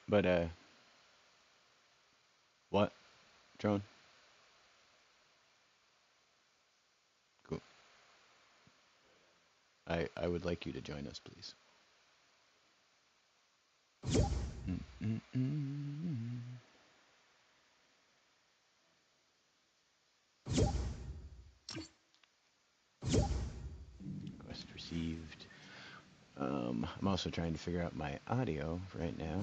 But what, Drone? Cool. I would like you to join us, please. Mm-mm-mm. Request received. I'm also trying to figure out my audio right now.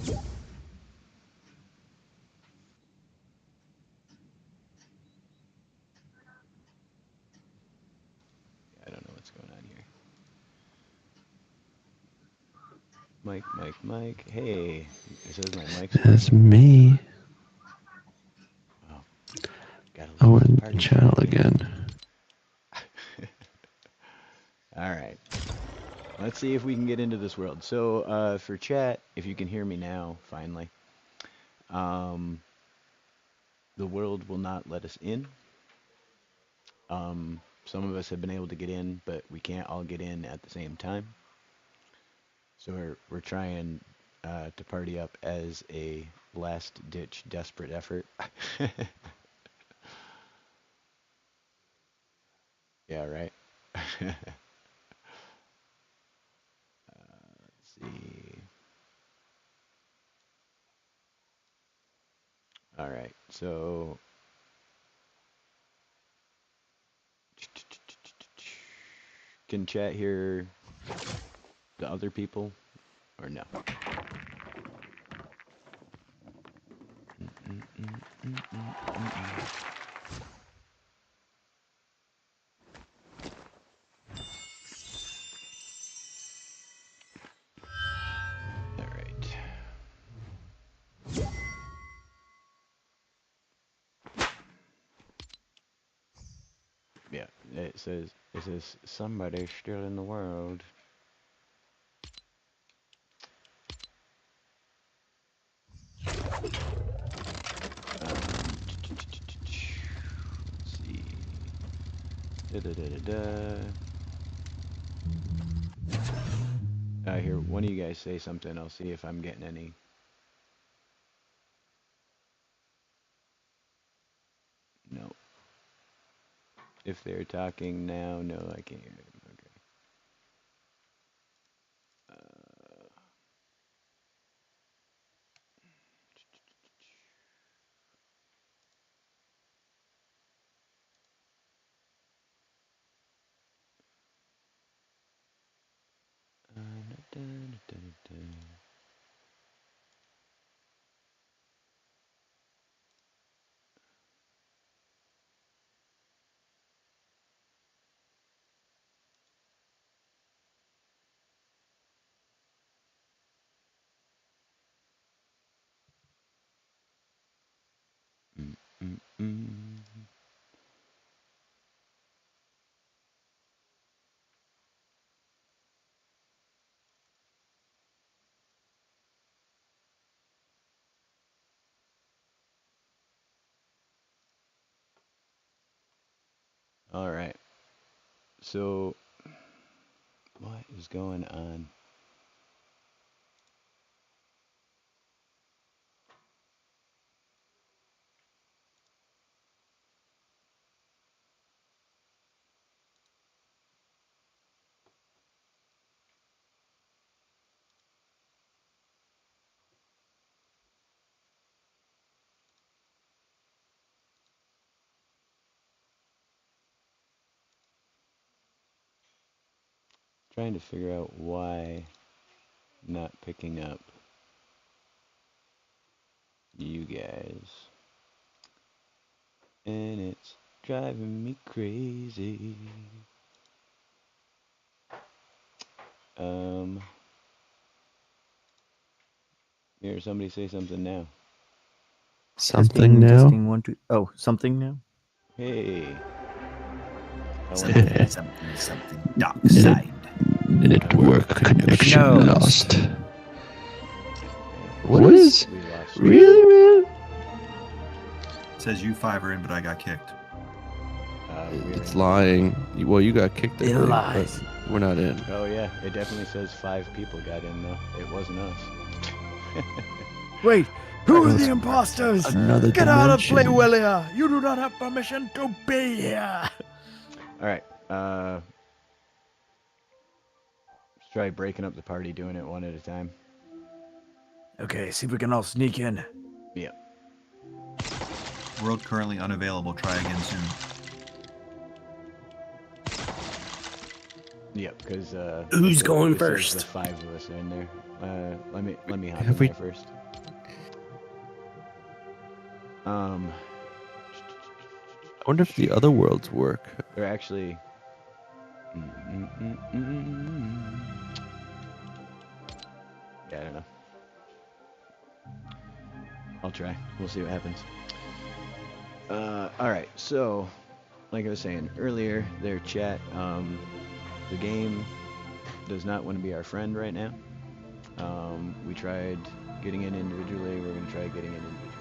I don't know what's going on here. Mike. Hey, it says my mic's That's working. me. Oh, gotta I leave went to party chat, channel eh? again. All right. Let's see if we can get into this world. So, for chat, if you can hear me now, finally, um, the world will not let us in. Some of us have been able to get in, but we can't all get in at the same time. So we're trying to party up as a last-ditch desperate effort. Yeah, right. Let's see. All right. So can chat hear the other people or no? All right. Yeah, it says somebody still in the world. Let's see. Da da da da da. I hear one of you guys say something. I'll see if I'm getting any. No. If they're talking now, no, I can't hear them. Okay. Da, da, da, da. Mm, mm, mm. All right. So, what is going on? Trying to figure out why not picking up you guys. And it's driving me crazy. Um, Here, somebody say something now. Something now? Testing, 1, 2. Oh, something now? Hey. Something. Dark side. Network connection No. lost. What What is? We lost. Really, man? It says you 5 are in, but I got kicked. It's lying. Well, you got kicked. I It think, lies. but we're not in. Oh yeah, it definitely says 5 people got in though. It wasn't us. Wait, who are the imposters? Another Get out of dimension. Playwellia! You do not have permission to be here! All right. Let's try breaking up the party, doing it one at a time. Okay, see if we can all sneak in. Yeah. World currently unavailable. Try again soon. Yep, because Who's going it says first? The 5 of us are in there. Let me hop Have in we- there first. I wonder if the other worlds work. They're actually. Yeah, I don't know. I'll try. We'll see what happens. All right. So, like I was saying earlier, their chat. The game does not want to be our friend right now. We tried getting in individually. We're gonna try getting in individually.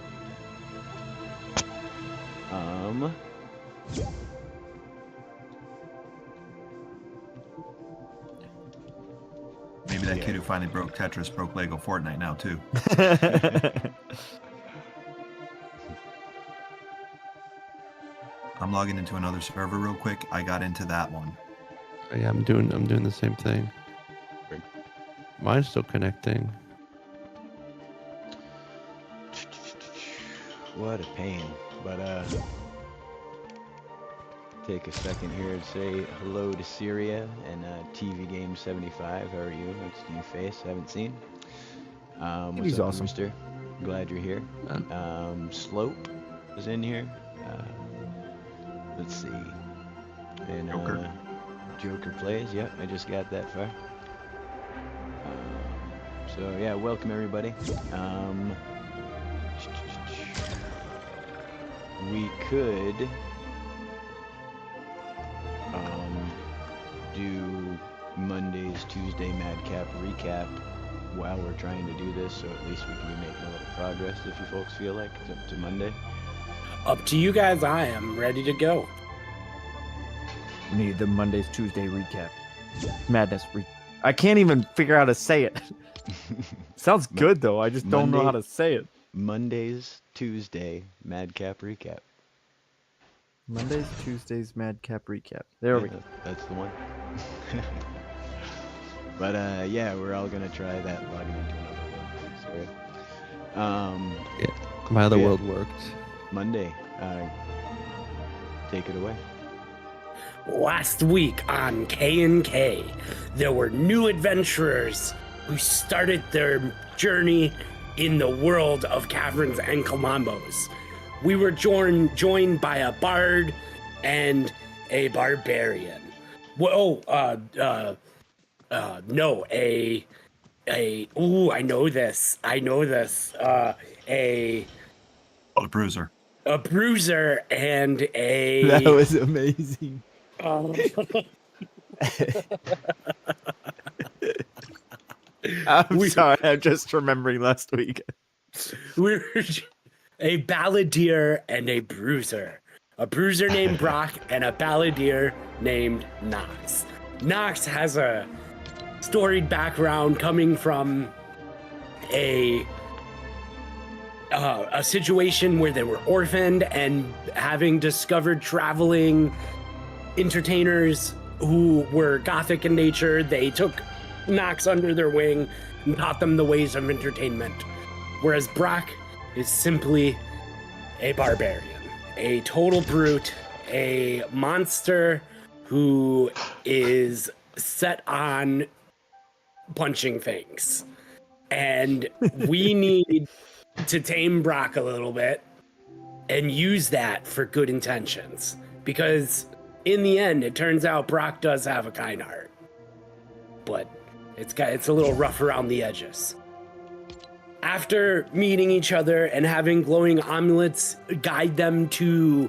Maybe that kid who finally broke Tetris broke Lego Fortnite now too. I'm logging into another server real quick. I got into that one. Oh, yeah, I'm doing the same thing. Good. Mine's still connecting. What a pain. But take a second here to say hello to Syria and TV Game 75. How are you? That's a new face I haven't seen. What's He's up, awesome. Rooster? Glad you're here. Slope is in here. Let's see. And Joker. Joker plays. Yep, I just got that far. So yeah, welcome everybody. We could do Monday's Tuesday Madcap recap while we're trying to do this, so at least we can be making a little progress if you folks feel like to Monday. Up to you guys. I am ready to go. We need the Mondays, Tuesday recap. Madness. I can't even figure out how to say it. Sounds good though. I just don't know how Monday- to say it. Monday's Tuesday Madcap recap. Mondays, Tuesdays, Madcap recap. There we Yeah, go. That's the one. But yeah, we're all gonna try that logging into another one. Sorry. My other Yeah. world worked. Monday, take it away. Last week on K&K, there were new adventurers who started their journey in the world of Kaverns and Klombos. We were joined by a bard and a barbarian. Ooh, I know this. Oh, Bruiser. A bruiser and a. That was amazing. I'm sorry. I'm just remembering last week. We were a balladeer and a bruiser. A bruiser named Brock and a balladeer named Nox. Nox has a storied background coming from a situation where they were orphaned, and having discovered traveling entertainers who were gothic in nature, they took Nox under their wing and taught them the ways of entertainment. Whereas Brock is simply a barbarian, a total brute, a monster who is set on punching things. And we need to tame Brock a little bit and use that for good intentions. Because in the end, it turns out Brock does have a kind heart. But it's a little rough around the edges. After meeting each other and having glowing amulets guide them to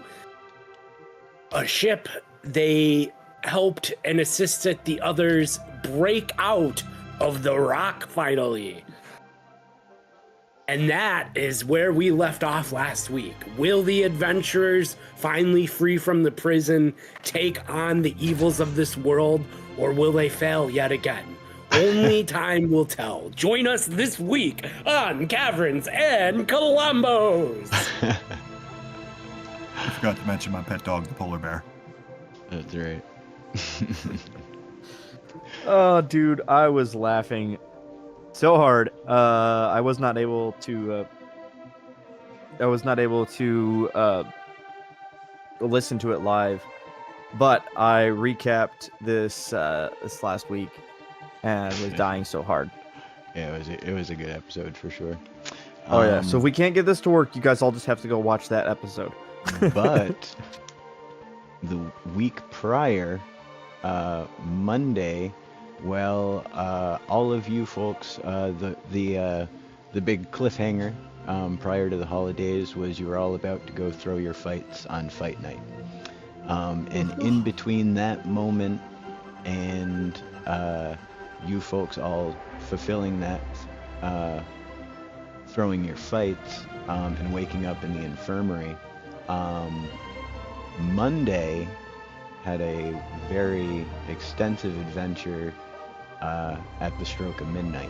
a ship, they helped and assisted the others break out of the rock finally. And that is where we left off last week. Will the adventurers, finally free from the prison, take on the evils of this world, or will they fail yet again? Only time will tell. Join us this week on Kaverns and Klombos. I forgot to mention my pet dog, the polar bear. That's right. Oh, dude, I was laughing so hard. I was not able to. Listen to it live, but I recapped this last week and was dying so hard. Yeah, it was a good episode for sure. Oh yeah. So if we can't get this to work, you guys all just have to go watch that episode. But the week prior, Monday, well, all of you folks, the big cliffhanger prior to the holidays was you were all about to go throw your fights on Fight Night. And in between that moment and you folks all fulfilling that, throwing your fights and waking up in the infirmary, Monday had a very extensive adventure at the stroke of midnight,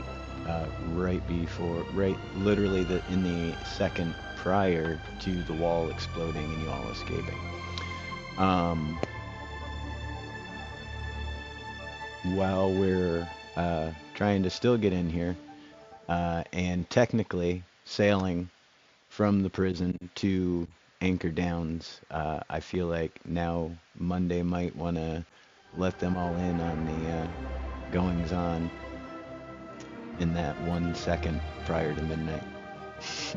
literally in the second prior to the wall exploding and you all escaping. While we're trying to still get in here and technically sailing from the prison to Anchor Downs, I feel like now Monday might want to let them all in on the goings on in that 1 second prior to midnight.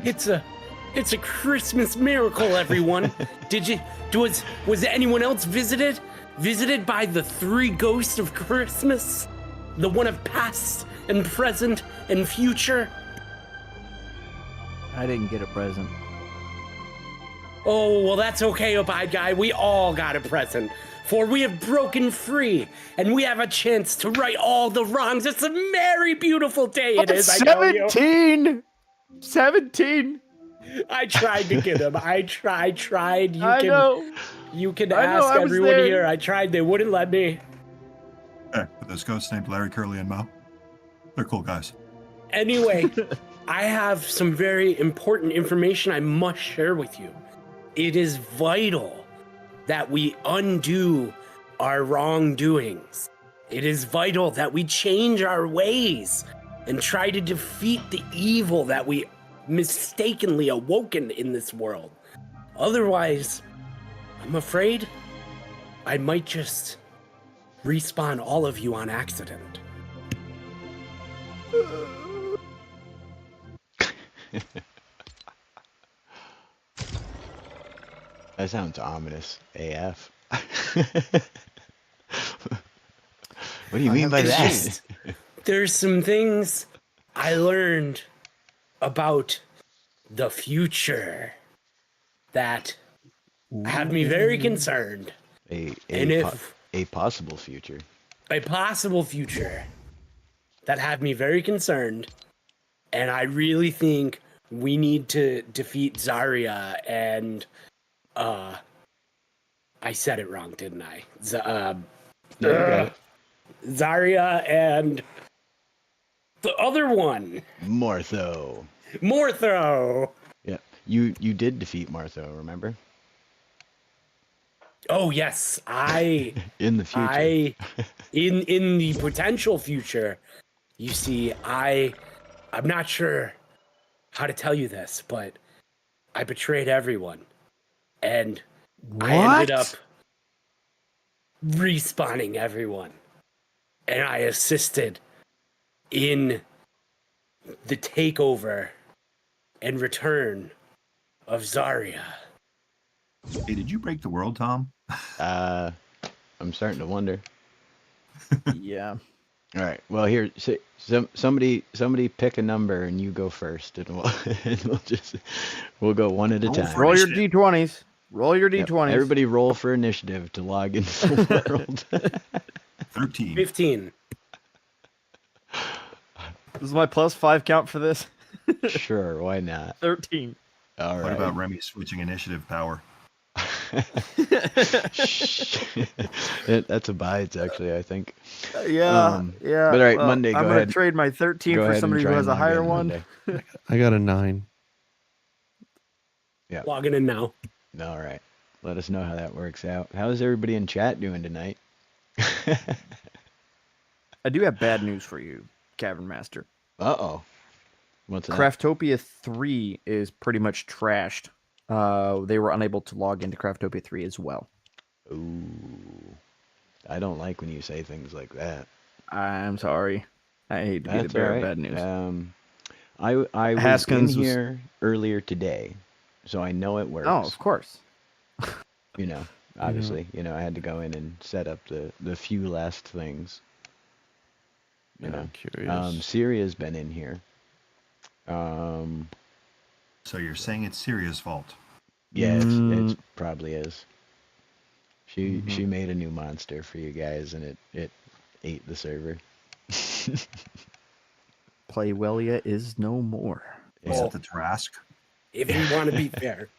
It's a Christmas miracle, everyone. Was anyone else visited by the three ghosts of Christmas? The one of past and present and future? I didn't get a present. Oh, well, that's okay, Abide Guy. We all got a present. For we have broken free, and we have a chance to right all the wrongs. It's a merry, beautiful day it is, I tell you. 17! I tried to get him. I tried. You can I know, ask I was everyone there. here. I tried. They wouldn't let me. Hey, but those ghosts named Larry, Curly, and Mo, they're cool guys. Anyway, I have some very important information I must share with you. It is vital that we undo our wrongdoings. It is vital that we change our ways and try to defeat the evil that we mistakenly awoken in this world. Otherwise, I'm afraid I might just respawn all of you on accident. That sounds ominous AF. What do you mean by It's that? just- there's some things I learned about the future that have me very concerned. A possible future. A possible future that have me very concerned, and I really think we need to defeat Zarya and I said it wrong, didn't I? No, you got it. Zarya and the other one, Martho. Mortho. Yeah, you did defeat Martho, remember? Oh yes, In the future. In the potential future. You see, I'm not sure how to tell you this, but I betrayed everyone, and I ended up respawning everyone, and I assisted in the takeover and return of Zarya. Hey, did you break the world, Tom? I'm starting to wonder. Yeah. All right. Well, here, somebody pick a number and you go first, and we'll go one at a time. Roll your d20s. Roll your Yep. d20s. Everybody roll for initiative to log into the world. 13. 15. Does my +5 count for this? Sure, why not? 13. All What right. about Remy switching initiative power? That's a bites, actually, I think. Yeah, yeah. But all right, well, Monday, I'm go gonna ahead. trade my 13 Go for ahead and somebody who try has and a log higher in one. Monday. I got a 9. Yeah. Logging in now. All right. Let us know how that works out. How's everybody in chat doing tonight? I do have bad news for you, Kavern Master. Uh-oh. What's that? Craftopia 3 is pretty much trashed. They were unable to log into Craftopia 3 as well. Ooh. I don't like when you say things like that. I'm sorry. I hate to be the That's all bearer of right. bad news. I was Haskins in was- here earlier today, so I know it works. Oh, of course. You know, obviously, I had to go in and set up the few last things. You know, I'm curious. Syria's been in here. So you're saying it's Syria's fault? Yeah, Mm. it probably is. She made a new monster for you guys, and it ate the server. Playwelia is no more. Was Yeah. it the Tarask? If you want to be fair,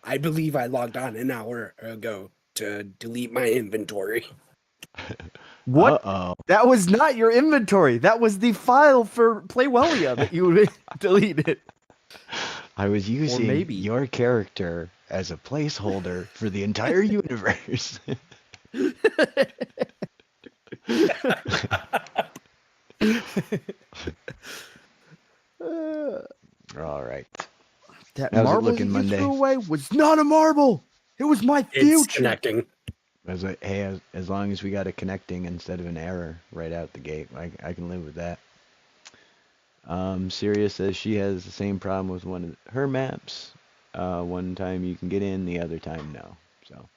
I believe I logged on an hour ago to delete my inventory. What? Uh-oh. That was not your inventory. That was the file for Playwelia that you deleted. I was using maybe. your character as a placeholder for the entire universe. All right. That How's it marble looking you Monday? threw away was not a marble. It was my It's future. connecting. Hey, as long as we got a connecting instead of an error right out the gate, I can live with that. Syria says she has the same problem with one of her maps. One time you can get in, the other time no. So,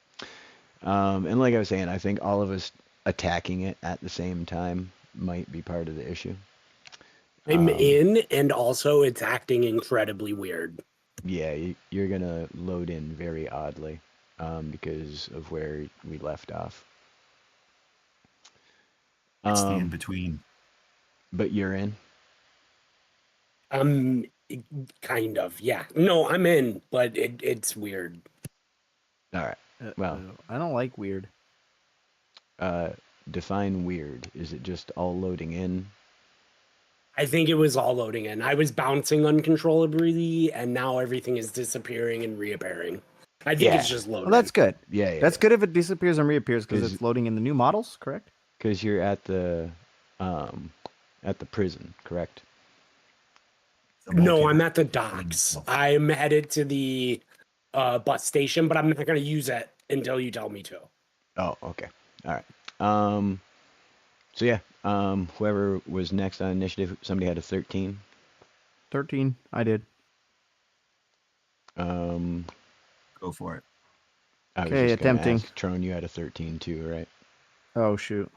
and like I was saying, I think all of us attacking it at the same time might be part of the issue. I'm in, and also it's acting incredibly weird. Yeah, you're gonna load in very oddly because of where we left off. It's the in-between. But you're in? Kind of, yeah. No, I'm in, but it's weird. All right. Well, I don't like weird. define weird. Is it just all loading in? I think it was all loading in. I was bouncing uncontrollably, and now everything is disappearing and reappearing. I think it's just loading. Well, that's good. Yeah. That's good if it disappears and reappears because it's loading in the new models, correct? Because you're at the prison, correct? No, I'm at the docks. I'm headed to the bus station, but I'm not going to use it until you tell me to. Oh, okay. All right. So yeah, whoever was next on initiative, somebody had a 13. 13. I did. Go for it. I was Okay, just gonna attempting. ask, Tron, you had a 13 too, right? Oh, shoot.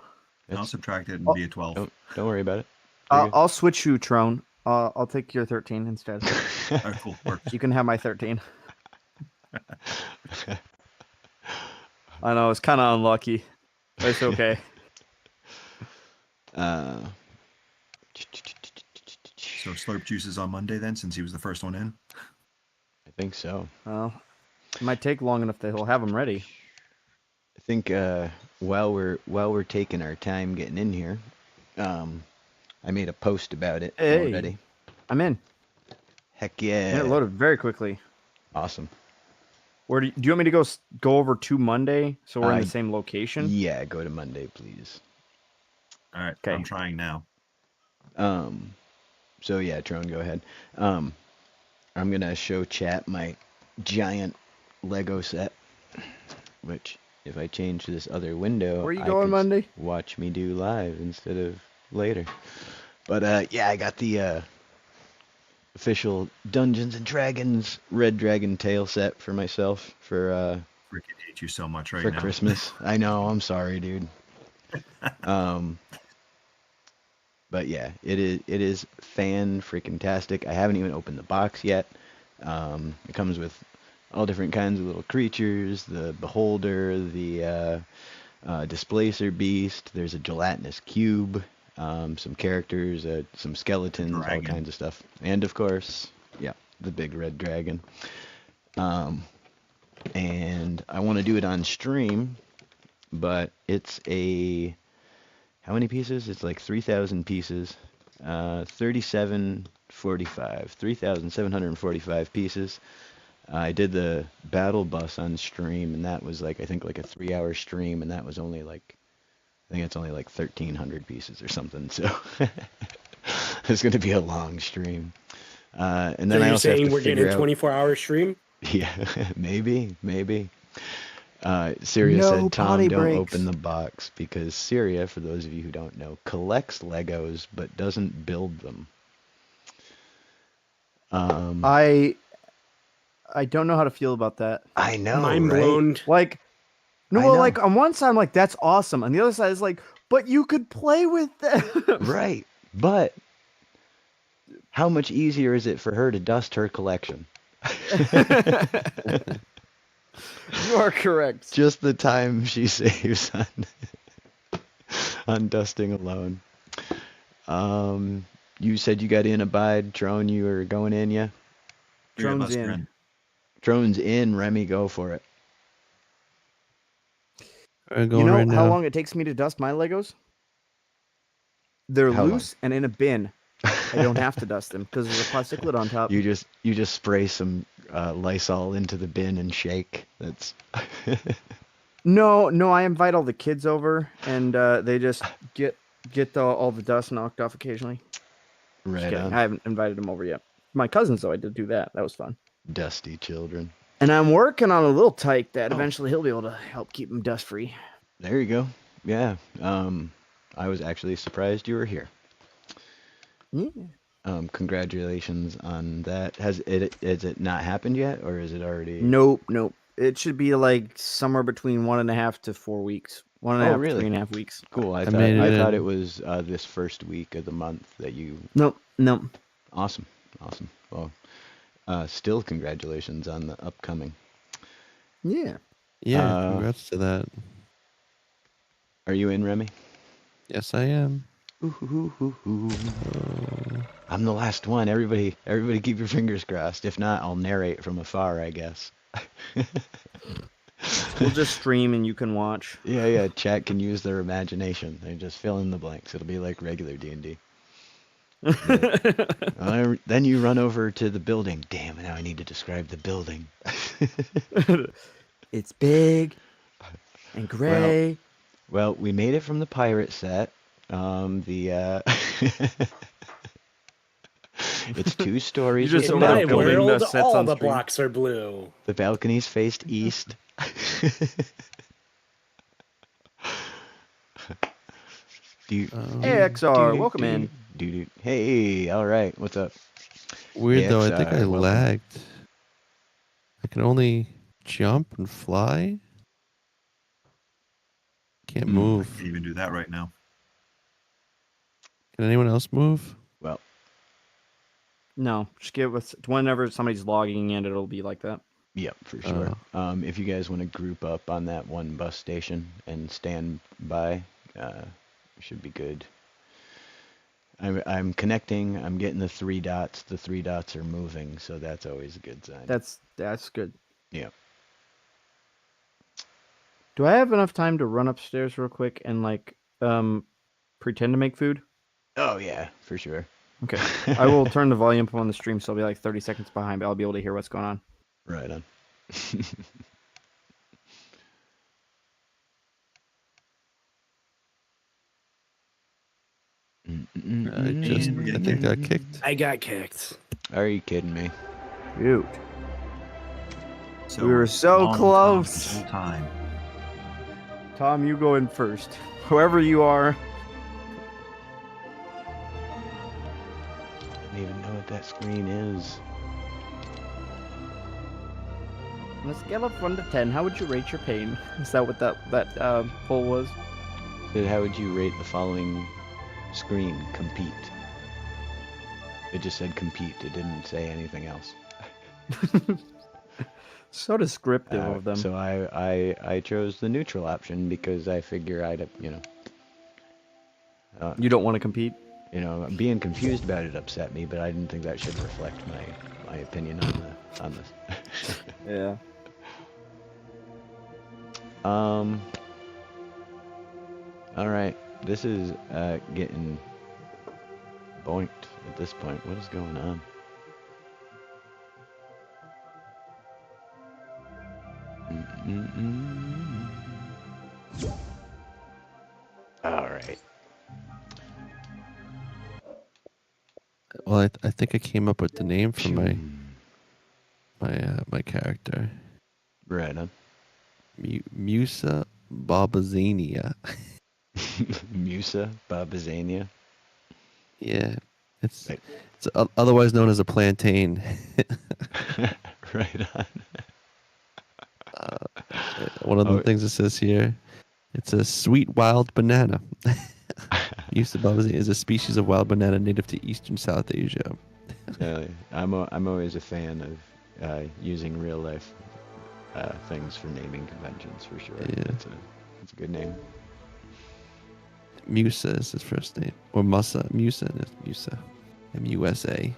I'll subtract it and be a 12. Don't worry about it. You're good. I'll switch you, Trone. I'll take your 13 instead. All right, cool. Works. You can have my 13. I know, it's kind of unlucky. But it's okay. Uh, So Slurp Juice is on Monday then, since he was the first one in? I think so. Well, it might take long enough that he'll have them ready. I think while we're taking our time getting in here, I made a post about it already. I'm in. Heck yeah! And it loaded very quickly. Awesome. Where do you want me to go over to Monday so we're in the same location? Yeah, go to Monday, please. All right, Okay. I'm trying now. So yeah, Tron, go ahead. I'm gonna show chat my giant Lego set, which if I change this other window, Where are you I going could Monday? watch me do live instead of later. But yeah, I got the official Dungeons and Dragons Red Dragon tail set for myself for Freaking hate you so much right for now. Christmas. I know, I'm sorry, dude. But yeah, it is fan freaking tastic. I haven't even opened the box yet. It comes with all different kinds of little creatures, the beholder, the displacer beast. There's a gelatinous cube, some characters, some skeletons, all Dragon. kinds of stuff, and of course, yeah, the big red dragon. and I want to do it on stream, but it's how many pieces? It's like 3,000 pieces. 3,745 pieces. I did the battle bus on stream, and that was like, I think like a 3-hour stream, and that was only like, I think it's only like 1,300 pieces or something. So it's going to be a long stream. And then So I you're also have saying to we're getting figure a out. 24-hour stream? Yeah, maybe. Syria No said, Tom, potty don't breaks. open the box, because Syria, for those of you who don't know, collects Legos but doesn't build them. I don't know how to feel about that. I know, Mind right? blown. Like, no, I well, know. like on one side I'm like, that's awesome. On the other side is like, but you could play with them. Right, but how much easier is it for her to dust her collection? You are correct. Just the time she saves on dusting alone. You said you got in, Abide. Drone, you were going in, yeah? Drone's in. Drone's in, Remy, go for it. I'm You going know right how now. long it takes me to dust my Legos? They're How long? loose and in a bin. I don't have to dust them because there's a plastic lid on top. You just spray some Lysol into the bin and shake. That's No, I invite all the kids over and they just get all the dust knocked off occasionally. Just right kidding. on. I haven't invited them over yet. My cousins though, I did do that. That was fun. Dusty children. And I'm working on a little tyke that eventually he'll be able to help keep them dust free. There you go. Yeah. I was actually surprised you were here. Yeah. Congratulations on that. Has it not happened yet, or is it already? Nope. It should be like somewhere between 1.5 to 4 weeks. 1.5 to really? 3.5 weeks. Cool. I made it thought in. it was this first week of the month that you. Nope. Awesome. Well, still congratulations on the upcoming. Yeah. Yeah, congrats to that. Are you in, Remy? Yes, I am. I'm the last one. Everybody keep your fingers crossed. If not, I'll narrate from afar, I guess. We'll just stream and you can watch. Yeah. Chat can use their imagination. They just fill in the blanks. It'll be like regular D&D. Then you run over to the building. Damn, now I need to describe the building. It's big and gray. Well, we made it from the pirate set. It's 2 stories. You just with In a opened my up building balcony. world, that sets all on the stream. blocks are blue. The balconies faced east. Hey, XR, welcome in. Hey, all right, what's up? Weird Yeah, though, I it's, think I welcome. lagged. I can only jump and fly. Can't I move. can't even do that right now. Can anyone else move? Well, No, just get with whenever somebody's logging in, it'll be like that. yep, for sure. If you guys want to group up on that one bus station and stand by, should be good. I'm connecting. I'm getting the 3 dots. The 3 dots are moving, so that's always a good sign. That's good. Yeah. Do I have enough time to run upstairs real quick and like pretend to make food? Oh yeah, for sure. Okay. I will turn the volume up on the stream so I'll be like 30 seconds behind, but I'll be able to hear what's going on. Right on. I think I kicked. I got kicked. Are you kidding me? Shoot. So We were so long close. This whole time. Tom, you go in first. Whoever you are. I don't even know what that screen is. On a scale of 1 to 10, how would you rate your pain? Is that what that poll was? Said, how would you rate the following screen? Compete. It just said compete. It didn't say anything else. So descriptive of them. So I chose the neutral option because I figure I'd, You don't want to compete? being confused about it upset me, but I didn't think that should reflect my opinion on this. Yeah. All right. This is getting boinked at this point. What is going on? All right. Well, I think I came up with the name for my character. Right on. Musa Babazania. Musa Babazania. Yeah, it's Right. it's otherwise known as a plantain. Right on. One of the Oh. things it says here, it's a sweet wild banana. Musa Babazania is a species of wild banana native to Eastern South Asia. I'm always a fan of using real life things for naming conventions for sure. Yeah. It's a good name. Musa is his first name, or Musa. Musa is Musa. M-U-S-A.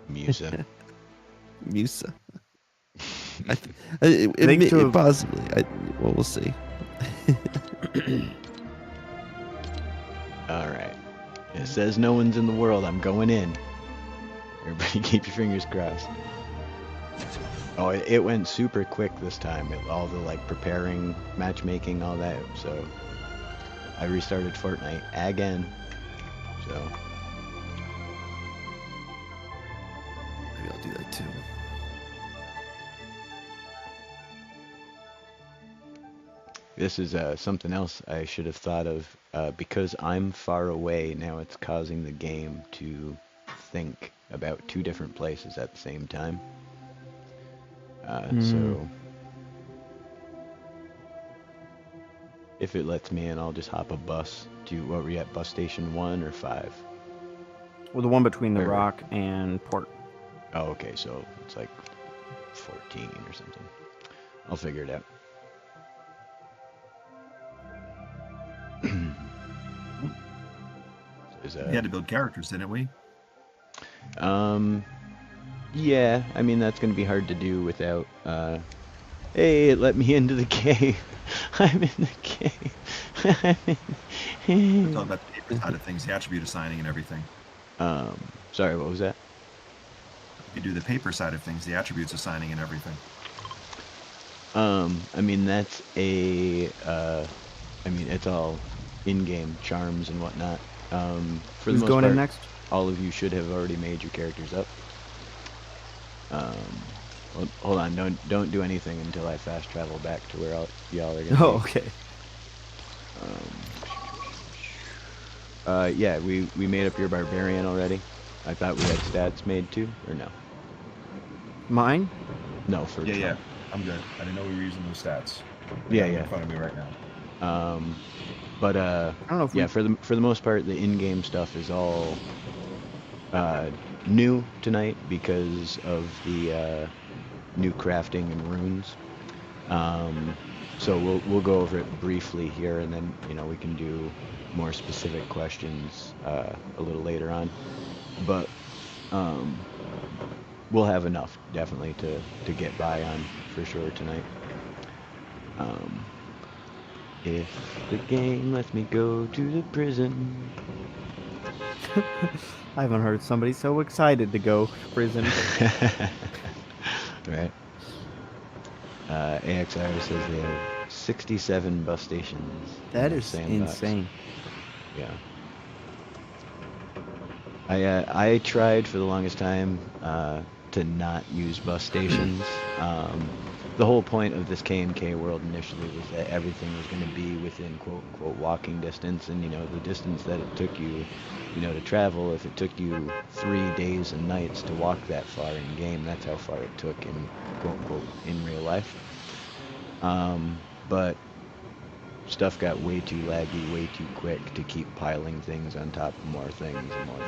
Musa. Musa. Possibly. Well, we'll see. All right. It says no one's in the world. I'm going in. Everybody keep your fingers crossed. Oh, it went super quick this time. All the like preparing, matchmaking, all that. So I restarted Fortnite again. So Maybe I'll do that too. this is something else I should have thought of. Because I'm far away now, it's causing the game to think about two different places at the same time. So if it lets me in, I'll just hop a bus to, what were you at, bus station 1 or 5? Well, the one between the Where? rock and port. Oh, okay, so it's like 14 or something. I'll figure it out. We had to build characters, didn't we? Yeah, I mean, that's going to be hard to do without, hey, it let me into the cave. I'm in the cave. We're talking about the paper side of things, the attribute assigning and everything. Sorry, what was that? You do the paper side of things, the attributes assigning and everything. I mean, that's I mean, it's all in-game charms and whatnot. For the Who's most going part, in next? all of you should have already made your characters up. Well, hold on, don't do anything until I fast travel back to where y'all are gonna Oh, be. okay. Yeah, we made up your barbarian already. I thought we had stats made too, or no? Mine? No, for Yeah, Trump. I'm good. I didn't know we were using those stats. I Yeah, got them yeah. in front of me right now. But I don't know if yeah, we... for the most part, the in-game stuff is all new tonight because of the new crafting and runes. So we'll go over it briefly here, and then we can do more specific questions a little later on. But we'll have enough definitely to get by on for sure tonight. If the game lets me go to the prison. I haven't heard somebody so excited to go prison. Right. AXR says they have 67 bus stations. That in is Sandbox. insane. Yeah. I tried for the longest time to not use bus stations. The whole point of this K&K world initially was that everything was going to be within quote-unquote walking distance, and the distance that it took you to travel. If it took you 3 days and nights to walk that far in game, that's how far it took in quote-unquote in real life. But stuff got way too laggy, way too quick to keep piling things on top of more things and more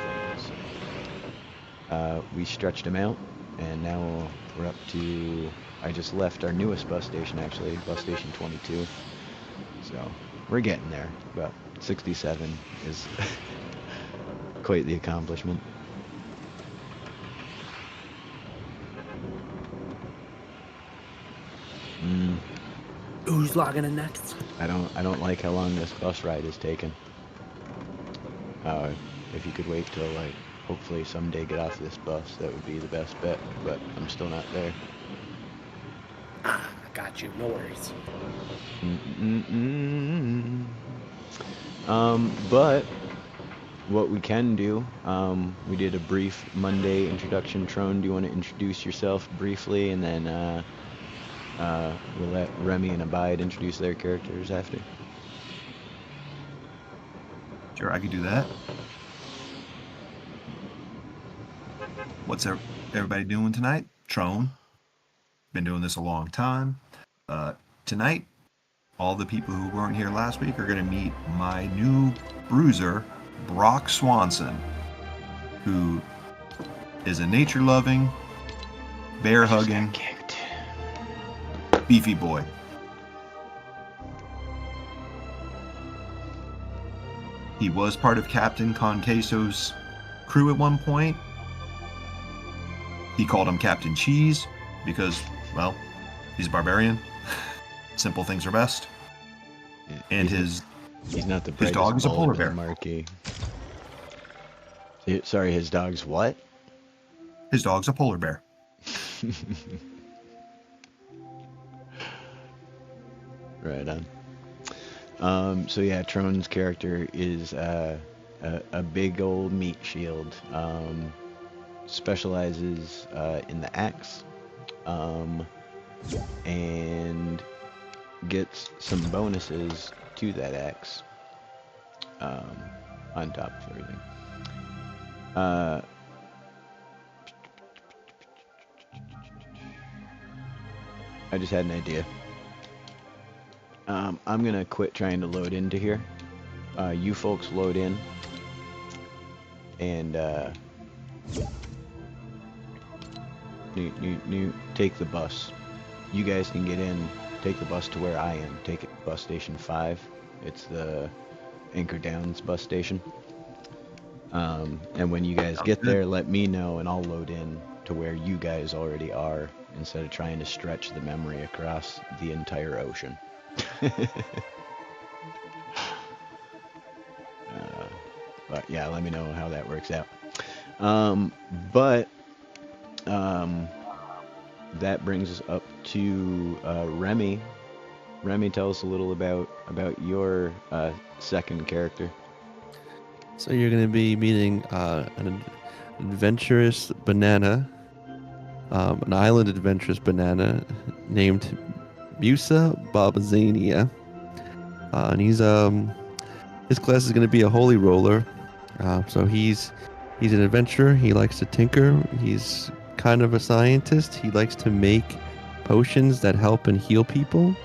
things. We stretched them out, and now we're up to... I just left our newest bus station, actually, bus station 22. So we're getting there, but 67 is quite the accomplishment. Mm, Who's logging in next? I don't like how long this bus ride is taking. If you could wait till like hopefully someday get off this bus, that would be the best bet. But I'm still not there. Ah, got you. No worries. Mm-mm-mm. But what we can do, we did a brief Monday introduction. Trone, do you want to introduce yourself briefly, and then we'll let Remy and Abide introduce their characters after? Sure, I could do that. What's everybody doing tonight? Trone. Been doing this a long time. Tonight, all the people who weren't here last week are going to meet my new bruiser, Brock Swanson, who is a nature-loving, bear-hugging, beefy boy. He was part of Captain Conqueso's crew at one point. He called him Captain Cheese because, well, he's a barbarian. Simple things are best. And he's not the his dog is a polar bear. Marquee. Sorry, his dog's what? His dog's a polar bear. Right on. So yeah, Trone's character is a big old meat shield. Specializes in the axe, and gets some bonuses to that axe on top of everything. I just had an idea. I'm gonna quit trying to load into here. You folks load in, and take the bus. You guys can get in, take the bus to where I am. Take it bus station 5. It's the Anchor Downs bus station. And when you guys get there, let me know and I'll load in to where you guys already are instead of trying to stretch the memory across the entire ocean. But yeah, let me know how that works out. That brings us up to Remy. Remy, tell us a little about your second character. So you're going to be meeting an adventurous banana, an island adventurous banana named Musa Babazania. And he's his class is going to be a holy roller. So he's an adventurer. He likes to tinker. He's kind of a scientist. He likes to make potions that help and heal people.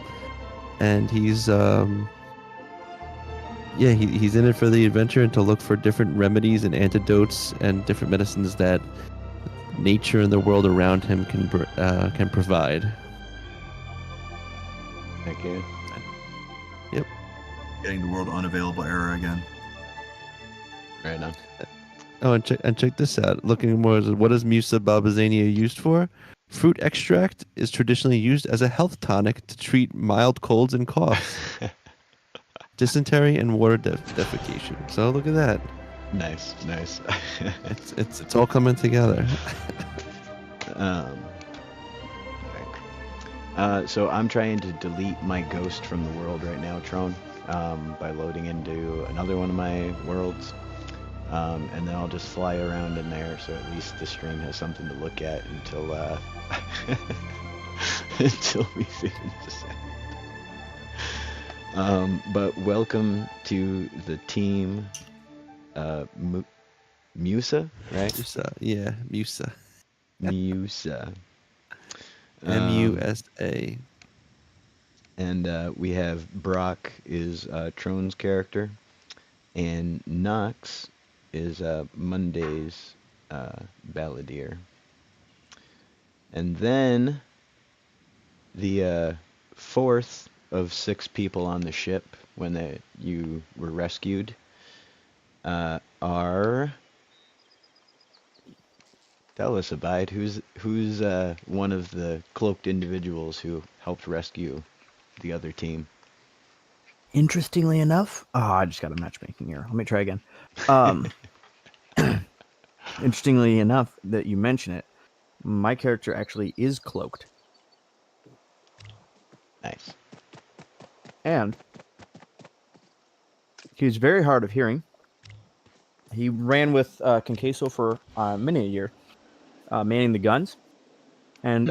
And he's he's in it for the adventure and to look for different remedies and antidotes and different medicines that nature and the world around him can provide. Thank you. Yep. Getting the world unavailable era again. Right now. Oh, and check this out. Looking more, what is Musa Babazania used for? Fruit extract is traditionally used as a health tonic to treat mild colds and coughs, dysentery, and water defecation. So look at that. Nice. It's all coming together. So I'm trying to delete my ghost from the world right now, Trone, by loading into another one of my worlds. And then I'll just fly around in there, so at least the stream has something to look at until until we finish this out. But welcome to the team, Musa, right? Musa, yeah, Musa. Musa. M-U-S-A. And we have Brock is Trone's character, and Nox is Monday's balladeer. And then the fourth of 6 people on the ship when you were rescued are... Tell us, Abide. Who's one of the cloaked individuals who helped rescue the other team? Interestingly enough, I just got a matchmaking here. Let me try again. Interestingly enough that you mention it, my character actually is cloaked. Nice. And he's very hard of hearing. He ran with Kinkeso for many a year, manning the guns. And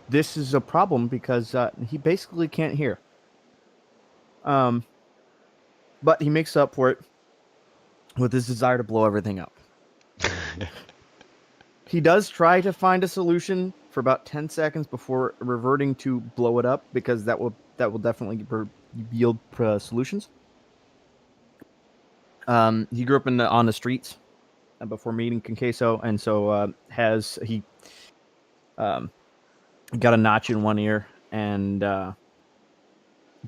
this is a problem because he basically can't hear. But he makes up for it with his desire to blow everything up. He does try to find a solution for about 10 seconds before reverting to blow it up, because that will definitely yield solutions. He grew up on the streets before meeting Kinkeso, and so he got a notch in one ear, and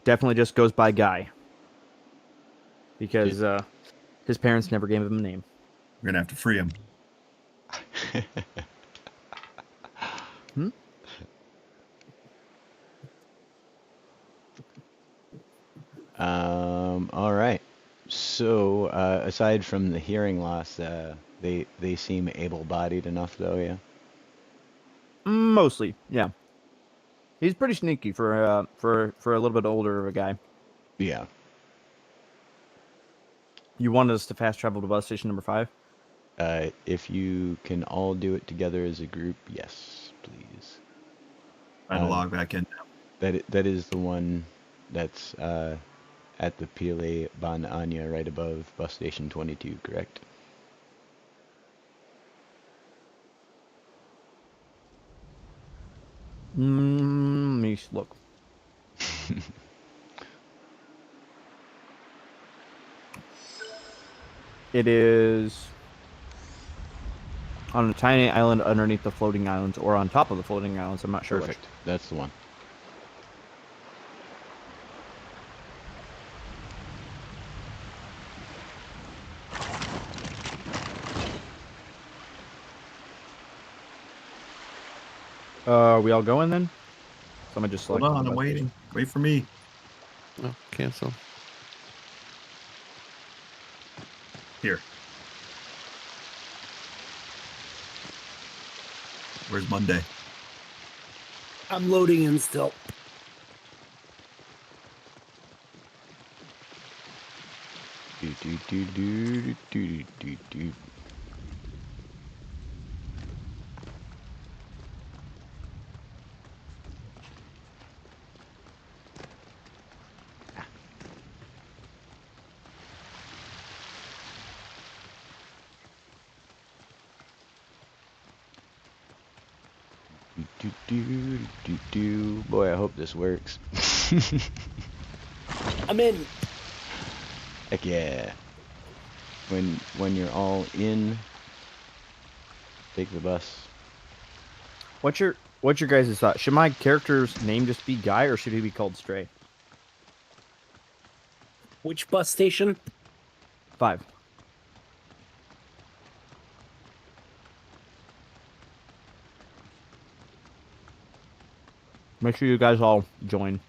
definitely just goes by Guy, because his parents never gave him a name. We're gonna have to free him. All right. So, aside from the hearing loss, they seem able-bodied enough, though. Yeah. Mostly, yeah. He's pretty sneaky for a little bit older of a guy. Yeah. You wanted us to fast travel to bus station number 5? If you can all do it together as a group, yes, please. Trying to log back in now. That is the one that's at the Pile Ban Anya, right above bus station 22, correct? Let me look. It is on a tiny island underneath the floating islands, or on top of the floating islands. I'm not sure. Perfect. That's the one. Are we all going then? Someone just Hold select. on, I'm waiting. Wait for me. Oh, cancel. Here. Where's Monday? I'm loading in still. Do. Boy, I hope this works. I'm in. Heck yeah. When you're all in, take the bus. What's your guys' thought? Should my character's name just be Guy, or should he be called Stray? Which bus station? 5. Make sure you guys all join.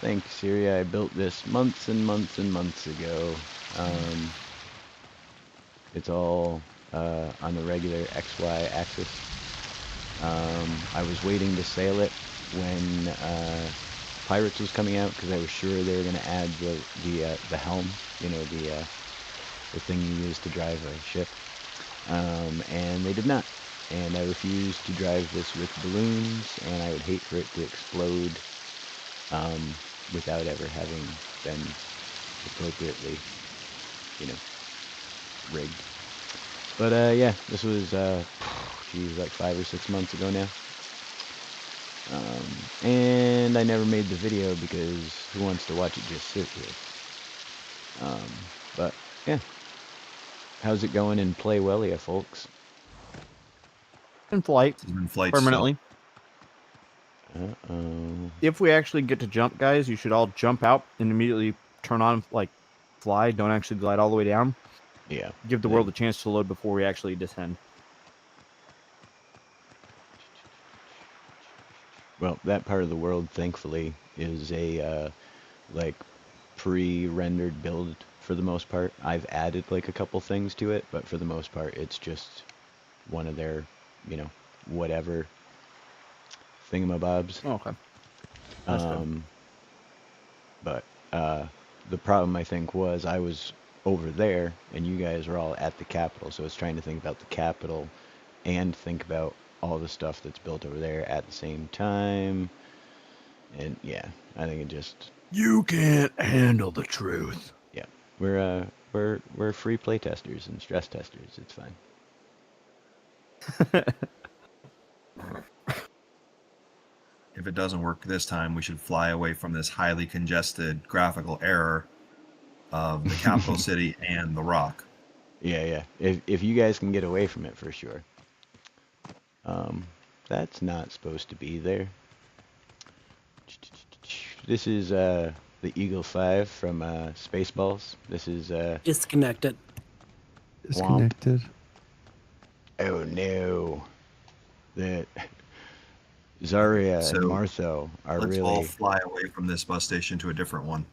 Thanks, Siri. I built this months and months and months ago. It's all on the regular XY axis. I was waiting to sail it when Pirates was coming out, because I was sure they were going to add the helm, you know, the thing you use to drive a ship. And they did not. And I refused to drive this with balloons, and I would hate for it to explode without ever having been appropriately, you know, rigged. But yeah, this was geez, like 5 or 6 months ago now. And I never made the video because who wants to watch it just sit here? But yeah, how's it going in Play Wellia, folks? In flight, It's in flight permanently. Uh-oh. If we actually get to jump, guys, you should all jump out and immediately turn on, like, fly. Don't actually glide all the way down. Yeah. Give the world a chance to load before we actually descend. Well, that part of the world, thankfully, is a like pre-rendered build for the most part. I've added like a couple things to it, but for the most part, it's just one of their, whatever thingamabobs. Oh, okay. That's good. But the problem I think was I was over there and you guys are all at the capital, so I was trying to think about the capital and think about all the stuff that's built over there at the same time. And yeah, I think it just You can't handle the truth. yeah. We're free play testers and stress testers. It's fine. If it doesn't work this time, we should fly away from this highly congested graphical error of the capital city and the rock. Yeah. If you guys can get away from it for sure. That's not supposed to be there. This is the Eagle 5 from Spaceballs. This is Disconnected. Disconnected. oh no. The Zarya So, and Martho are Let's all really fly away from this bus station to a different one.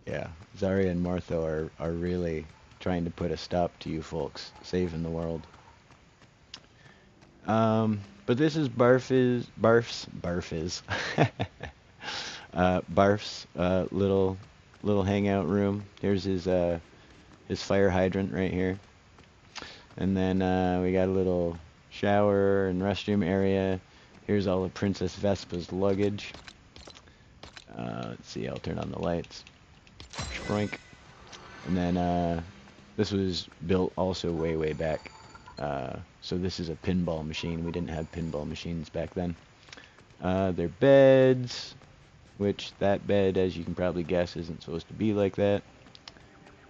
yeah. Zarya and Martho are really trying to put a stop to you folks saving the world. But this is Barf's little hangout room. Here's his fire hydrant right here. And then we got a little shower and restroom area. Here's all of Princess Vespa's luggage. Let's see, I'll turn on the lights. Sproink. And then this was built also way back. So this is a pinball machine. We didn't have pinball machines back then. Their beds, which that bed, as you can probably guess, isn't supposed to be like that.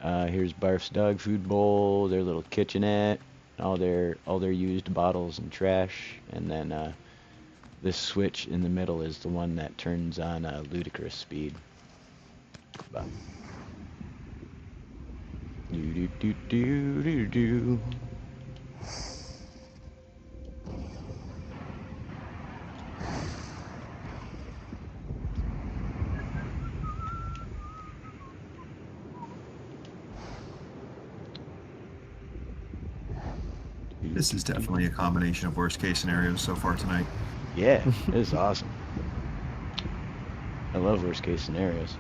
Here's Barf's dog food bowl, their little kitchenette, all their used bottles and trash, and then this switch in the middle is the one that turns on ludicrous speed. But do. This is definitely a combination of worst case scenarios so far tonight. Yeah, it's awesome. I love worst case scenarios.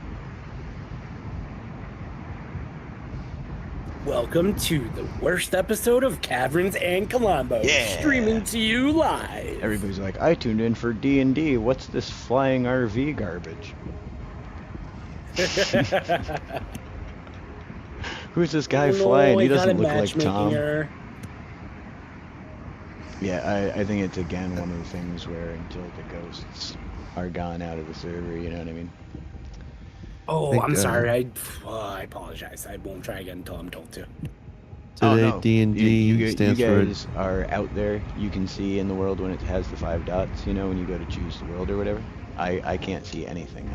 Welcome to the worst episode of Kaverns and Klombos, Yeah. streaming to you live. Everybody's like, I tuned in for D&D. What's this flying RV garbage? Who's this guy flying? He doesn't look like Tom. Error. Yeah, I think it's again one of the things where until the ghosts are gone out of the server, you know what I mean? Oh, Think, I'm sorry. I apologize. I won't try again until I'm told to. Today no. D&D you stands guys are out there. You can see in the world when it has the 5 dots, you know, when you go to choose the world or whatever. I can't see anything.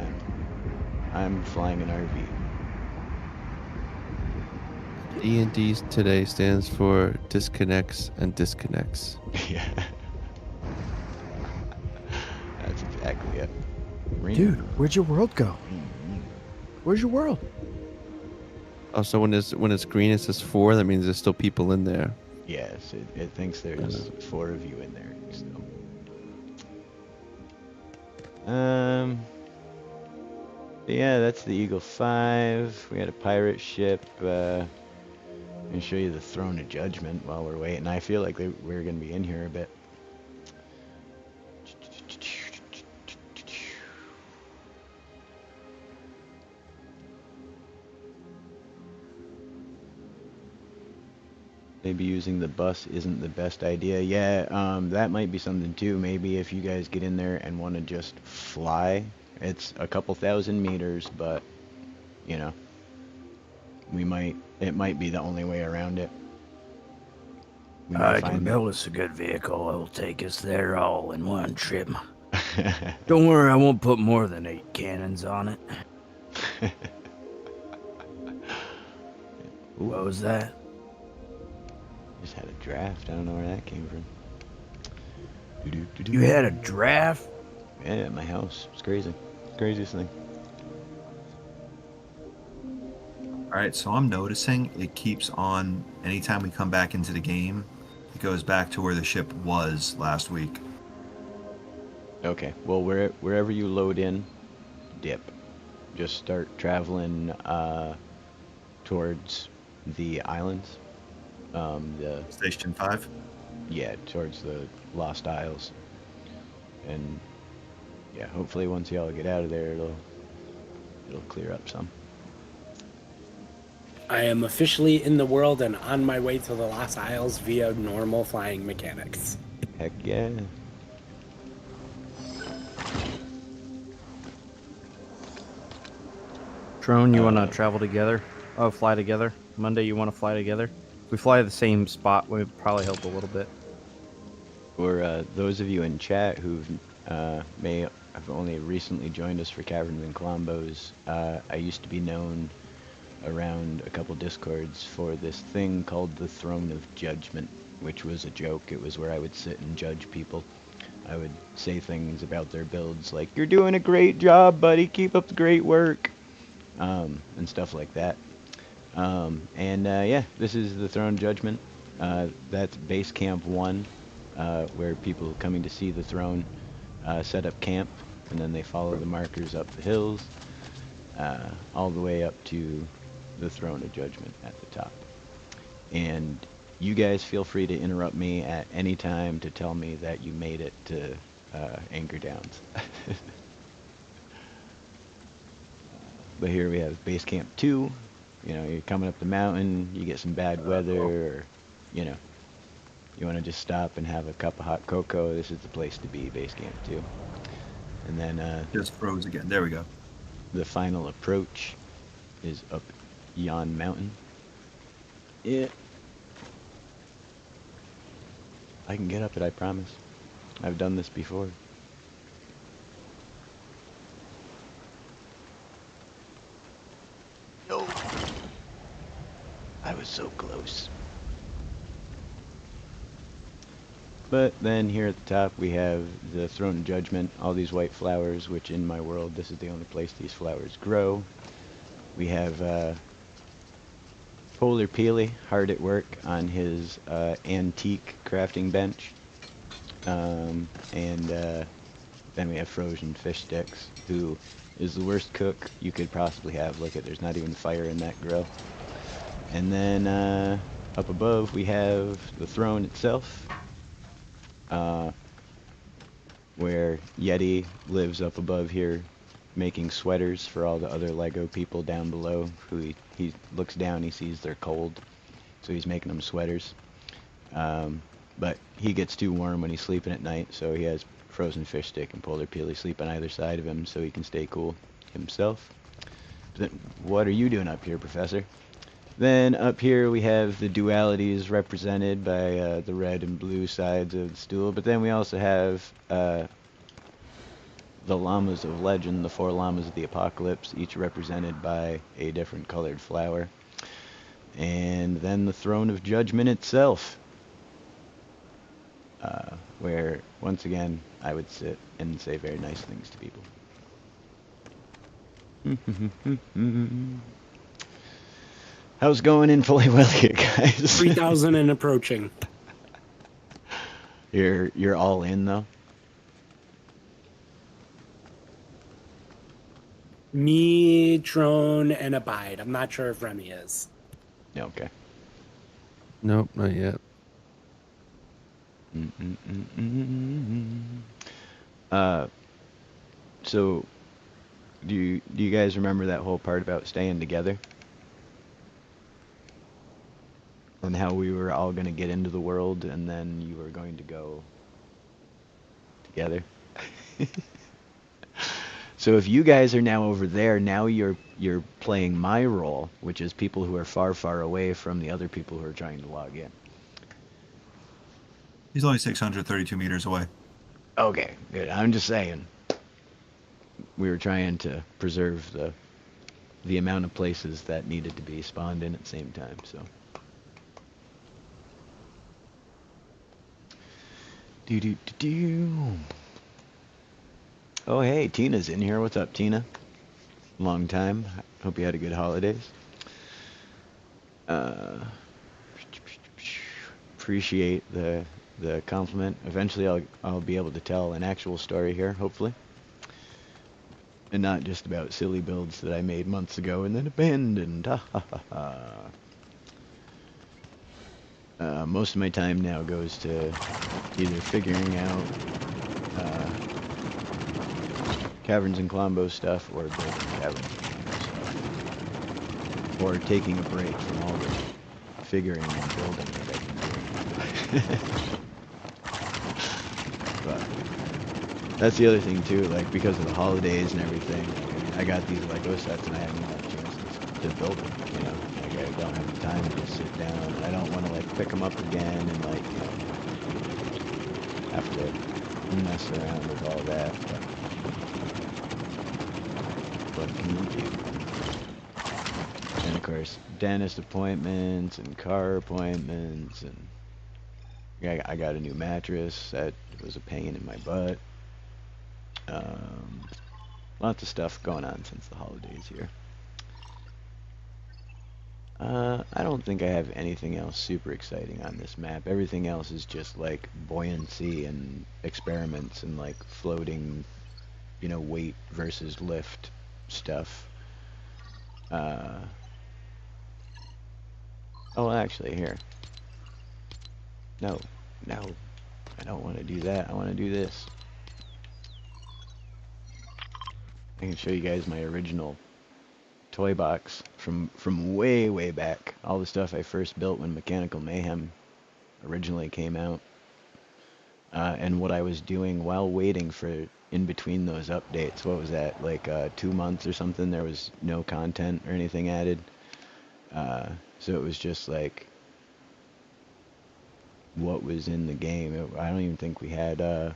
I'm flying an RV. for D&D today stands for disconnects and disconnects. Yeah. That's exactly it. Dude, where'd your world go? Where's your world? Oh, so when it's green, it says 4. That means there's still people in there. Yes, it thinks there's 4 of you in there still. Yeah, that's the Eagle 5. We had a pirate ship. I'm gonna show you the Throne of Judgment while we're waiting. I feel like we're gonna be in here a bit. Maybe using the bus isn't the best idea. Yeah, that might be something too. Maybe if you guys get in there and want to just fly, it's a couple thousand meters, but you know, it might be the only way around it. We may I can find build us a good vehicle. It'll take us there all in one trip. Don't worry, I won't put more than 8 cannons on it. Ooh, What was that? just had a draft. I don't know where that came from. Doo-doo-doo-doo. You had a draft? Yeah, at my house. It's crazy. Craziest thing. All right, so I'm noticing it keeps on anytime we come back into the game, it goes back to where the ship was last week. Okay. Well, wherever you load in, dip. Just start traveling towards the islands. The Station 5. Yeah, towards the Lost Isles. And yeah, hopefully once y'all get out of there, it'll clear up some. I am officially in the world and on my way to the Lost Isles via normal flying mechanics. Heck yeah. Trone, you want to travel together? Oh, fly together? Monday, you want to fly together? If we fly to the same spot, would probably help a little bit. For those of you in chat who may have only recently joined us for Kaverns and Klombos, I used to be known around a couple discords for this thing called the Throne of Judgement, which was a joke. It was where I would sit and judge people. I would say things about their builds like, "You're doing a great job, buddy, keep up the great work," and stuff like that. Yeah, this is the Throne of Judgement. That's base camp 1, where people coming to see the throne set up camp, and then they follow the markers up the hills, all the way up to the Throne of Judgement at the top. And you guys feel free to interrupt me at any time to tell me that you made it to Anchor Downs. But here we have base camp 2. You know, you're coming up the mountain, you get some bad weather, or, you know, you want to just stop and have a cup of hot cocoa, this is the place to be, base camp 2. And then Just froze again. There we go. the final approach is up yon mountain. Yeah. I can get up it, I promise. I've done this before. No. I was so close. But then here at the top we have the Throne of Judgment, all these white flowers, which in my world this is the only place these flowers grow. We have Polar Peely hard at work on his antique crafting bench. Then we have Frozen Fish Sticks, who is the worst cook you could possibly have. Look at, there's not even fire in that grill. And then up above we have the throne itself, where Yeti lives up above here making sweaters for all the other Lego people down below, who he looks down, he sees they're cold, so he's making them sweaters. But he gets too warm when he's sleeping at night, so he has Frozen Fish Stick and Polar Peely sleep on either side of him so he can stay cool himself. But then, what are you doing up here, Professor? Then up here we have the dualities represented by the red and blue sides of the stool, but then we also have the llamas of legend, the 4 llamas of the apocalypse, each represented by a different colored flower. And then the Throne of Judgment itself, where, once again, I would sit and say very nice things to people. How's it going in Fully Willy, guys? 3,000 and approaching. You're all in, though? Me, Trone, and Abide. I'm not sure if Remy is. Yeah, okay. Nope, not yet. So, do you guys remember that whole part about staying together? And how we were all going to get into the world, and then you were going to go together? So if you guys are now over there, now you're playing my role, which is people who are far, far away from the other people who are trying to log in. He's only 632 meters away. Okay, good. I'm just saying. We were trying to preserve the amount of places that needed to be spawned in at the same time, so. Do do do do. Oh hey, Tina's in here. What's up, Tina? Long time. Hope you had a good holidays. Appreciate the compliment. Eventually, I'll be able to tell an actual story here, hopefully, and not just about silly builds that I made months ago and then abandoned. Ha ha ha ha. Most of my time now goes to either figuring out Caverns and Klombos stuff or building Caverns and Klombos stuff, or taking a break from all the figuring and building that I've been doing. But that's the other thing too, like because of the holidays and everything, I got these Lego sets and I haven't had a chance to build them, you know, like I don't have the time to just sit down, and I don't want to like pick them up again and like, you know, have to mess around with all that, but what can you do? And of course, dentist appointments and car appointments, and I got a new mattress that was a pain in my butt. Lots of stuff going on since the holidays here. I don't think I have anything else super exciting on this map. Everything else is just like buoyancy and experiments and like floating, you know, weight versus lift stuff. Oh, actually, here. No, I don't want to do that. I want to do this. I can show you guys my original toy box from way back. All the stuff I first built when Mechanical Mayhem originally came out. And what I was doing while waiting for in between those updates. What was that, like 2 months or something? There was no content or anything added. So it was just like what was in the game. I don't even think we had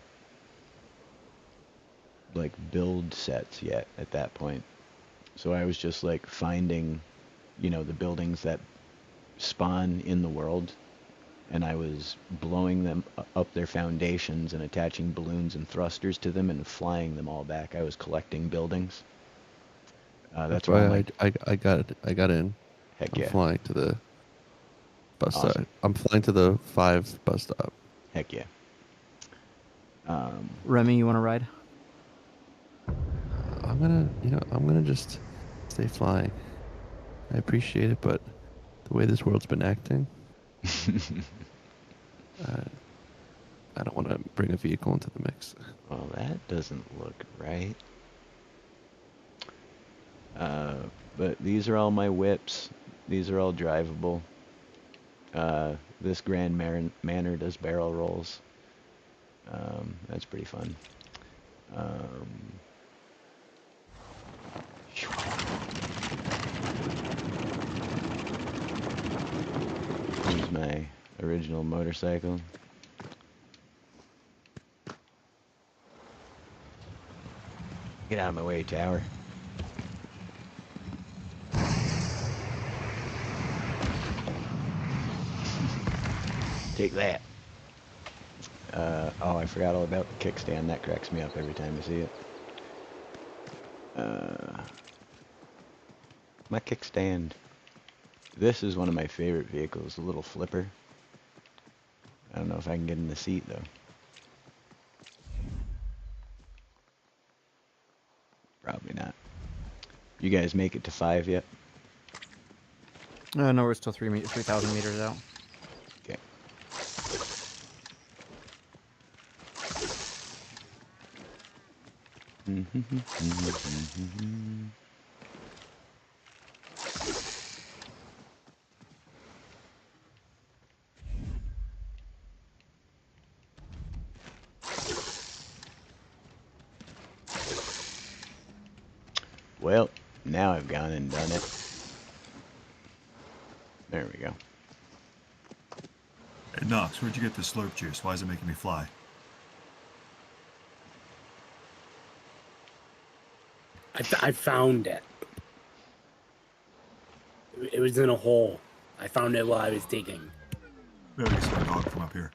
like build sets yet at that point. So I was just like finding, you know, the buildings that spawn in the world, and I was blowing them up their foundations and attaching balloons and thrusters to them and flying them all back. I was collecting buildings. That's why why I got in. Heck I'm yeah. flying to the bus Awesome. stop. I'm flying to the 5 bus stop. Heck yeah. Remy, you want to ride? I'm gonna just stay flying. I appreciate it, but the way this world's been acting, I don't want to bring a vehicle into the mix. Well, that doesn't look right. But these are all my whips. These are all drivable. This Grand Manor does barrel rolls. That's pretty fun. Here's my original motorcycle. Get out of my way, tower. Take that. Oh, I forgot all about the kickstand. That cracks me up every time I see it. My kickstand. This is one of my favorite vehicles, the little flipper. I don't know if I can get in the seat, though. Probably not. You guys make it to 5 yet? No, we're still 3,000 meters out. Okay. Well, now I've gone and done it. There we go. Nox, where'd you get the slurp juice? Why is it making me fly? I found it. It was in a hole. I found it while I was digging. Maybe I see my dog from up here.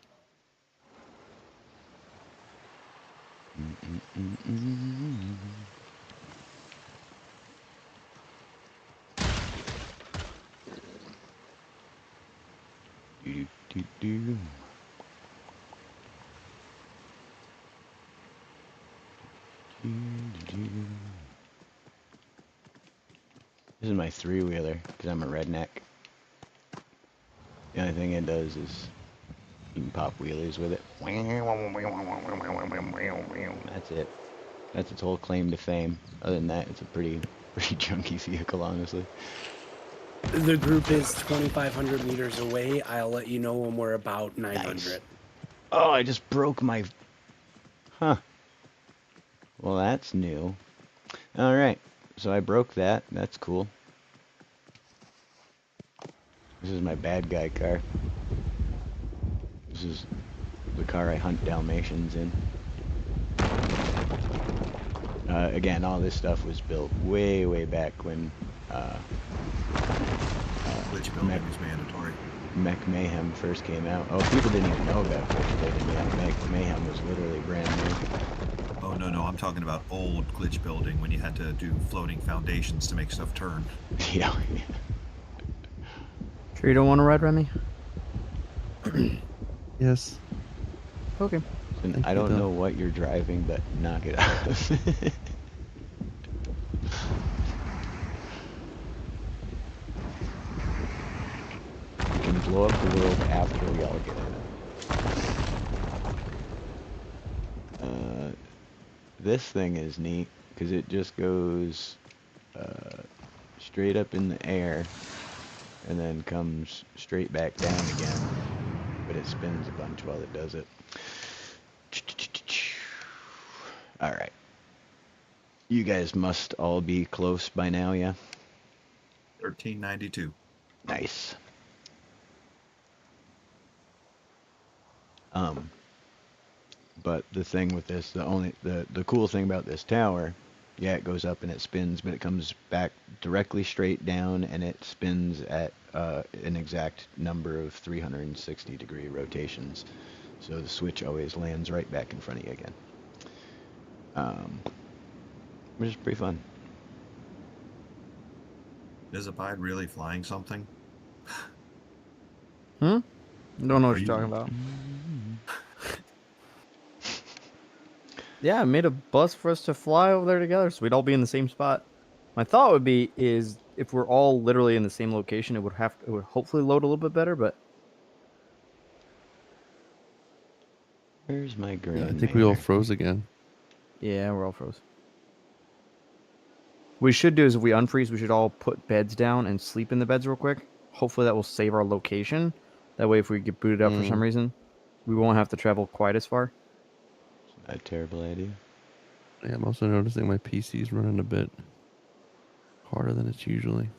Do. This is my three-wheeler because I'm a redneck. The only thing it does is you can pop wheelies with it. That's it. That's its whole claim to fame. Other than that, it's a pretty junky vehicle, honestly. The group is 2,500 meters away. I'll let you know when we're about 900. Nice. Oh, I just broke my... Huh. Well, that's new. Alright, so I broke that. That's cool. This is my bad guy car. This is the car I hunt Dalmatians in. Again, all this stuff was built way, way back when Glitch building is mandatory. Mech Mayhem first came out. Oh, people didn't even know about glitch building yet. Mech Mayhem was literally brand new. Oh, no, I'm talking about old glitch building when you had to do floating foundations to make stuff turn. Yeah. Sure you don't want to ride, Remy? Yes. Okay. And Thank I you, don't Bill. know what you're driving, but knock it off. We can blow up the world after we all get in it. This thing is neat because it just goes straight up in the air and then comes straight back down again, but it spins a bunch while it does it. Alright. You guys must all be close by now, yeah? 1392. Nice. But the thing with this, the cool thing about this tower, yeah, it goes up and it spins, but it comes back directly straight down and it spins at an exact number of 360-degree rotations. So the switch always lands right back in front of you again. Which is pretty fun. Is Abide really flying something? Don't know what Are you're you- talking about. Yeah, I made a bus for us to fly over there together, so we'd all be in the same spot. My thought would be is if we're all literally in the same location, it would hopefully load a little bit better. But Where's my green? Yeah, I think we all froze again. yeah, we're all froze. What we should do is if we unfreeze, we should all put beds down and sleep in the beds real quick. Hopefully that will save our location. That way, if we get booted up for some reason, we won't have to travel quite as far. Not a terrible idea. Yeah, I'm also noticing my PC's running a bit harder than it's usually.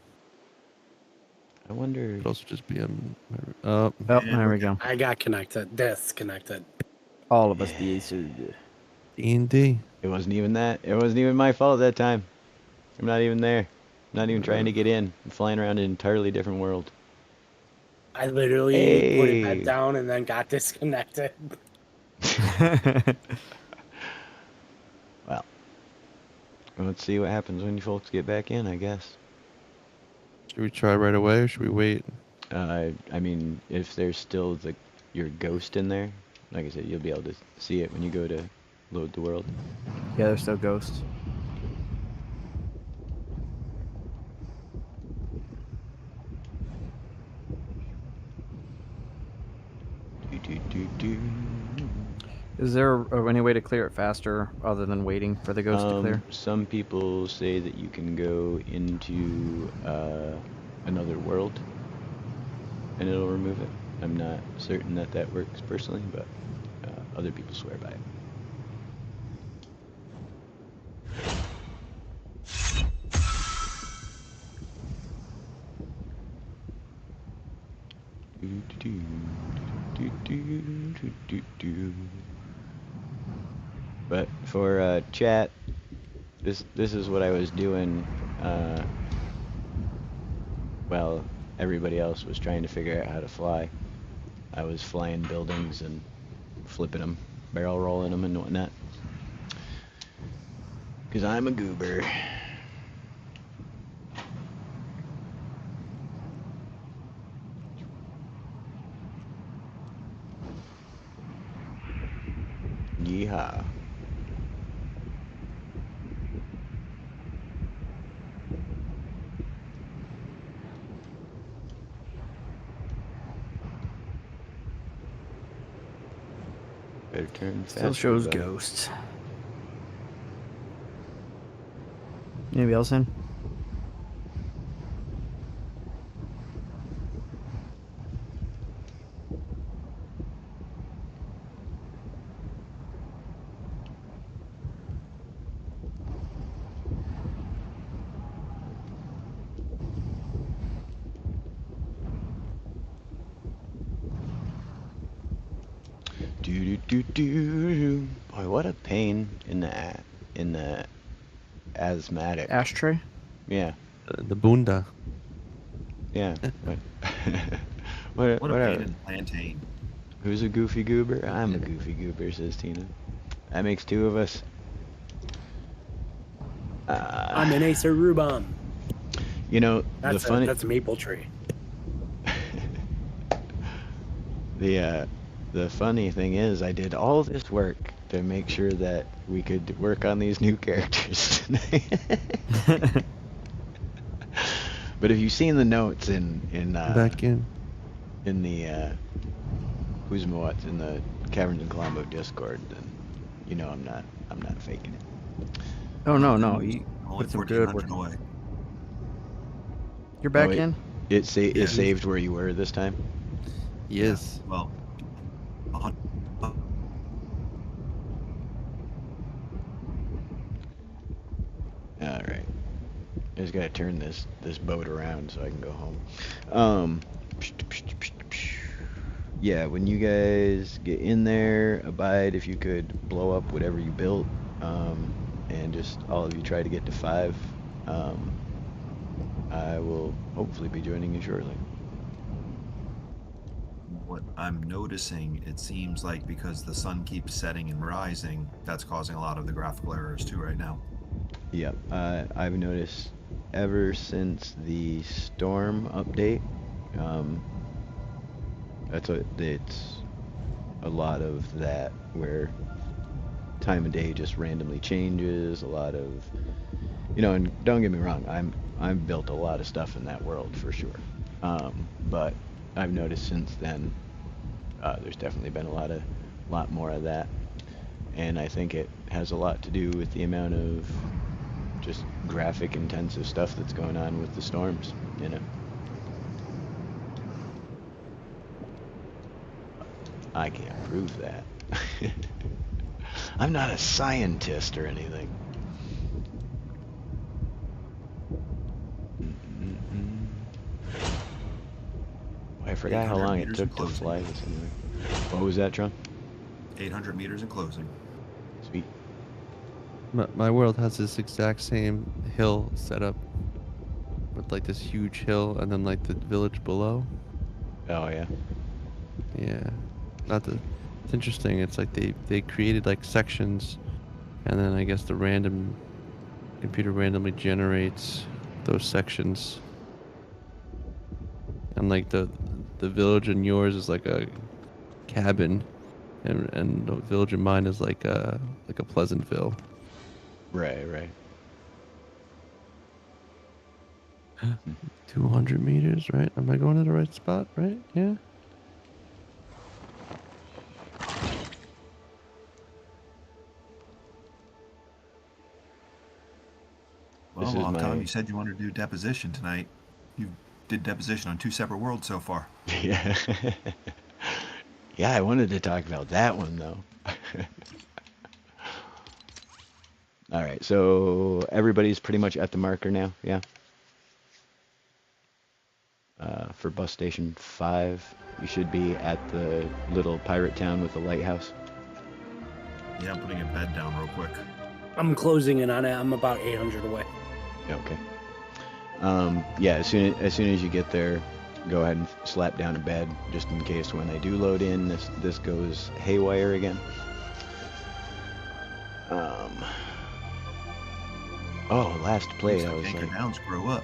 I wonder. Could also just be a... Oh, there we go. I got connected. Disconnected. All of us be D&D. It wasn't even that. It wasn't even my fault at that time. I'm not even there. I'm not even trying to get in. I'm flying around an entirely different world. I literally put it back down and then got disconnected. Well, let's see what happens when you folks get back in, I guess. Should we try right away or should we wait? I mean, if there's still your ghost in there, like I said, you'll be able to see it when you go to load the world. Yeah, there's still ghosts. Is there any way to clear it faster other than waiting for the ghost to clear? Some people say that you can go into another world and it'll remove it. I'm not certain that that works personally, but other people swear by it. But for chat, this is what I was doing while everybody else was trying to figure out how to fly. I was flying buildings and flipping them, barrel rolling them and whatnot. Because I'm a goober. Yeehaw. Better turn faster. Still shows buddy. ghosts. Anybody else in? Do. Boy, what a pain in the asthmatic. Ashtray? Yeah, The bunda. yeah. What? What a Whatever. pain in the plantain. Who's a goofy goober? I'm a goofy goober, says Tina. That makes two of us. I'm an Acer Rubom. You know, That's a maple tree. The funny thing is, I did all this work to make sure that we could work on these new characters tonight. But if you've seen the notes in Back in. the who's what's in the Kaverns and Klombos Discord, then you know I'm not faking it. Oh no, you Only put some good 1,400 work. away. You're back wait. in? It Yeah. saved where you were this time. Yes. Well, 100 All right. I just gotta turn this boat around so I can go home. Yeah, when you guys get in there, Abide, if you could blow up whatever you built, and just all of you try to get to 5. I will hopefully be joining you shortly. what I'm noticing, it seems like because the sun keeps setting and rising, that's causing a lot of the graphical errors too right now. Yep, I've noticed ever since the storm update, it's a lot of that where time of day just randomly changes, a lot of, and don't get me wrong, I've built a lot of stuff in that world for sure. But I've noticed since then, there's definitely been a lot more of that. And I think it has a lot to do with the amount of just graphic intensive stuff that's going on with the storms, I can't prove that. I'm not a scientist or anything. I forgot how 800 long it meters took and to closing. fly this anyway. What was that, Tron? 800 meters and closing. Sweet. My world has this exact same hill set up with like this huge hill and then like the village below. Oh yeah. Yeah. It's interesting. It's like they created like sections and then I guess the computer randomly generates those sections. And like the village in yours is like a cabin and the village in mine is like a Pleasantville. Right. 200 meters, right? Am I going to the right spot, right? Yeah. Well, This is Tom, my- you said you wanted to do deposition tonight. You did deposition on 2 separate worlds so far. Yeah. Yeah, I wanted to talk about that one though. All right, so everybody's pretty much at the marker now, yeah? for bus station 5. You should be at the little pirate town with the lighthouse. Yeah, I'm putting a bed down real quick. I'm closing in on it. I'm about 800 away. Okay. Yeah, as soon as you get there, go ahead and slap down a bed, just in case when I do load in, this goes haywire again. Oh, last play, Looks I was Anchor like, Downs grow up.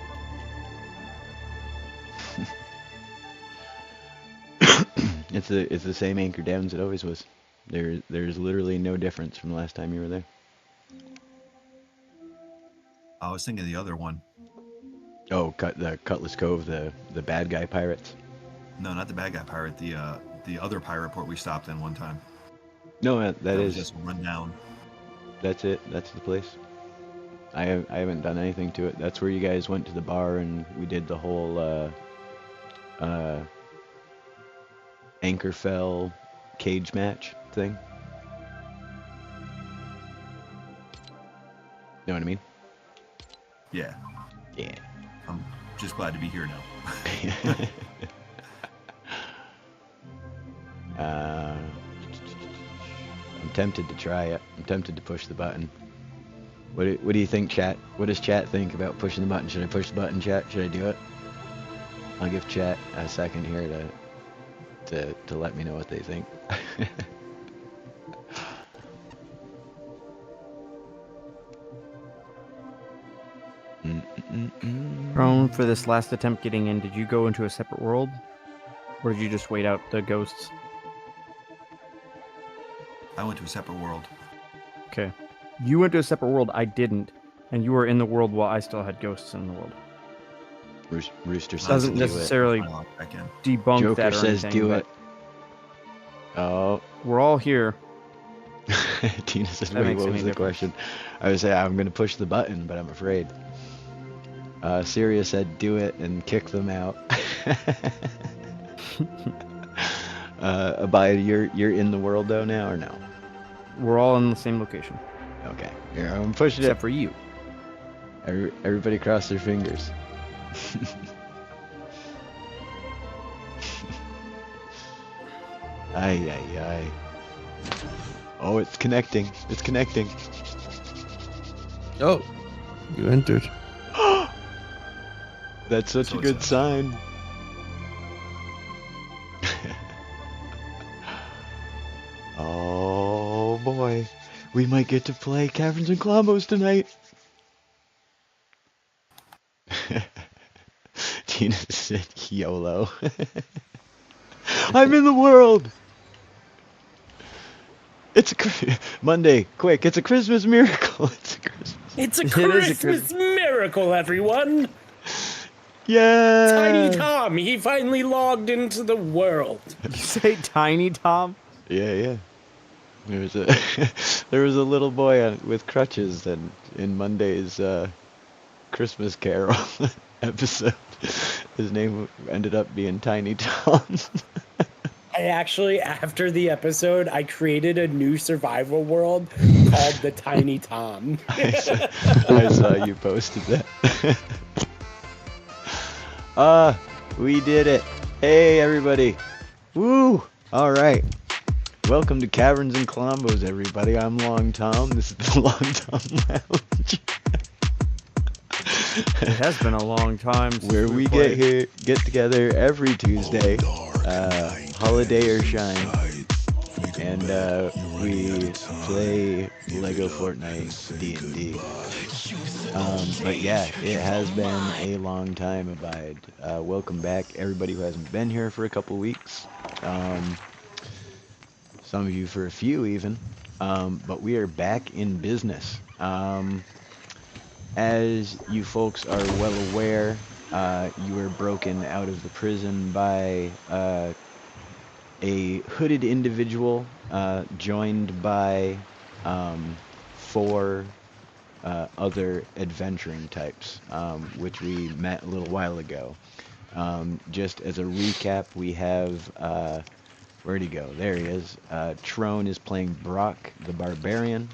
it's the same Anchor Downs it always was. There's literally no difference from the last time you were there. I was thinking of the other one. Oh, the Cutlass Cove, the bad guy pirates. No, not the bad guy pirate. The other pirate port we stopped in one time. No, that was is just run down. that's it. That's the place. I haven't done anything to it. That's where you guys went to the bar and we did the whole Anchorfell cage match thing. Know what I mean? Yeah, Yeah. I'm just glad to be here now. I'm tempted to try it. I'm tempted to push the button. What do you think, chat? What does chat think about pushing the button? Should I push the button, chat? Should I do it? I'll give chat a second here to let me know what they think. Prone, for this last attempt getting in, did you go into a separate world? Or did you just wait out the ghosts? I went to a separate world. Okay. You went to a separate world, I didn't. And you were in the world while I still had ghosts in the world. Rooster says Doesn't do it. necessarily I logged back in. debunk Joker that or says anything, do but it. Oh. we're all here. Tina says, That wait, makes what any was the difference. question? I was saying I'm going to push the button, but I'm afraid. Syria said do it and kick them out. Abaya, you're in the world though now or no? We're all in the same location. Okay. Here, I'm pushing Except it. for you. Everybody cross their fingers. Ay, ay, ay. Oh, it's connecting. It's connecting. Oh, you entered. That's such So a good it's sign. Oh boy. We might get to play Kaverns and Klombos tonight. Tina said YOLO. I'm in the world. It's a Monday. Quick! It's a Christmas miracle. It's a Christmas. It's a It is a Christmas miracle, everyone! Yeah. Tiny Tom, he finally logged into the world. You say Tiny Tom? Yeah, yeah. There was a there was a little boy with crutches in Monday's Christmas Carol episode. His name ended up being Tiny Tom. I actually, after the episode, I created a new survival world called the Tiny Tom. I saw you posted that. We did it. Hey, everybody. Woo! All right. Welcome to Kaverns and Klombos, everybody. I'm Long Tom. This is the Long Tom Lounge. It has been a long time since Where we played. get together every Tuesday, holiday or shine, and we play Lego Fortnite D&D. But yeah, it has been a long time, Abide. Welcome back, everybody who hasn't been here for a couple weeks. Some of you for a few even. But we are back in business. As you folks are well aware, you were broken out of the prison by a hooded individual joined by 4 other adventuring types, which we met a little while ago. Just as a recap, we have, where'd he go? There he is. Trone is playing Brock the Barbarian.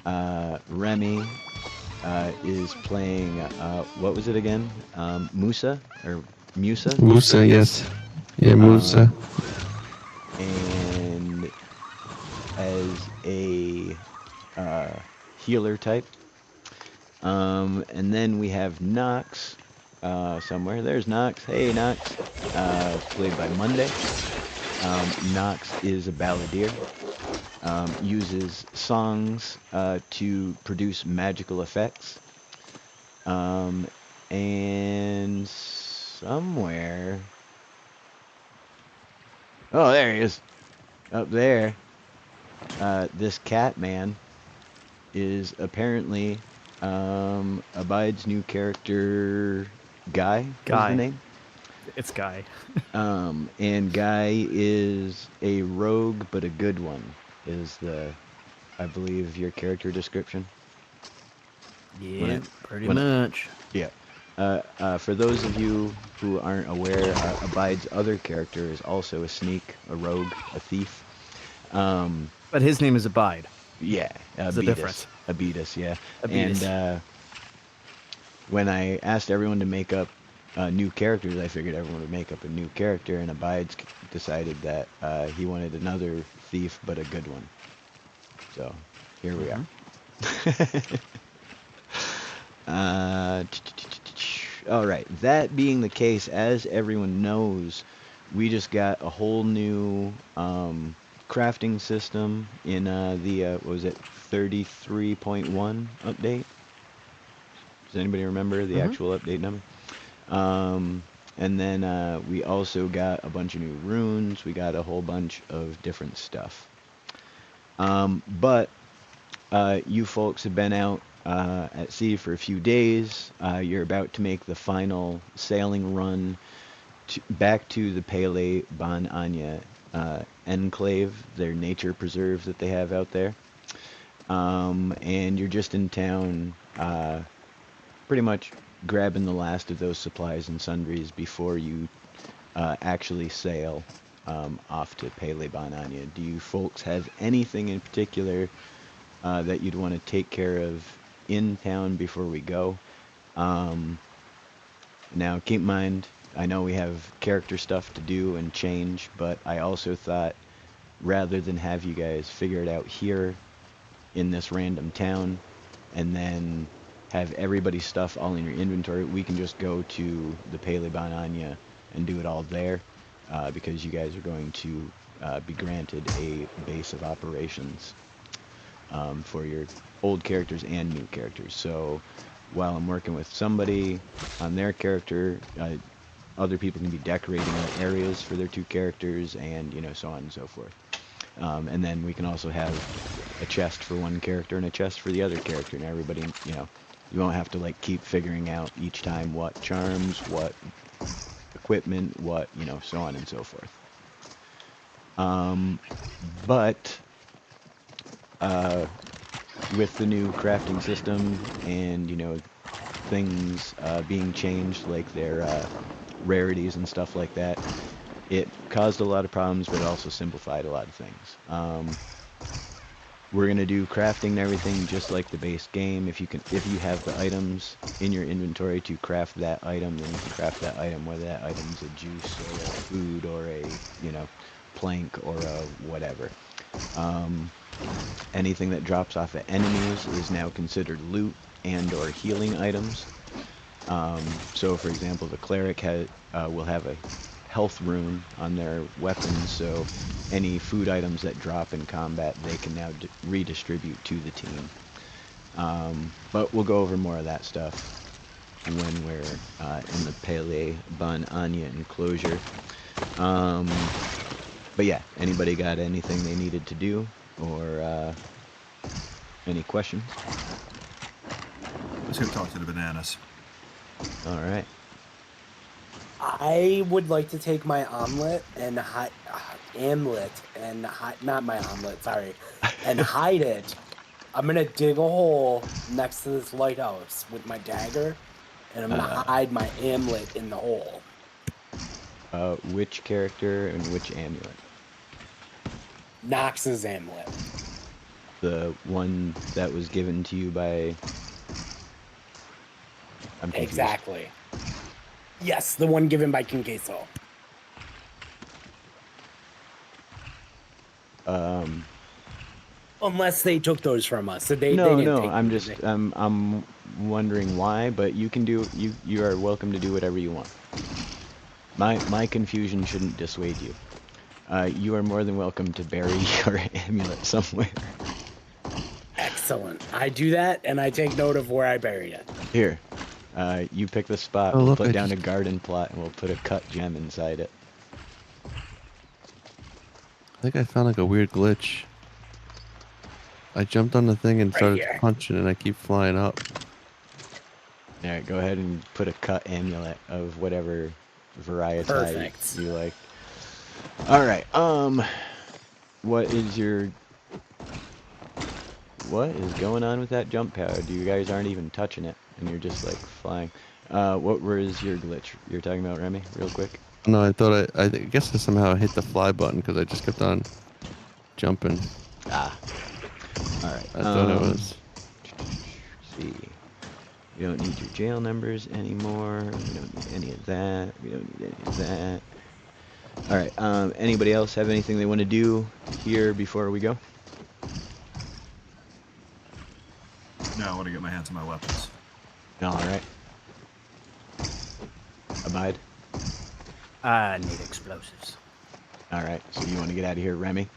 Remy is playing, what was it again? Musa? Or Musa. Musa, yes. Yeah, Musa. And as a healer type. And then we have Nox somewhere. There's Nox. Hey, Nox. Played by Monday. Nox is a balladeer. Uses songs to produce magical effects. And somewhere... Oh, there he is. Up there. This cat man is apparently Abide's new character, Guy. What's the name? It's Guy. And Guy is a rogue, but a good one, is I believe, your character description. Yeah, pretty when I- much. Yeah. For those of you who aren't aware, Abide's other character is also a sneak, a rogue, a thief. But his name is Abide. Yeah, There's a difference. Abitus, yeah. Abitus. And when I asked everyone to make up new characters, I figured everyone would make up a new character, and Abides decided that he wanted another thief, but a good one. So, here we are. All right, that being the case, as everyone knows, we just got a whole new crafting system in the, what was it, 33.1 update? Does anybody remember the actual update number? And then we also got a bunch of new runes. We got a whole bunch of different stuff. But you folks have been out at sea for a few days. You're about to make the final sailing run back to the Pele Ban Anya enclave, their nature preserve that they have out there. And you're just in town pretty much grabbing the last of those supplies and sundries before you actually sail off to Pele Ban Anya. Do you folks have anything in particular that you'd want to take care of in town before we go? Now, keep in mind, I know we have character stuff to do and change, but I also thought rather than have you guys figure it out here in this random town and then have everybody's stuff all in your inventory, we can just go to the Pele Ban Anya and do it all there, because you guys are going to be granted a base of operations for your old characters and new characters. So while I'm working with somebody on their character, other people can be decorating areas for their two characters, and so on and so forth. And then we can also have a chest for one character and a chest for the other character, and everybody, you won't have to keep figuring out each time what charms, what equipment, what, so on and so forth. But with the new crafting system and, things being changed, like their rarities and stuff like that, it caused a lot of problems, but it also simplified a lot of things. We're gonna do crafting and everything just like the base game. If you have the items in your inventory to craft that item, then you can craft that item, whether that item's a juice or a food or a plank or a whatever. Anything that drops off at enemies is now considered loot and or healing items. So for example, the cleric will have a health rune on their weapons, so any food items that drop in combat, they can now redistribute to the team. But we'll go over more of that stuff when we're in the Pele Ban Anya enclosure. But yeah, anybody got anything they needed to do, or any questions? Let's go talk to the bananas. All right. I would like to take my omelet and hide it. I'm gonna dig a hole next to this lighthouse with my dagger, and I'm gonna hide my amulet in the hole. Which character and which amulet? Nox's amulet. The one that was given to you by... I'm confused. Exactly. Yes, the one given by King Queso. Unless they took those from us. So they No, didn't no. take I'm them, just did they? I'm wondering why, but you can do you are welcome to do whatever you want. My confusion shouldn't dissuade you. You are more than welcome to bury your amulet somewhere. Excellent. I do that, and I take note of where I bury it. Here, you pick the spot. Oh, We'll look, put I down a just- garden plot, and we'll put a cut gem inside it. I think I found like a weird glitch. I jumped on the thing and Right started here. punching, and I keep flying up. All right, go ahead and put a cut amulet of whatever variety Perfect. you like. All right. What is going on with that jump pad? You guys aren't even touching it, and you're just like flying. What was your glitch you're talking about, Remy? Real quick. No, I thought I guess I somehow hit the fly button because I just kept on jumping. Ah. All right. I thought it was. See. We don't need your jail numbers anymore. We don't need any of that. We don't need any of that. All right. Anybody else have anything they want to do here before we go? No, I want to get my hands on my weapons. All right. Abide. I need explosives. All right. So you want to get out of here, Remy?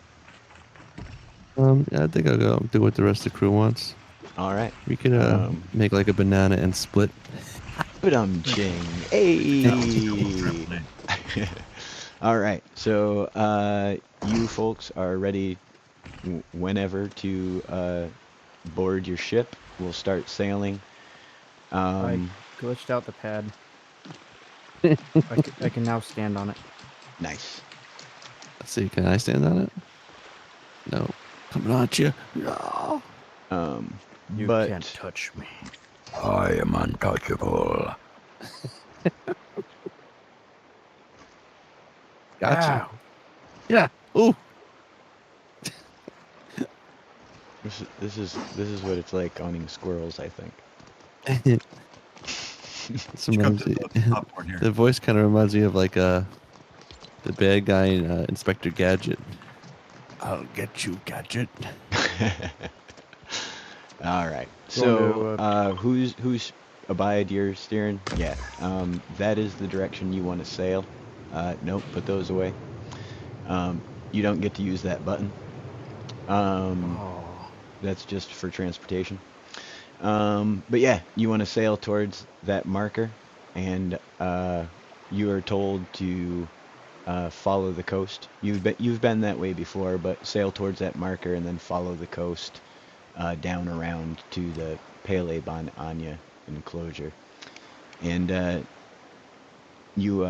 Yeah, I think I'll go do what the rest of the crew wants. All right. We could Um, make like a banana and split. Ching. Hey. Trampoline. All right. So you folks are ready whenever to board your ship. We'll start sailing. I glitched out the pad. I can now stand on it. Nice. Let's see, can I stand on it? No. Coming at you. No. You but can't touch me. I am untouchable. Gotcha. Yeah. Ooh. this is what it's like owning squirrels, I think. This reminds me- Popcorn here. the voice kind of reminds me of like the bad guy in Inspector Gadget. I'll get you, Gadget. All right. Going So to, who's Abide? You're steering. Yeah. That is the direction you want to sail. Nope. Put those away. You don't get to use that button. Oh. That's just for transportation. But yeah, you want to sail towards that marker, and you are told to follow the coast. You've been that way before, but sail towards that marker and then follow the coast down around to the Pele Bon Anya enclosure. And you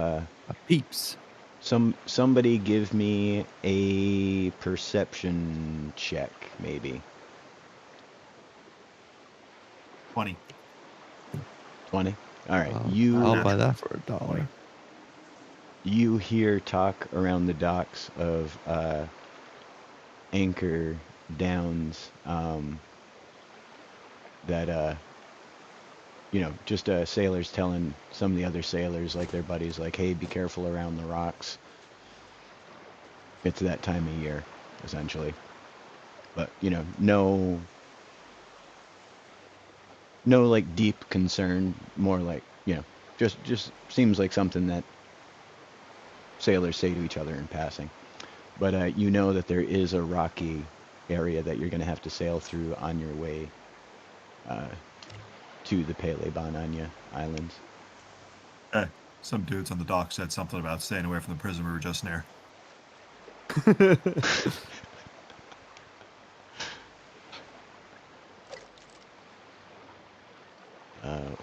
Peeps. somebody give me a perception check, maybe. 20. 20? All right. I'll buy that for $1. You hear talk around the docks of Anchor Downs that just sailors telling some of the other sailors, like their buddies, like, hey, be careful around the rocks. It's that time of year, essentially. But no like deep concern, more like just seems like something that sailors say to each other in passing. But you know that there is a rocky area that you're going to have to sail through on your way to the Pele Bon Anya Islands. Hey, some dudes on the dock said something about staying away from the prison we were just near.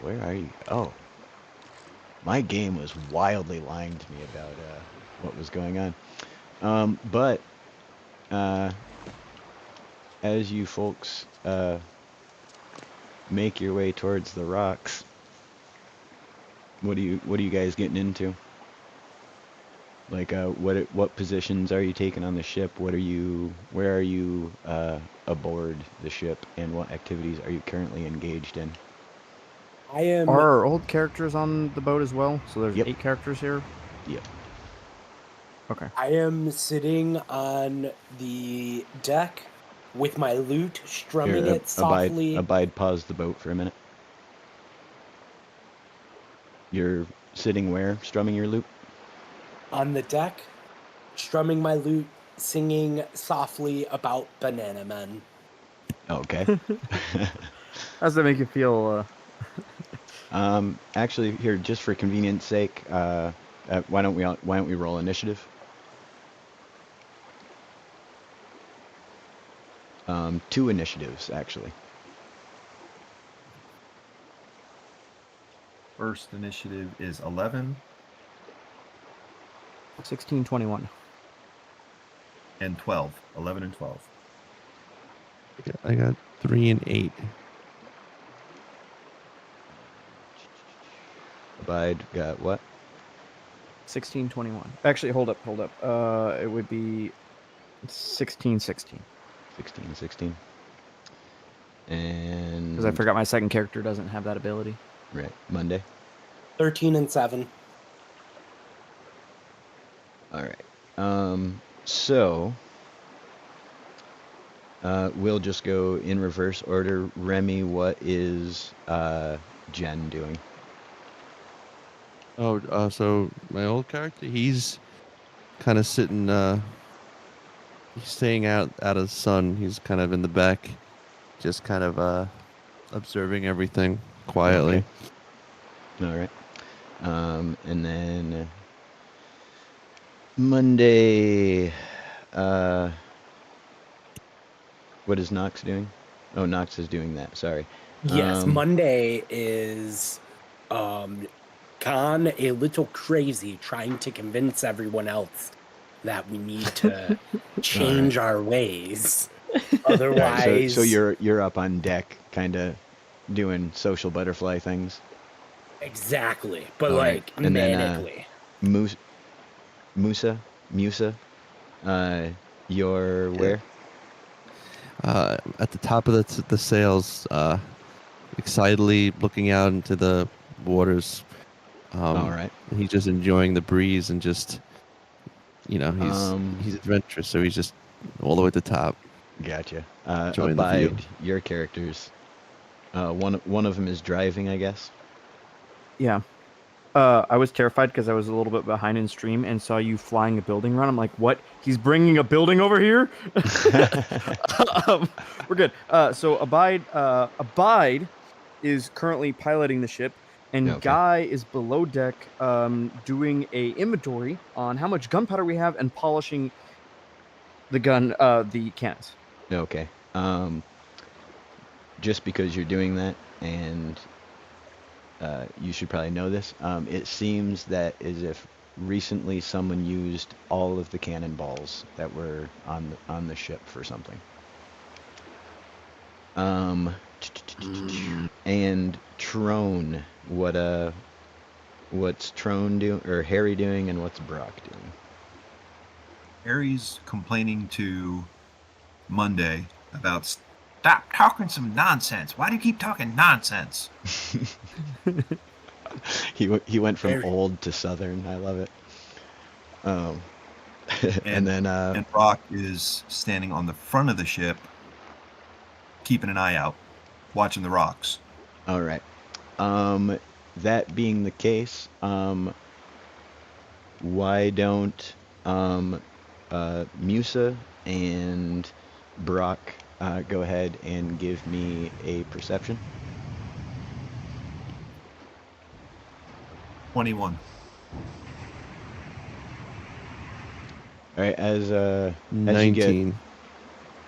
Where are you? Oh. My game was wildly lying to me about what was going on. But as you folks make your way towards the rocks, what are you guys getting into? Like what positions are you taking on the ship? Where are you aboard the ship, and what activities are you currently engaged in? I am. Are our old characters on the boat as well? So there's Yep. 8 characters here. Yep. Okay. I am sitting on the deck with my lute, strumming Here, it softly. abide. Pause the boat for a minute. You're sitting where? Strumming your lute? On the deck, strumming my lute, singing softly about Banana Men. Okay. How does that make you feel? Actually, here, just for convenience sake, why don't we roll initiative? 2 initiatives, actually. First initiative is 11 1621. and 12. 11 and 12. I got 3 and 8. Abide got what? 1621. Actually, hold up. It would be 1616. 16. And Because I forgot my second character doesn't have that ability. right, Monday. 13 and 7. All right. So we'll just go in reverse order. Remy, what is Jen doing? Oh, so my old character, he's kind of sitting, he's staying out of the sun. He's kind of in the back, just kind of observing everything quietly. Okay. All right. And then Monday, what is Nox doing? Oh, Nox is doing that. Sorry. Yes, Monday is gone a little crazy trying to convince everyone else that we need to change our ways. Otherwise, Right, so you're up on deck, kind of doing social butterfly things. exactly, but All right. like And then, manically. Musa, you're where? At the top of the sails, excitedly looking out into the waters. All right. He's just enjoying the breeze and just, he's adventurous, so he's just all the way at the top. Gotcha. Enjoying the view. Abide, your characters. One of them is driving, I guess. Yeah. I was terrified because I was a little bit behind in stream and saw you flying a building around. I'm like, what? He's bringing a building over here? We're good. So Abide is currently piloting the ship, and Okay. Guy is below deck doing a inventory on how much gunpowder we have and polishing the cannons. Okay. Just because you're doing that, and you should probably know this, it seems that as if recently someone used all of the cannonballs that were on the ship for something. And Trone, what's Trone doing, or Harry doing, and what's Brock doing? Harry's complaining to Monday about stop talking some nonsense. Why do you keep talking nonsense? He went from Harry. old to southern. I love it. And then And Brock is standing on the front of the ship, keeping an eye out, watching the rocks. all right. That being the case, why don't Musa and Brock go ahead and give me a perception? 21. All right, as 19.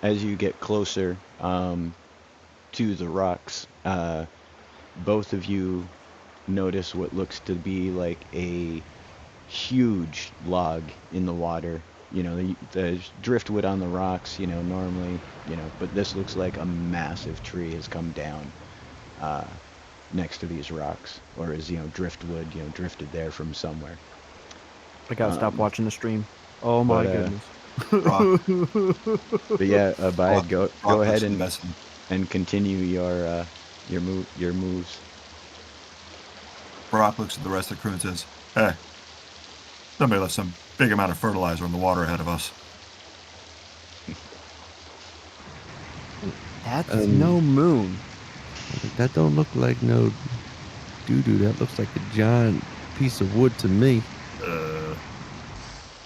as you get closer to the rocks, both of you notice what looks to be like a huge log in the water. You know, there's driftwood on the rocks, normally, but this looks like a massive tree has come down next to these rocks, or is, driftwood, drifted there from somewhere. I gotta stop watching the stream. Oh my but, goodness. Brock, But yeah, Abide, go Brock ahead looks and continue your moves. Brock looks at the rest of the crew and says, "Hey, somebody left some big amount of fertilizer in the water ahead of us." That's no moon. That don't look like no doo-doo. That looks like a giant piece of wood to me.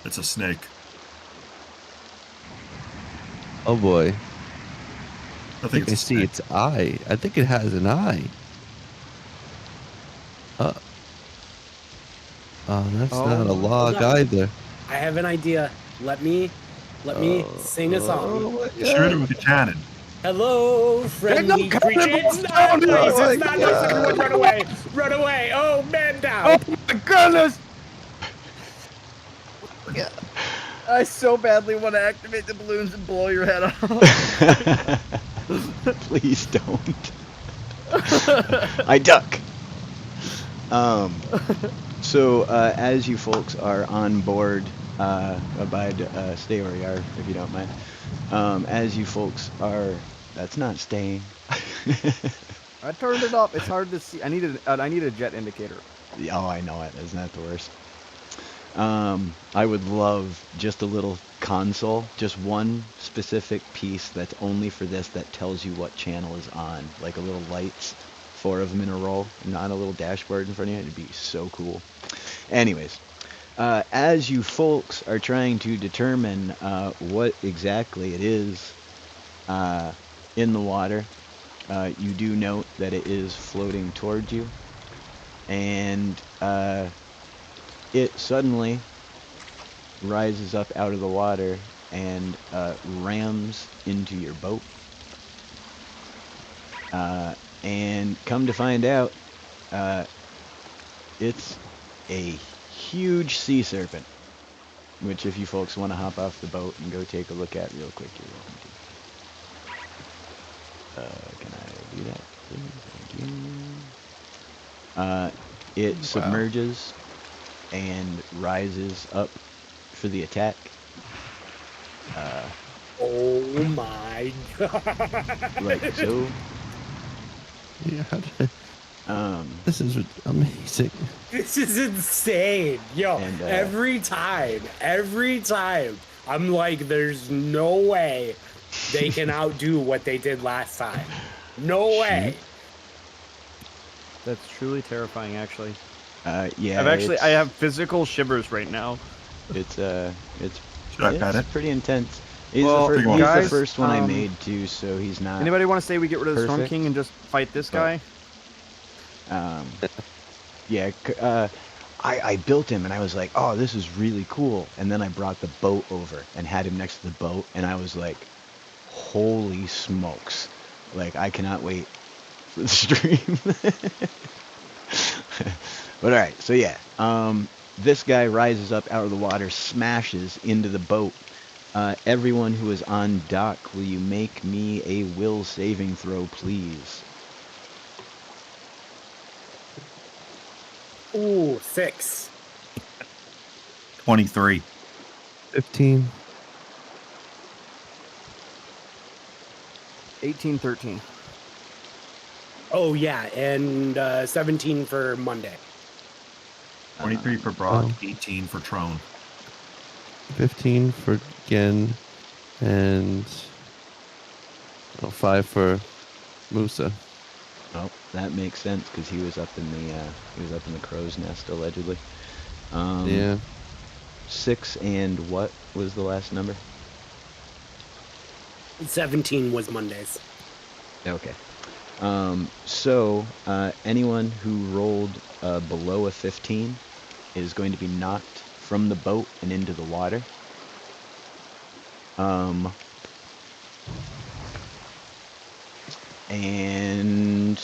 It's a snake. Oh boy. I think I it's a see snake. its eye. I think it has an eye. That's not a log Hold on. either. I have an idea. Let me sing a song. my Shoot it with a cannon. Hello, friendly no creature. cannibals It's not down here! nice. Oh my It's not nice. God. Everyone run away. Run away. Oh, man down. Oh my goodness! I so badly want to activate the balloons and blow your head off. Please don't. I duck. So as you folks are on board, stay where you are if you don't mind. As you folks are, that's not staying. I turned it up. It's hard to see. I need a jet indicator. Oh, I know it. Isn't that the worst? I would love just a little console, just one specific piece that's only for this that tells you what channel is on, like a little lights, 4 of them in a row, not a little dashboard in front of you. It'd be so cool. Anyways, as you folks are trying to determine what exactly it is in the water, you do note that it is floating towards you, and it suddenly rises up out of the water and rams into your boat. And come to find out, it's a huge sea serpent, which if you folks want to hop off the boat and go take a look at real quick, you're welcome to. Can I do that, please? Thank you. It submerges and rises up for the attack. Oh my god. Like so. Yeah. This is amazing. This is insane. Yo, And, every time, I'm like, there's no way they can outdo what they did last time. No way. That's truly terrifying, actually. Yeah. I have physical shivers right now. It's Should I pet it? pretty intense. He's, Well, he's guys, the first one I made too, so he's not. Anybody want to say we get rid of the Storm perfect, King and just fight this but- guy? Yeah. I built him and I was like, oh, this is really cool. And then I brought the boat over and had him next to the boat, and I was like, holy smokes! Like, I cannot wait for the stream. But all right, so yeah, this guy rises up out of the water, smashes into the boat. Everyone who is on dock, will you make me a will saving throw, please? Ooh, 6. 23. 15. 1813. Oh yeah, and 17 for Monday. 23 for Brock, Oh. 18 for Trone. 15 for Gen, and 5 for Musa. Oh, that makes sense because he was up in the crow's nest allegedly. Yeah. 6 and what was the last number? 17 was Mondays. Okay. So anyone who rolled below a 15 is going to be knocked from the boat and into the water. And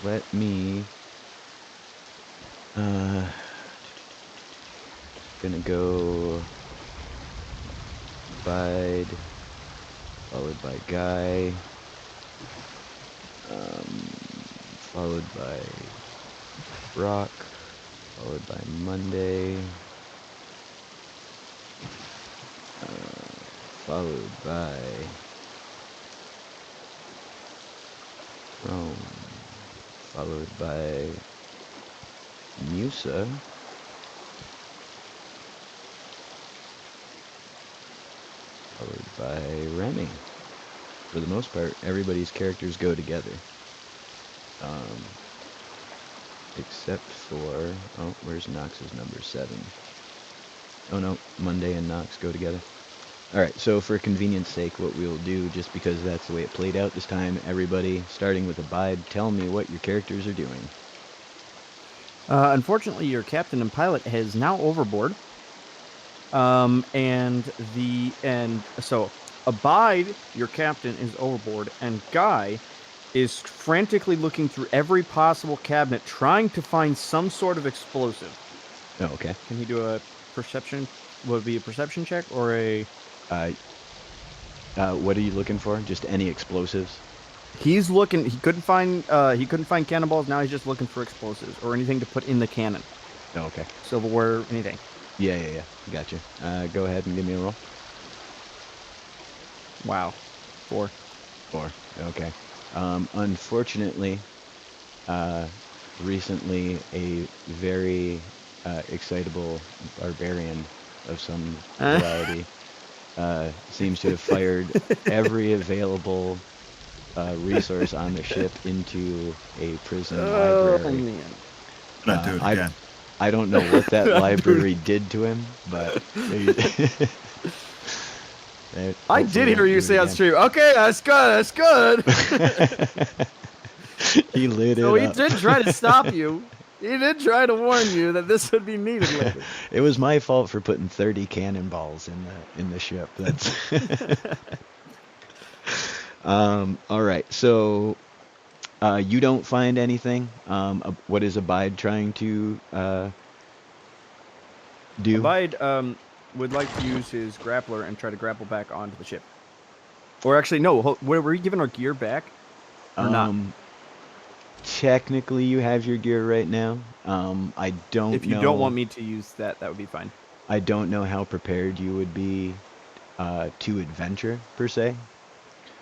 let me gonna go Bide, followed by Guy, followed by Brock, followed by Monday, followed by Rome, followed by Musa, followed by Remy. For the most part, everybody's characters go together. Except for, oh, where's Nox's number 7? Oh no, Monday and Nox go together. Alright, so for convenience sake, what we'll do, just because that's the way it played out this time, everybody, starting with Abide, tell me what your characters are doing. Unfortunately, your captain and pilot is now overboard. And so Abide, your captain, is overboard, and Guy is frantically looking through every possible cabinet, trying to find some sort of explosive. Oh, okay. Can he do a perception? Would it be a perception check or a? What are you looking for? Just any explosives? He's looking. He couldn't find. He couldn't find cannonballs. Now he's just looking for explosives or anything to put in the cannon. Oh, okay. Silverware, anything. Yeah. Gotcha. Go ahead and give me a roll. Wow. 4. 4. Okay. Unfortunately, recently a very excitable barbarian of some variety seems to have fired every available resource on the ship into a prison library. Man. Not do it again. I don't know what that library did to him, but I did hear you say on stream. Okay, that's good. That's good. He lit it So he up. did try to stop you. He did try to warn you that this would be needed later. It was my fault for putting 30 cannonballs in the ship. That's all right. So you don't find anything. What is Abide trying to do? Abide would like to use his grappler and try to grapple back onto the ship. Or actually, no. Were we giving our gear back? Or not? Technically, you have your gear right now. I don't. If you don't want me to use that, that would be fine. I don't know how prepared you would be to adventure per se.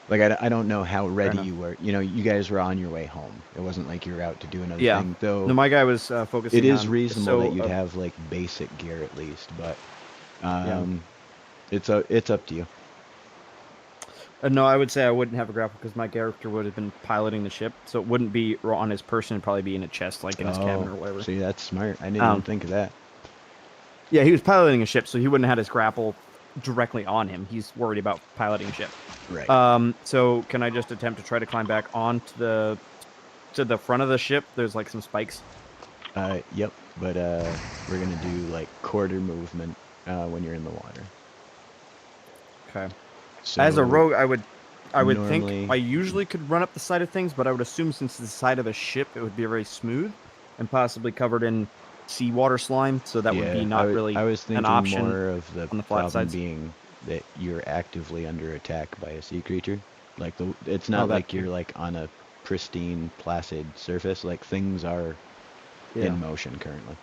Like I don't know how ready you were. You know, you guys were on your way home. It wasn't like you were out to do another thing. Though no, my guy was focusing. It is on, reasonable that you'd have like basic gear at least, but it's up to you. No, I would say I wouldn't have a grapple because my character would have been piloting the ship, so it wouldn't be on his person. It'd probably be in a chest, like in his cabin or whatever. See, that's smart. I didn't even think of that. Yeah, he was piloting a ship, so he wouldn't have had his grapple directly on him. He's worried about piloting a ship. Right. So can I just attempt to try to climb back onto the front of the ship? There's like some spikes. Yep. But we're gonna do like quarter movement when you're in the water. Okay. So As a rogue, I would normally- think I usually could run up the side of things, but I would assume since it's the side of a ship, it would be very smooth and possibly covered in seawater slime, so that would be not really I was thinking an option more of the on the flat problem sides. being that you're actively under attack by a sea creature. Like it's not like you're like on a pristine, placid surface. Like things are in motion currently.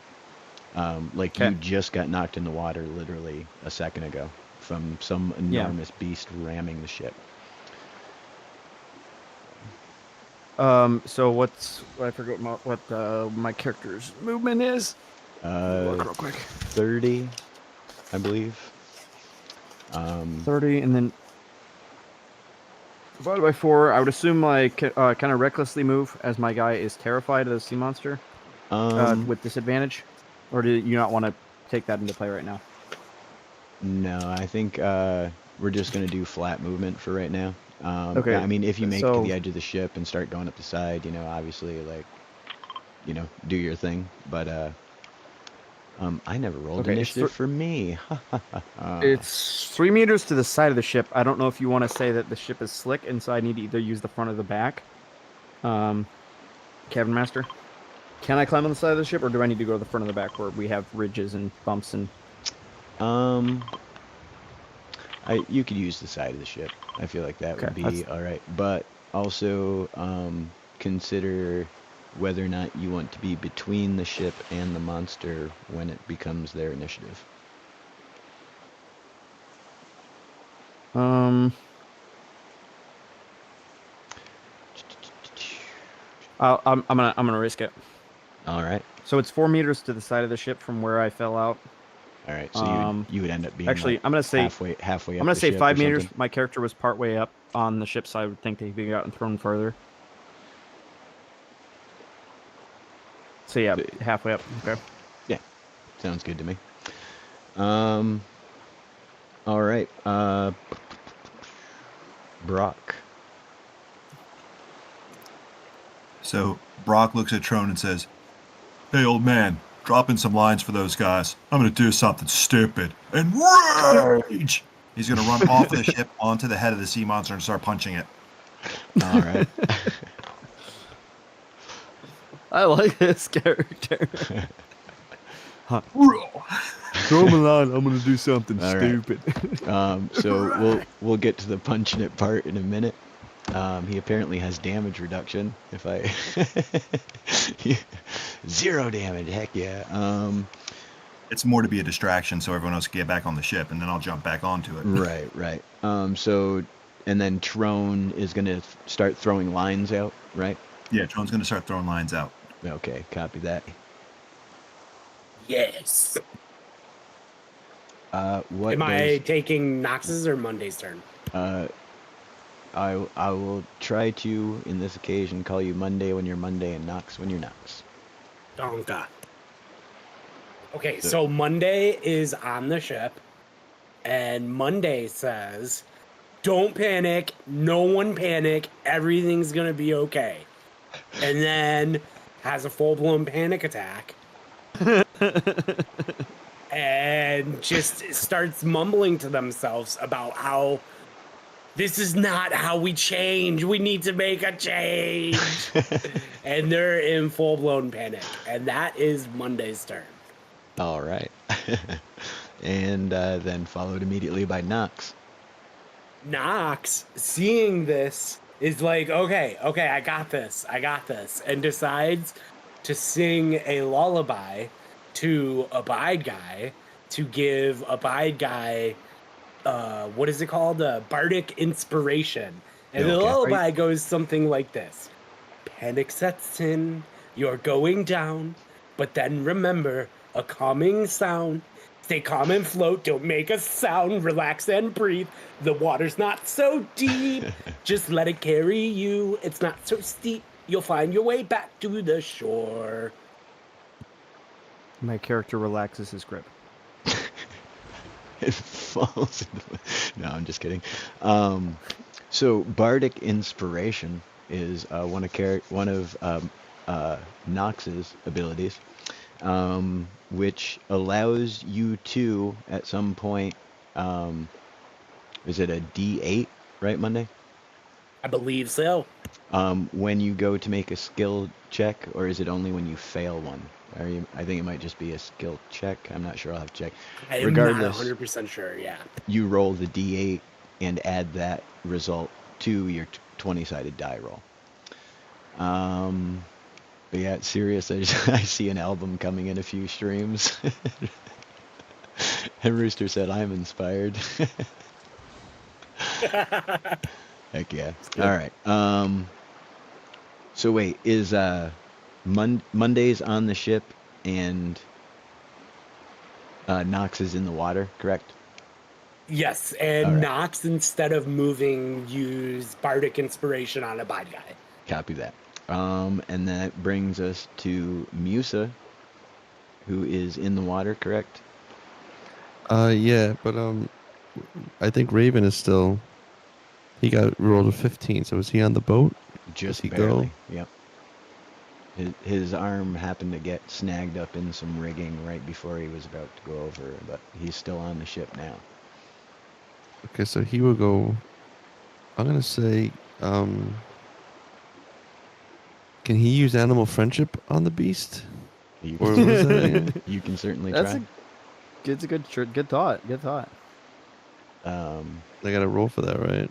Like you just got knocked in the water literally a second ago from some enormous beast ramming the ship. So I forgot what my character's movement is. Look real quick. 30, I believe. 30, and then divided by 4. I would assume like kind of recklessly move, as my guy is terrified of the sea monster with disadvantage. Or do you not want to take that into play right now? No, I think we're just gonna do flat movement for right now. Okay. I mean, if you make it to the edge of the ship and start going up the side, you know, obviously, like, you know, do your thing. But I never rolled initiative for me. It's 3 meters to the side of the ship. I don't know if you want to say that the ship is slick, and so I need to either use the front or the back. Kavern Master, can I climb on the side of the ship, or do I need to go to the front or the back where we have ridges and bumps and? You could use the side of the ship. I feel like that would be all right. But also consider whether or not you want to be between the ship and the monster when it becomes their initiative. I'm gonna risk it. All right. So it's 4 meters to the side of the ship from where I fell out. All right. So you would end up being Actually, like I'm gonna say halfway up I'm gonna the say ship 5 or meters. something? My character was part way up on the ship, so I would think they'd be gotten thrown further. So yeah, halfway up. Okay. Yeah. Sounds good to me. All right. Brock. So Brock looks at Trone and says, "Hey, old man, drop in some lines for those guys. I'm going to do something stupid. And rage!" He's going to run off the ship onto the head of the sea monster and start punching it. All right. I like this character. Throw him a line. I'm gonna do something All right. stupid. So we'll get to the punching it part in a minute. He apparently has damage reduction. If I 0 damage, heck yeah. It's more to be a distraction so everyone else can get back on the ship, and then I'll jump back onto it. Right. So and then Trone is gonna start throwing lines out, right? Yeah, Trone's going to start throwing lines out. Okay, copy that. Yes. What Am I taking Nox's or Monday's turn? I will try to, in this occasion, call you Monday when you're Monday and Nox when you're Nox. Donka. Okay, so Monday is on the ship, and Monday says, "Don't panic, no one panic, everything's gonna be okay." And then has a full-blown panic attack. And just starts mumbling to themselves about how this is not how we change. We need to make a change. And they're in full-blown panic. And that is Monday's turn. All right. And then followed immediately by Nox. Nox, seeing this, is like, okay, I got this, and decides to sing a lullaby to Abide Guy to give Abide Guy, what is it called? Bardic inspiration. And the lullaby goes something like this. Panic sets in, you're going down, but then remember, a calming sound. Stay calm and float, don't make a sound, relax and breathe. The water's not so deep, just let it carry you. It's not so steep, you'll find your way back to the shore. My character relaxes his grip. It falls into No, I'm just kidding. So Bardic Inspiration is one of Nox's abilities, which allows you to, at some point, is it a D8, right, Monday? I believe so. When you go to make a skill check, or is it only when you fail one? I think it might just be a skill check. I'm not sure. I'll have to check. I am Regardless, not 100% sure, yeah. you roll the D8 and add that result to your 20-sided die roll. But yeah, it's serious. I see an album coming in a few streams. And Rooster said, "I'm inspired." Heck yeah. All right. So wait, is Monday's on the ship and Nox is in the water, correct? Yes, and All right. Nox, instead of moving, use Bardic Inspiration on Abide Guy. Copy that. And that brings us to Musa, who is in the water, correct? Yeah, but I think Raven is still. He got rolled a 15. So is he on the boat? Just Does he barely. go? Yep. His arm happened to get snagged up in some rigging right before he was about to go over, but he's still on the ship now. Okay, so he will go. I'm gonna say. Can he use animal friendship on the beast? You Or can, what is that again? you can certainly That's try. It's a good thought. Good thought. I got to roll for that, right?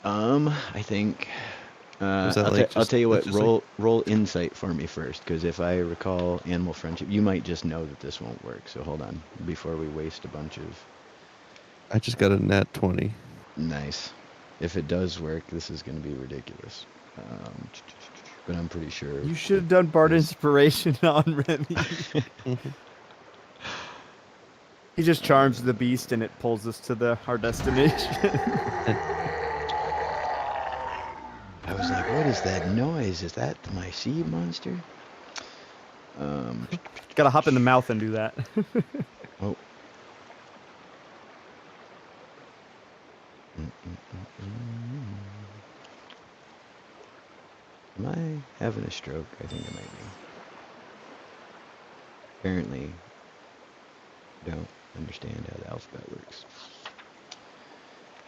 I think. Is that I'll, like I'll just- tell you what. that's just Roll insight for me first, because if I recall animal friendship, you might just know that this won't work. So hold on, before we waste a bunch of. I just got a nat 20. Nice. If it does work, this is going to be ridiculous. But I'm pretty sure. You should have done Bard Yes. Inspiration on Remy. He just charms the beast and it pulls us to our destination. I was like, what is that noise? Is that my sea monster? Gotta hop in the mouth and do that. Oh. Am I having a stroke? I think I might be. Apparently, don't understand how the alphabet works.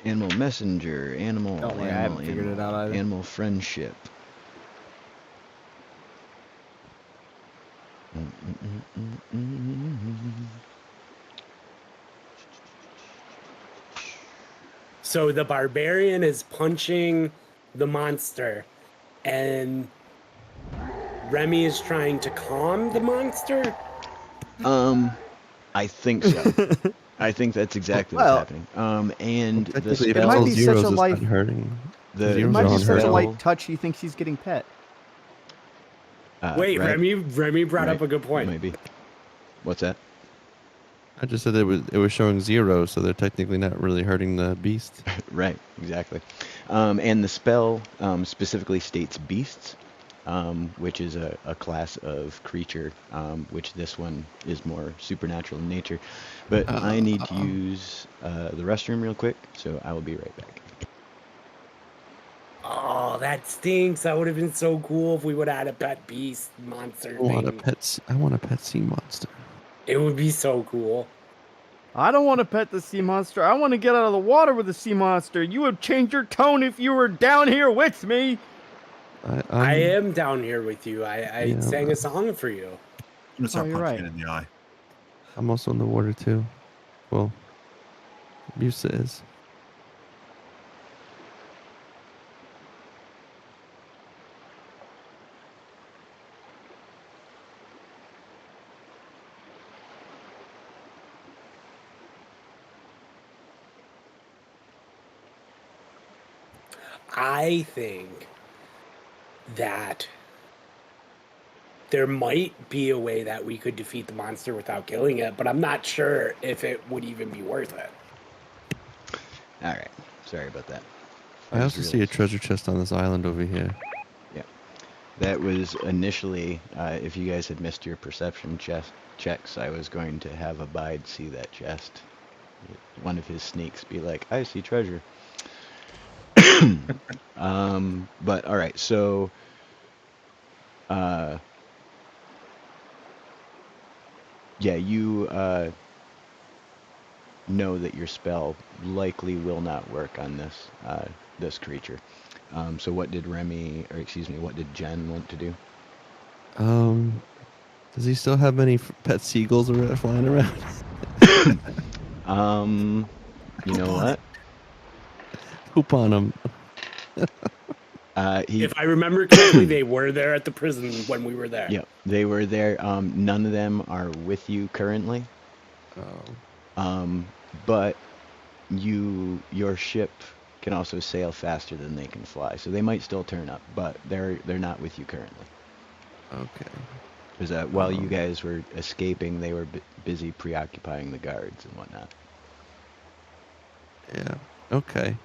Animal messenger, animal, Don't worry, I animal, haven't figured it out either. animal friendship. So the barbarian is punching the monster, and Remy is trying to calm the monster. I think so. I think that's exactly Well, what's happening. And the Technically, if spell, it's might all be such a zeros, it's light- not hurting. the, It zeros might are be on such a hurdle. light touch he thinks he's getting pet. Wait, right? Remy brought up Right. a good point. Maybe. What's that? I just said it was showing zero, so they're technically not really hurting the beast. Right, exactly. And the spell specifically states beasts, which is a class of creature, which this one is more supernatural in nature. But I need to use the restroom real quick, so I will be right back. Oh, that stinks. That would have been so cool if we would have had a pet beast monster I want a thing. I want a pet sea monster. It would be so cool. I don't want to pet the sea monster. I want to get out of the water with the sea monster. You would change your tone if you were down here with me. I am down here with you. I Yeah, sang but- a song for you. I'm gonna start you're punching right. it in the eye. I'm also in the water too. Well, Musa is. I think that there might be a way that we could defeat the monster without killing it, but I'm not sure if it would even be worth it. All right. Sorry about that. I just also see a realized- treasure chest on this island over here. That was initially, if you guys had missed your perception checks, I was going to have Abide see that chest. One of his sneaks be like, I see treasure. But all right, so yeah, you know that your spell likely will not work on this creature. So what did what did Jen want to do? Does he still have any pet seagulls flying around? You know what? Poop on them. If I remember correctly, they were there at the prison when we were there. Yep, they were there. None of them are with you currently. But your ship can also sail faster than they can fly, so they might still turn up, but they're not with you currently. Okay. Because while you guys were escaping, they were busy preoccupying the guards and whatnot. Yeah. Okay.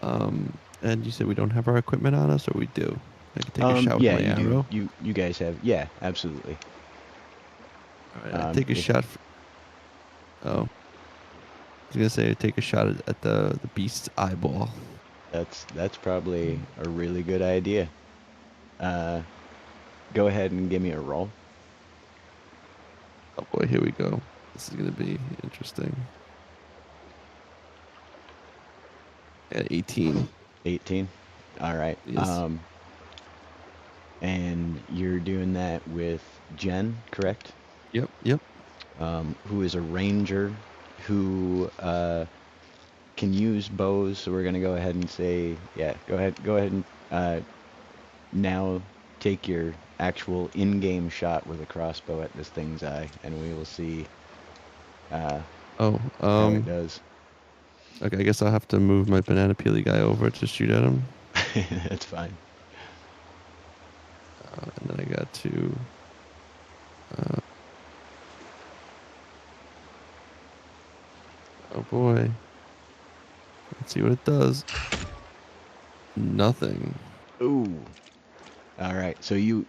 And you said we don't have our equipment on us, or we do? I can take a shot with yeah, my you arrow. do. You guys have. Yeah, absolutely. All right, I take a if- shot. Oh. I was gonna say I take a shot at the beast's eyeball. That's probably a really good idea. Go ahead and give me a roll. Oh boy, here we go. This is gonna be interesting. At 18. 18. All right. Yes. And you're doing that with Jen, correct? Yep. Yep. Who is a ranger who can use bows. So we're gonna go ahead and say, yeah, go ahead and now take your actual in-game shot with a crossbow at this thing's eye, and we will see how it does. Okay, I guess I'll have to move my banana peely guy over to shoot at him. That's fine. And then I got to. Oh boy. Let's see what it does. Nothing. Ooh. All right. So you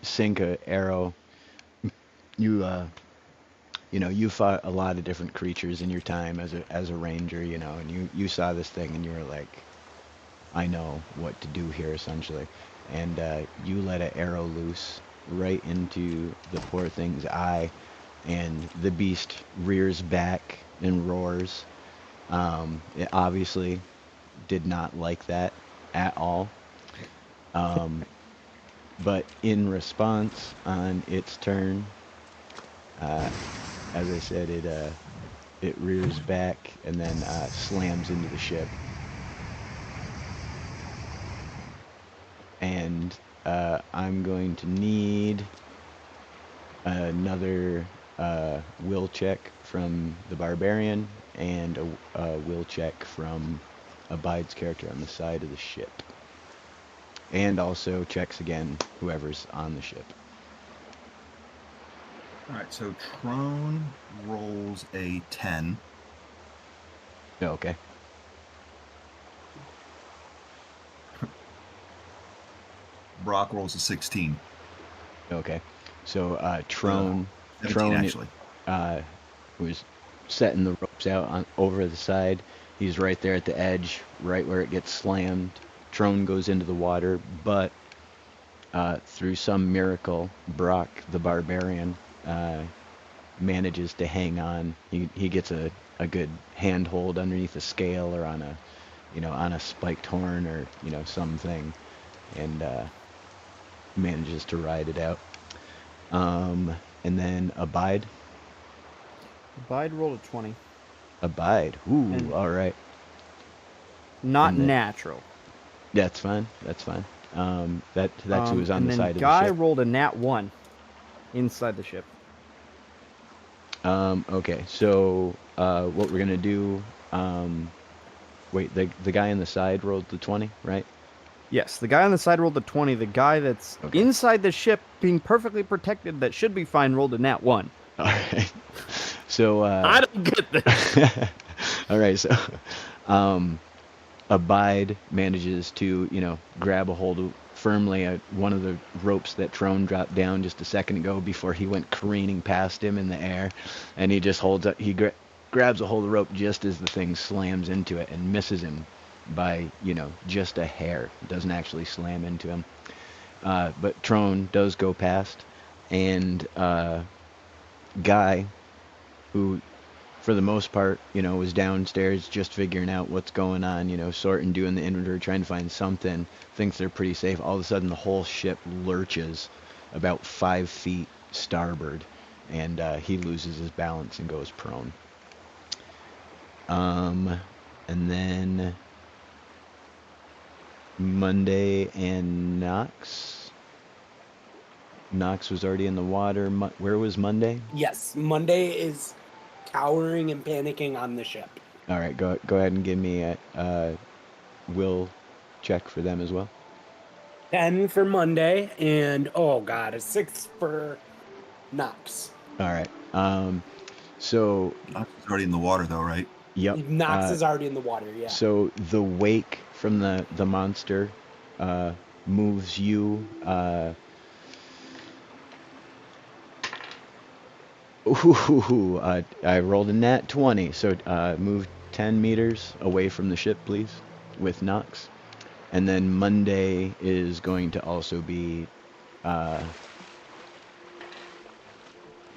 sink a arrow. You you fought a lot of different creatures in your time as a ranger, and you saw this thing and you were like, I know what to do here essentially, and you let an arrow loose right into the poor thing's eye, and the beast rears back and roars. It obviously did not like that at all. But in response, on its turn, as I said, it rears back and then slams into the ship. And I'm going to need another will check from the barbarian and a will check from Abide's character on the side of the ship. And also checks again whoever's on the ship. All right, so Trone rolls a 10. Oh, okay. Brock rolls a 16. Okay. So Trone 17 actually. was setting the ropes out over the side. He's right there at the edge, right where it gets slammed. Trone goes into the water, but through some miracle, Brock, the barbarian, manages to hang on. He gets a good handhold underneath a scale or on a spiked horn or something, and manages to ride it out. And then Abide. Abide rolled a 20. Abide. Ooh, And- all right. Not And then- natural. That's fine. That's fine. That's who was on and the then side of Guy the ship. rolled a nat 1 inside the ship. Okay, so what we're gonna do? Wait, the guy on the side rolled the 20, right? Yes, the guy on the side rolled a 20. The guy that's Okay. inside the ship, being perfectly protected, that should be fine, rolled a nat 1. All right. So I don't get this. all right, so Abide manages to, grab a hold of firmly at one of the ropes that Trone dropped down just a second ago before he went careening past him in the air, and he just holds up. He grabs a hold of the rope just as the thing slams into it and misses him by just a hair. It doesn't actually slam into him, but Trone does go past, and Guy, who for the most part, was downstairs just figuring out what's going on, sorting, doing the inventory, trying to find something, thinks they're pretty safe. All of a sudden, the whole ship lurches about 5 feet starboard, and he loses his balance and goes prone. And then Monday and Nox. Nox was already in the water. Where was Monday? Yes, Monday is cowering and panicking on the ship. All right, go ahead and give me a will check for them as well. 10 for Monday, and oh god, a 6 for Nox. All right. So Knox is already in the water though, right? yep. Nox is already in the water, yeah. So the wake from the monster moves you. I rolled a nat 20, so move 10 meters away from the ship, please, with Nox. And then Monday is going to also be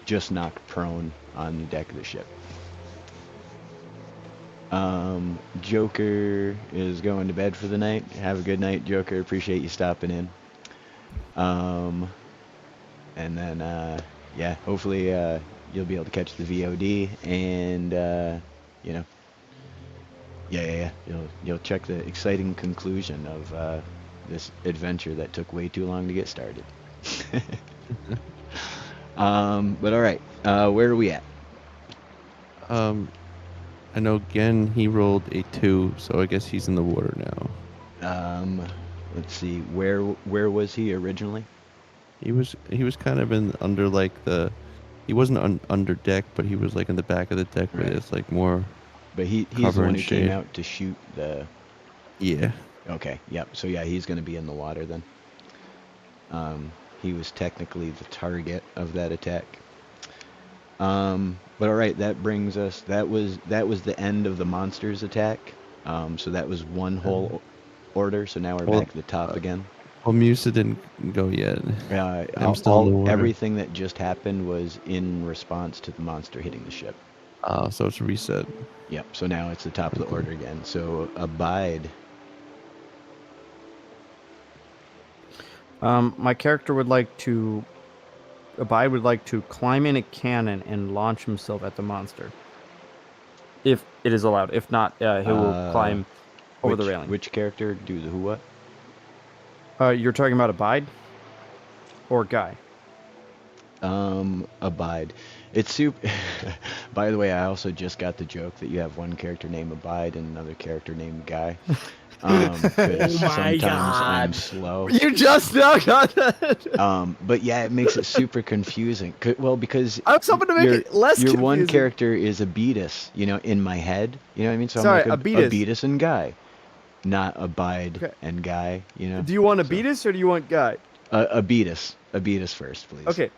just knocked prone on the deck of the ship. Joker is going to bed for the night. Have a good night, Joker. Appreciate you stopping in. And then, yeah, hopefully you'll be able to catch the VOD and, you'll check the exciting conclusion of this adventure that took way too long to get started. But all right, where are we at? I know again he rolled a 2, so I guess he's in the water now. Let's see, where was he originally? He was kind of in under like the. He wasn't under deck, but he was like in the back of the deck, but Right. it's like more. But he's Cover the one and who came shade. out to shoot the. Yeah. Okay. Yep. So yeah, he's going to be in the water then. He was technically the target of that attack. But all right, that brings us. That was the end of the monsters attack. So that was one whole order. So now we're Well, back to the top again. Well, Musa didn't go yet. I'm still in the water. Everything that just happened was in response to the monster hitting the ship. So it's a reset. Yep. So now it's the top of the order again. So Abide. My character would like to. Abide would like to climb in a cannon and launch himself at the monster. If it is allowed. If not, he will climb over the railing. Which character do the who what? You're talking about Abide? Or Guy? Abide. It's super. By the way, I also just got the joke that you have one character named Abide and another character named Guy. 'Cause sometimes I'm God. slow. You just now got that! But yeah, it makes it super confusing. Well, because I was hoping to make it less your one confusing. character is Abetus, in my head. You know what I mean? So Sorry, I'm like Abetus. Abetus and Guy, not Abide Okay. and Guy. Do you want Abetus or do you want Guy? Abetus. Abetus first, please. Okay.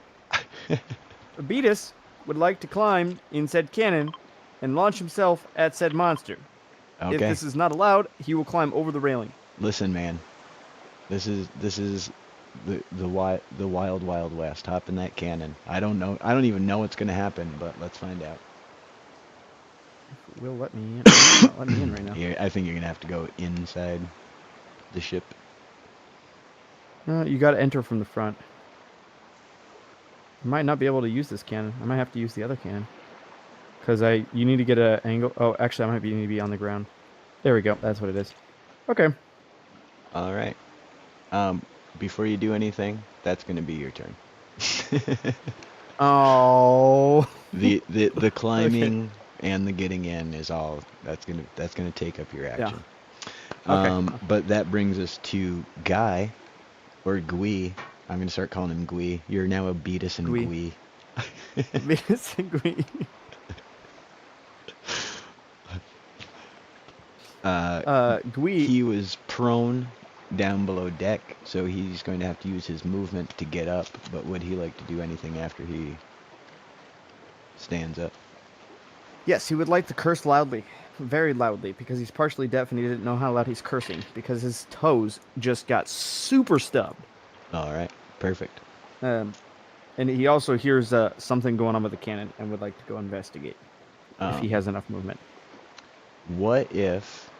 Abetus would like to climb in said cannon and launch himself at said monster. Okay. If this is not allowed, he will climb over the railing. Listen, man. This is the wild west. Hop in that cannon. I don't know. I don't even know what's gonna happen, but let's find out. Will let me in. Not let me in right now. Yeah, I think you're gonna have to go inside the ship. No, you got to enter from the front. I might not be able to use this cannon. I might have to use the other cannon. Because you need to get an angle. Oh, actually, I need to be on the ground. There we go. That's what it is. Okay. All right. Before you do anything, that's gonna be your turn. Oh. The climbing and the getting in is all that's gonna take up your action. Okay. But that brings us to Guy, or Gui. I'm gonna start calling him Gui. You're now a Beatus and Gui. Gui. Venus and Green. Gui. He was prone down below deck, so he's going to have to use his movement to get up. But would he like to do anything after he stands up? Yes, he would like to curse loudly. Very loudly, because he's partially deaf and he didn't know how loud he's cursing, because his toes just got super stubbed. All right, perfect. And he also hears something going on with the cannon and would like to go investigate if he has enough movement. What if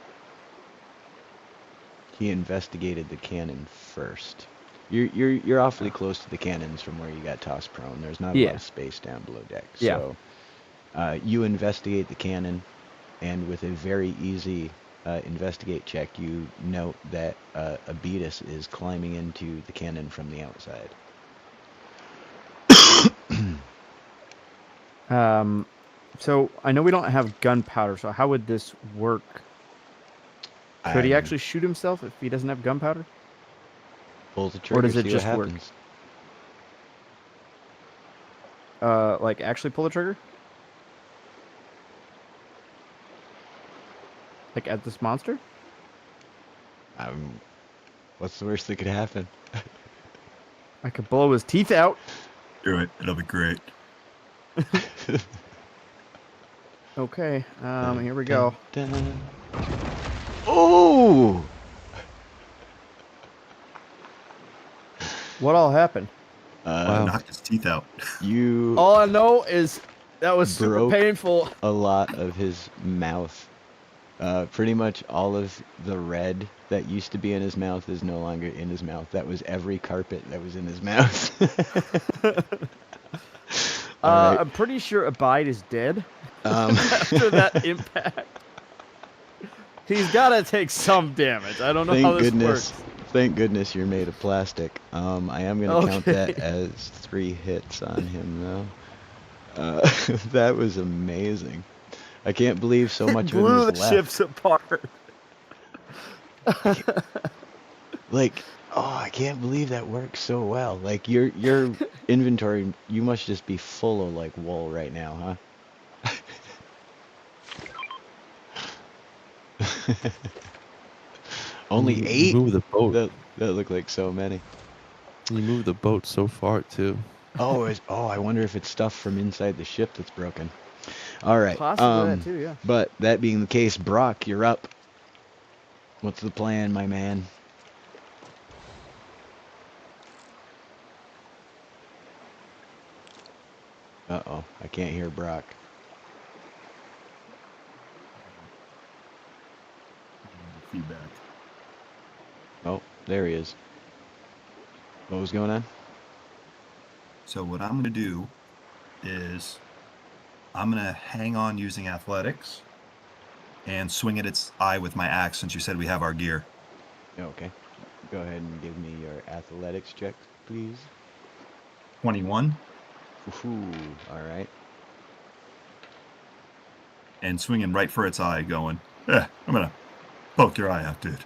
he investigated the cannon first? You're awfully close to the cannons from where you got tossed prone. There's not a lot of space down below deck. So you investigate the cannon, and with a very easy investigate check, you note that Abetus is climbing into the cannon from the outside. So I know we don't have gunpowder, so how would this work? Could he actually shoot himself if he doesn't have gunpowder? Pull the trigger, does it see just what work? happens. Like actually pull the trigger? Like at this monster? What's the worst that could happen? I could blow his teeth out. Do it. It'll be great. Okay, here we go. Oh! What all happened? Knocked his teeth out. You All I know is that was super Broke. painful. a lot of his mouth. Pretty much all of the red that used to be in his mouth is no longer in his mouth. That was every carpet that was in his mouth. All right. I'm pretty sure Abide is dead Um, after that impact. He's got to take some damage. I don't know how this works. Thank goodness you're made of plastic. I am going to count that Okay. as 3 hits on him, though. That was amazing. I can't believe so much of Blew it the is left. ships apart. Like, Oh, I can't believe that works so well. Like your inventory, you must just be full of like wool right now, huh? Only You 8? move the boat. That look like so many. You move the boat so far too. Oh, I wonder if it's stuff from inside the ship that's broken. All right. Possibly that too, yeah. But that being the case, Brock, you're up. What's the plan, my man? Uh-oh, I can't hear Brock. Feedback. Oh, there he is. What was going on? So what I'm going to do is I'm going to hang on using athletics and swing at its eye with my axe since you said we have our gear. Okay. Go ahead and give me your athletics check, please. 21. Ooh, all right. And swinging right for its eye going, I'm going to poke your eye out, dude.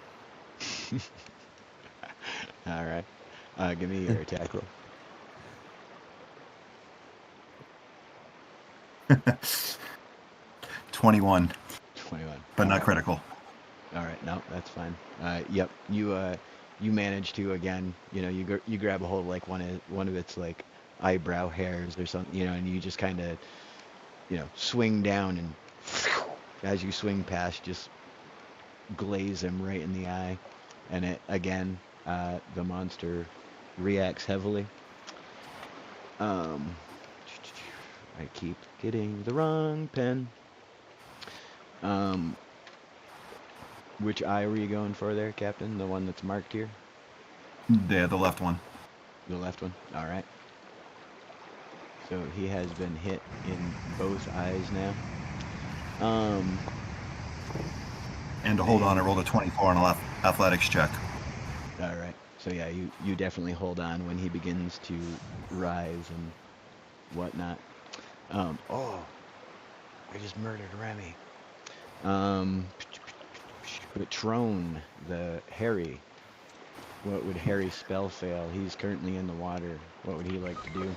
All right. Give me your attack roll. 21, 21. but All not right. critical. All right, no, that's fine. Yep, you manage to again, you grab a hold of like one of its like eyebrow hairs or something, and you just kind of, swing down and as you swing past, just glaze him right in the eye, and it again, the monster reacts heavily. I keep getting the wrong pen. Which eye were you going for there, Captain? The one that's marked here? Yeah, the left one. The left one? Alright. So he has been hit in both eyes now. And to hold on, I rolled a 24 on a athletics check. Alright. So yeah, you definitely hold on when he begins to rise and whatnot. Oh, I just murdered Remy. But Trone, the Harry. What would Harry spell fail? He's currently in the water. What would he like to do?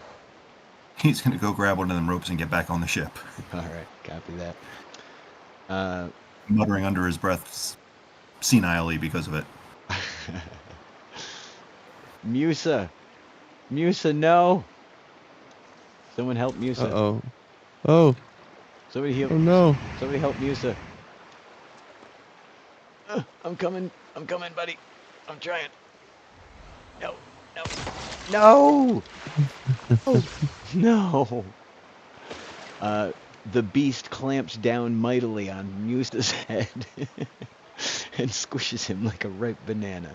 He's going to go grab one of them ropes and get back on the ship. Alright, copy that. Muttering under his breath senilely because of it. Musa! Musa, no! Someone help Musa. Uh-oh. Oh. Somebody help. Oh, no. Somebody help Musa. I'm coming, buddy. I'm trying. No. No! Oh, no! The beast clamps down mightily on Musa's head and squishes him like a ripe banana.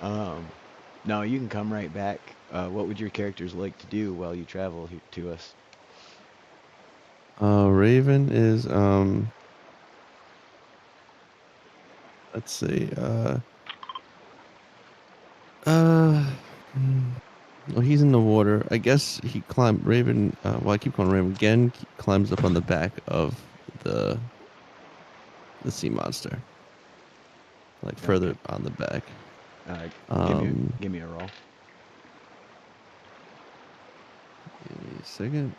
No, you can come right back. What would your characters like to do while you travel to us? Raven is let's see. Well, he's in the water. I guess he climbed. Raven. Well, I keep calling Raven again. Climbs up on the back of the sea monster, like further on the back. Give me a roll. Give me a second.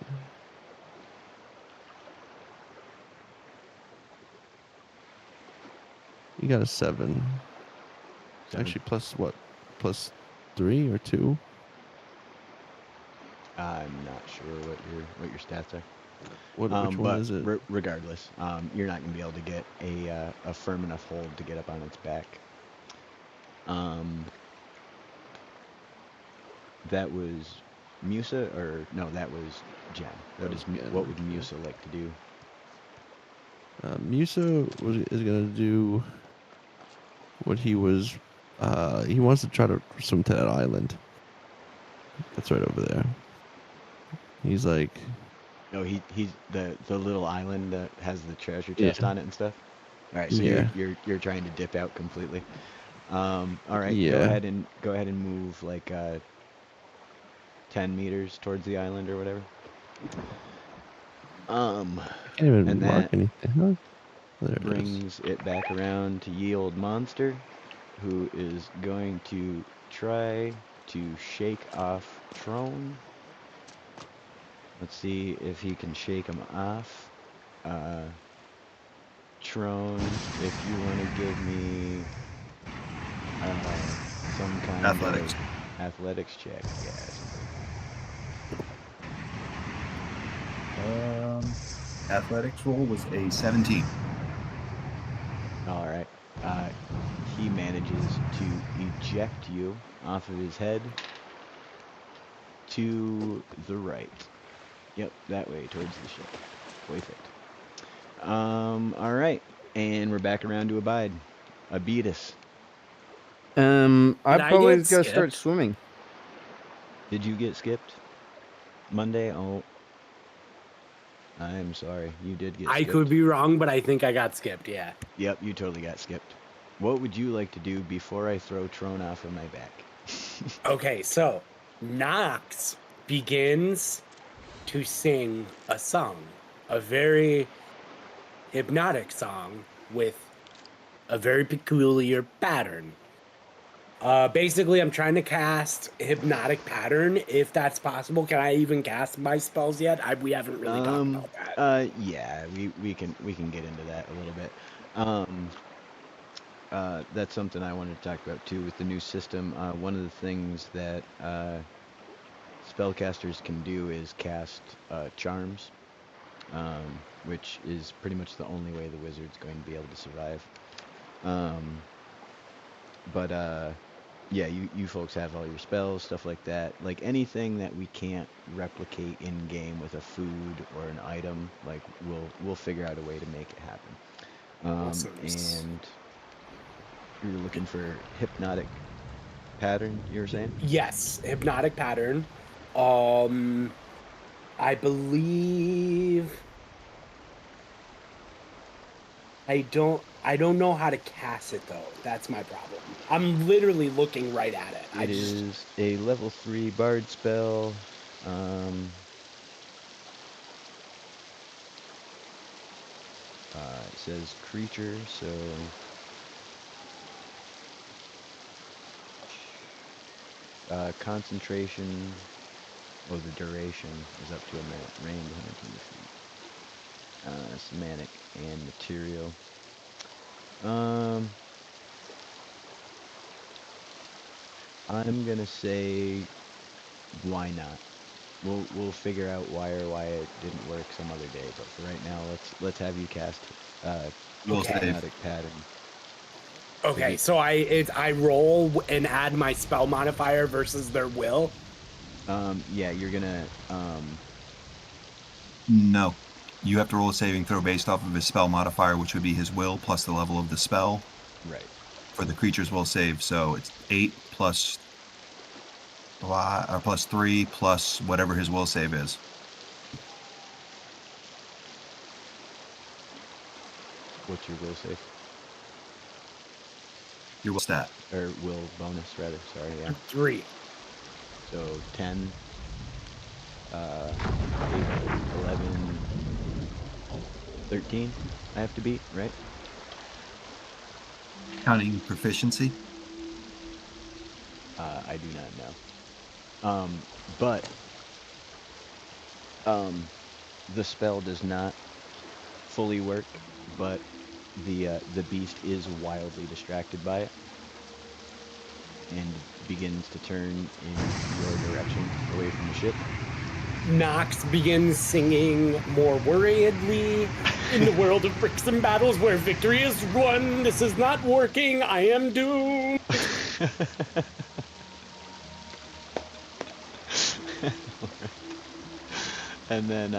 You got a 7. Actually, plus what? Plus 3 or 2? I'm not sure what your stats are. Which one is it? Regardless, you're not gonna be able to get a firm enough hold to get up on its back. That was Musa, or no? That was Jen. What would Musa like to do? Musa is gonna do what he was. He wants to try to swim to that island. That's right over there. He's like. No, he's the little island that has the treasure chest on it and stuff. All right, so you're trying to dip out completely. All right, Yeah. go ahead and move like 10 meters towards the island or whatever. I can't even and mark that anything. Huh? There brings it back around to ye old monster, who is going to try to shake off Trone. Let's see if he can shake him off. Trone, if you want to give me some kind Athletics. of athletics check. Yeah. Athletics roll was a 17. All right. He manages to eject you off of his head to the right. Yep, that way towards the ship. Perfect. All right, and we're back around to Abide. Abitus, I I probably get gotta start skipped? swimming. did you get skipped Monday? Oh, I'm sorry, you did get I skipped. could be wrong, but I think I got skipped. Yeah. Yep, you totally got skipped. What would you like to do before I throw Trone off of my back? Okay, so Nox begins to sing a song, a very hypnotic song with a very peculiar pattern. Basically, I'm trying to cast hypnotic pattern, if that's possible. Can I even cast my spells yet? We haven't really talked about that. Yeah, we can get into that a little bit. That's something I wanted to talk about too with the new system. One of the things that spellcasters can do is cast charms, which is pretty much the only way the wizard's going to be able to survive. But yeah, you folks have all your spells, stuff like that. Like anything that we can't replicate in game with a food or an item, like we'll figure out a way to make it happen. Awesome. And you're looking for hypnotic pattern, you were saying? Yes, hypnotic pattern. I believe I don't know how to cast it though. That's my problem. I'm literally looking right at it. It is a level 3 bard spell. It says creature, so concentration, the duration is up to a minute. Range 120 feet. Semantic and material. I'm gonna say, why not? We'll figure out why it didn't work some other day. But for right now, let's have you cast Will save. hypnotic pattern. Okay, so I roll and add my spell modifier versus their will. Yeah, you're gonna No. You have to roll a saving throw based off of his spell modifier, which would be his will plus the level of the spell. right. For the creature's will save, so it's 8 plus 3 plus whatever his will save is. What's your will save? Your will stat. Or will bonus, rather. Sorry, yeah. 3. So 10, 8, 11, 13 I have to beat, right? Counting proficiency. I do not know. But the spell does not fully work, but the beast is wildly distracted by it and begins to turn in your direction away from the ship. Nox begins singing more worriedly. In the world of bricks and battles where victory is won, this is not working. I am doomed. And then,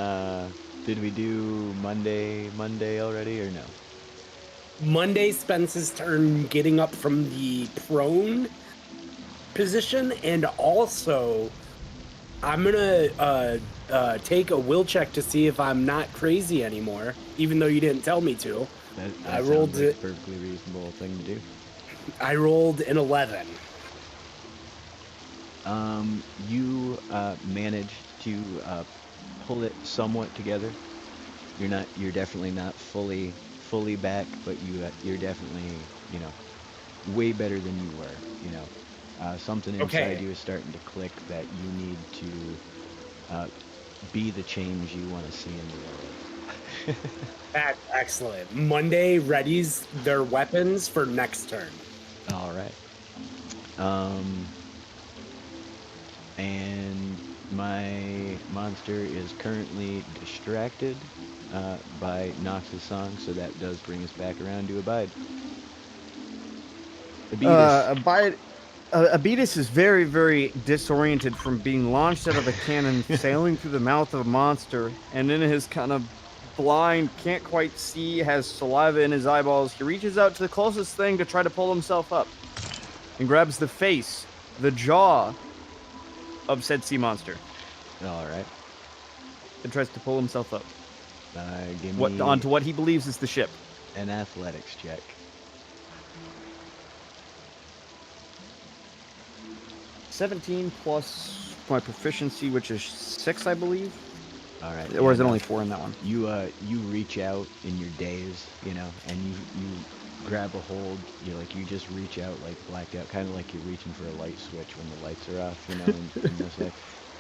did we do Monday already or no? Monday spends his turn getting up from the prone position, and also I'm gonna take a will check to see if I'm not crazy anymore, even though you didn't tell me to. That I sounds rolled like a it. perfectly reasonable thing to do. I rolled an 11. You managed to pull it somewhat together. You're definitely not fully back, but you're definitely, way better than you were. You know, something inside Okay. you is starting to click that you need to be the change you want to see in the world. That's excellent. Monday readies their weapons for next turn. All right. And my monster is currently distracted by Nox's song, so that does bring us back around to Abide. Abitus. Abitus is very, very disoriented from being launched out of a cannon, sailing through the mouth of a monster, and in his kind of blind, can't quite see, has saliva in his eyeballs. He reaches out to the closest thing to try to pull himself up, and grabs the face, the jaw of said sea monster, All right. and tries to pull himself up Give me onto what he believes is the ship. an athletics check. 17 plus my proficiency, which is 6, I believe. All right. Or is it no. only 4 in that one? You reach out in your daze, you know, and you grab a hold. You just reach out like blacked out, kind of like you're reaching for a light switch when the lights are off, you know, in this way.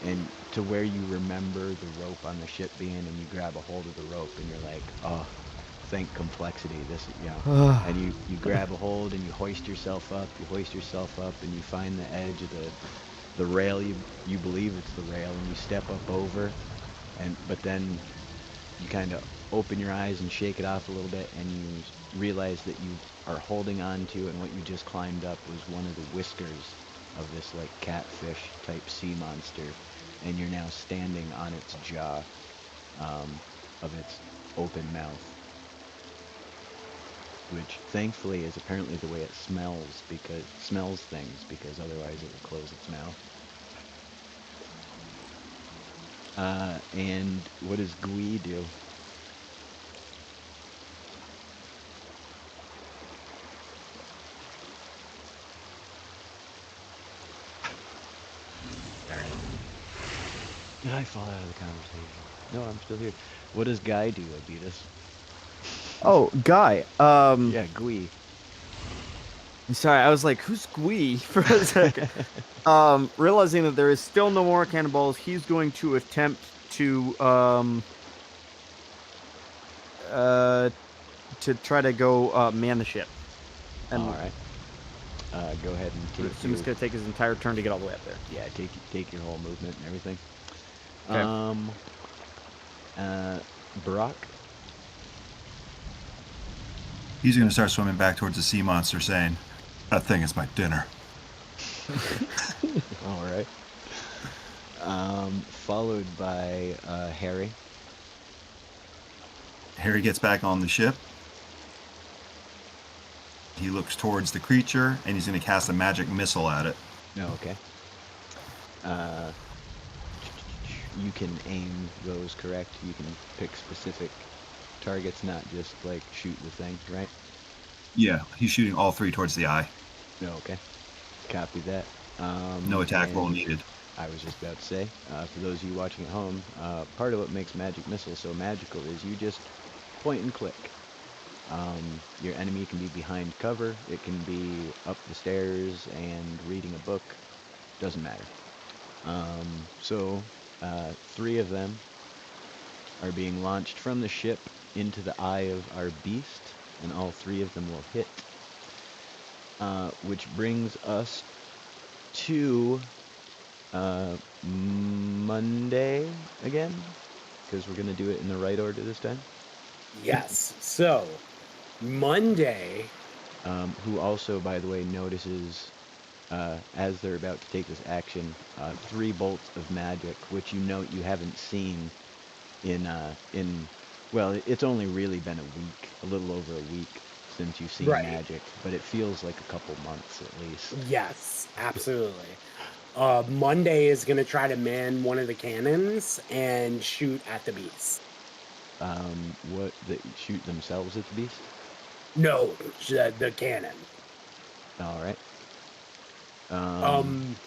And to where you remember the rope on the ship being, and you grab a hold of the rope, and you're like, oh, thank complexity. This, you know, and you grab a hold and you hoist yourself up. And you find the edge of the rail. You believe it's the rail, and you step up over. But then you kind of open your eyes and shake it off a little bit, and you realize that you are holding on to, and what you just climbed up was one of the whiskers of this like catfish type sea monster, and you're now standing on its jaw of its open mouth, which thankfully is apparently the way it smells things, because otherwise it will close its mouth. And what does Gui do? Did I fall out of the conversation? No, I'm still here. What does Guy do, Abitus? Oh, Guy. Yeah, Gui. Sorry, I was like, who's Gui for a second. Realizing that there is still no more cannonballs, he's going to attempt to try to go man the ship. And All right. Go ahead and I take assume it's going to take his entire turn to get all the way up there. Yeah, take your whole movement and everything. Okay. Brock. He's going to start swimming back towards the sea monster, saying, "That thing is my dinner." All right. Followed by Harry. Harry gets back on the ship. He looks towards the creature, and he's going to cast a magic missile at it. No, okay. You can aim those, correct? You can pick specific targets, not just like shoot the thing, right? Yeah, he's shooting all 3 towards the eye. No, okay. Copy that. No attack roll and needed. I was just about to say, for those of you watching at home, part of what makes magic missile so magical is you just point and click. Your enemy can be behind cover, it can be up the stairs and reading a book, doesn't matter. So 3 of them are being launched from the ship into the eye of our beast, and all 3 of them will hit. Which brings us to Monday again, because we're going to do it in the right order this time. Yes. So, Monday. Who also, by the way, notices as they're about to take this action, 3 bolts of magic, which you note you haven't seen in well, it's only really been a little over a week since you've seen Right. magic, but it feels like a couple months at least. Yes, absolutely. Monday is going to try to man one of the cannons and shoot at the beast. What, they shoot themselves at the beast? No, the cannon. All right.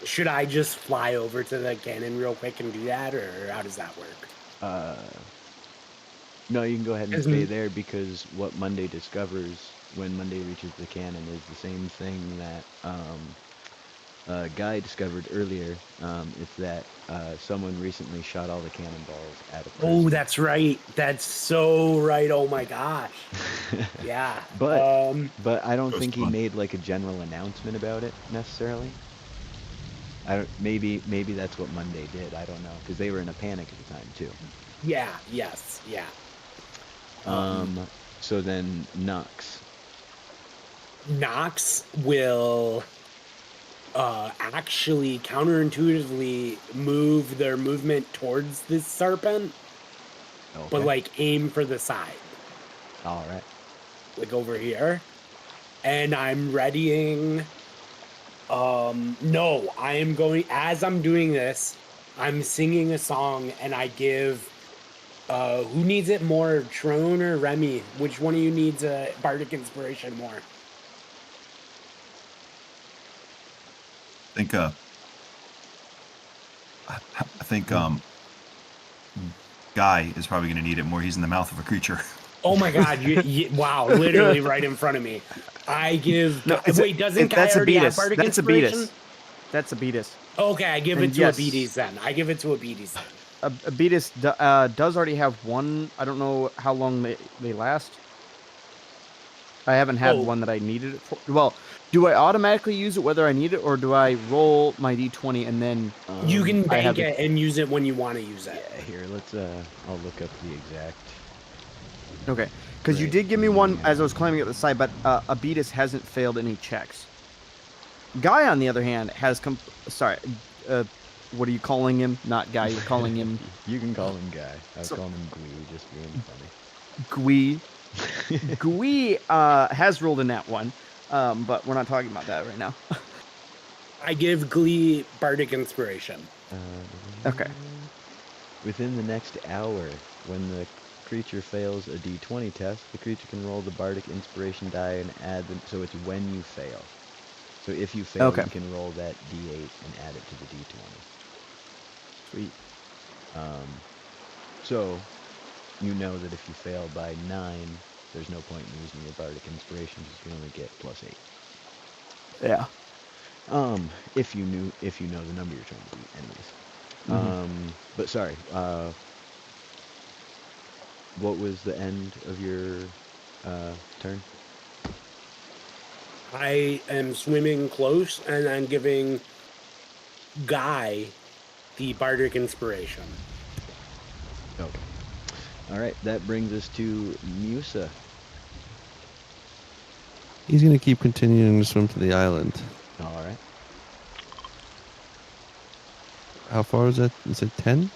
Should I just fly over to the cannon real quick and do that, or how does that work? No, you can go ahead and Isn't- stay there, because what Monday discovers when Monday reaches the cannon is the same thing that Guy discovered earlier. It's that someone recently shot all the cannonballs at a person. Oh, that's right. That's so right. Oh my gosh. Yeah. But I don't Goes think he fun. made like a general announcement about it necessarily. I don't, maybe that's what Monday did. I don't know because they were in a panic at the time too. Yeah. Yes. Yeah. So then Nux. Nox will actually counterintuitively move their movement towards this serpent, Okay. but like aim for the side, All right. like over here. And I'm readying. No, I am going, as I'm doing this, I'm singing a song and I give, who needs it more, Trone or Remy? Which one of you needs a bardic inspiration more? I think Guy is probably going to need it more. He's in the mouth of a creature. Oh my God! Wow, literally right in front of me. I give. No, Wait, doesn't Guy that's a already have Beatus. bardic That's a inspiration? Beatus. That's a Beatus. Okay, I give And it to yes. a Beaties then. I give it to a Beaties then. A Beatus does already have one. I don't know how long they last. I haven't had Oh. one that I needed it for. Well, do I automatically use it whether I need it, or do I roll my d20 and then You can I have bank it and use it when you want to use it. Yeah, here, let's I'll look up the exact. Okay, because you Right. did give me one as I was climbing up the side, but Abetus hasn't failed any checks. Guy, on the other hand, has sorry, what are you calling him? Not Guy, you're calling him You can call him Guy. I was So- calling him Gwee, just being funny. Gui. Gui has rolled in that one, but we're not talking about that right now. I give Glee bardic inspiration. Okay. Within the next hour, when the creature fails a d20 test, the creature can roll the bardic inspiration die and add them. So it's when you fail. So if you fail, Okay. you can roll that d8 and add it to the d20. Sweet. So you know that if you fail by 9, there's no point in using your bardic inspiration because you can only get +8. Yeah. If you know the number you're trying to beat, anyways. Mhm. But sorry, what was the end of your turn? I am swimming close and I'm giving Guy the bardic inspiration. Okay. All right, that brings us to Musa. He's gonna keep continuing to swim to the island. All right. How far is that? Is it 10?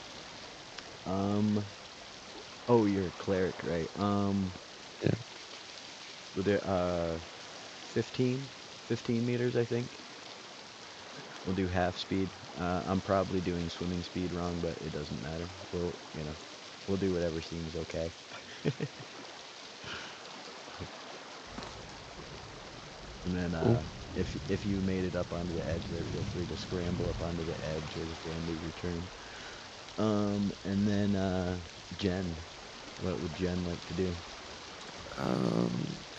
Oh, you're a cleric, right? Yeah. Well, there, 15 meters, I think. We'll do half speed. I'm probably doing swimming speed wrong, but it doesn't matter. We'll do whatever seems okay. And then, Cool. if you made it up onto the edge there, feel free to scramble up onto the edge or just randomly return. And then, Jen. What would Jen like to do?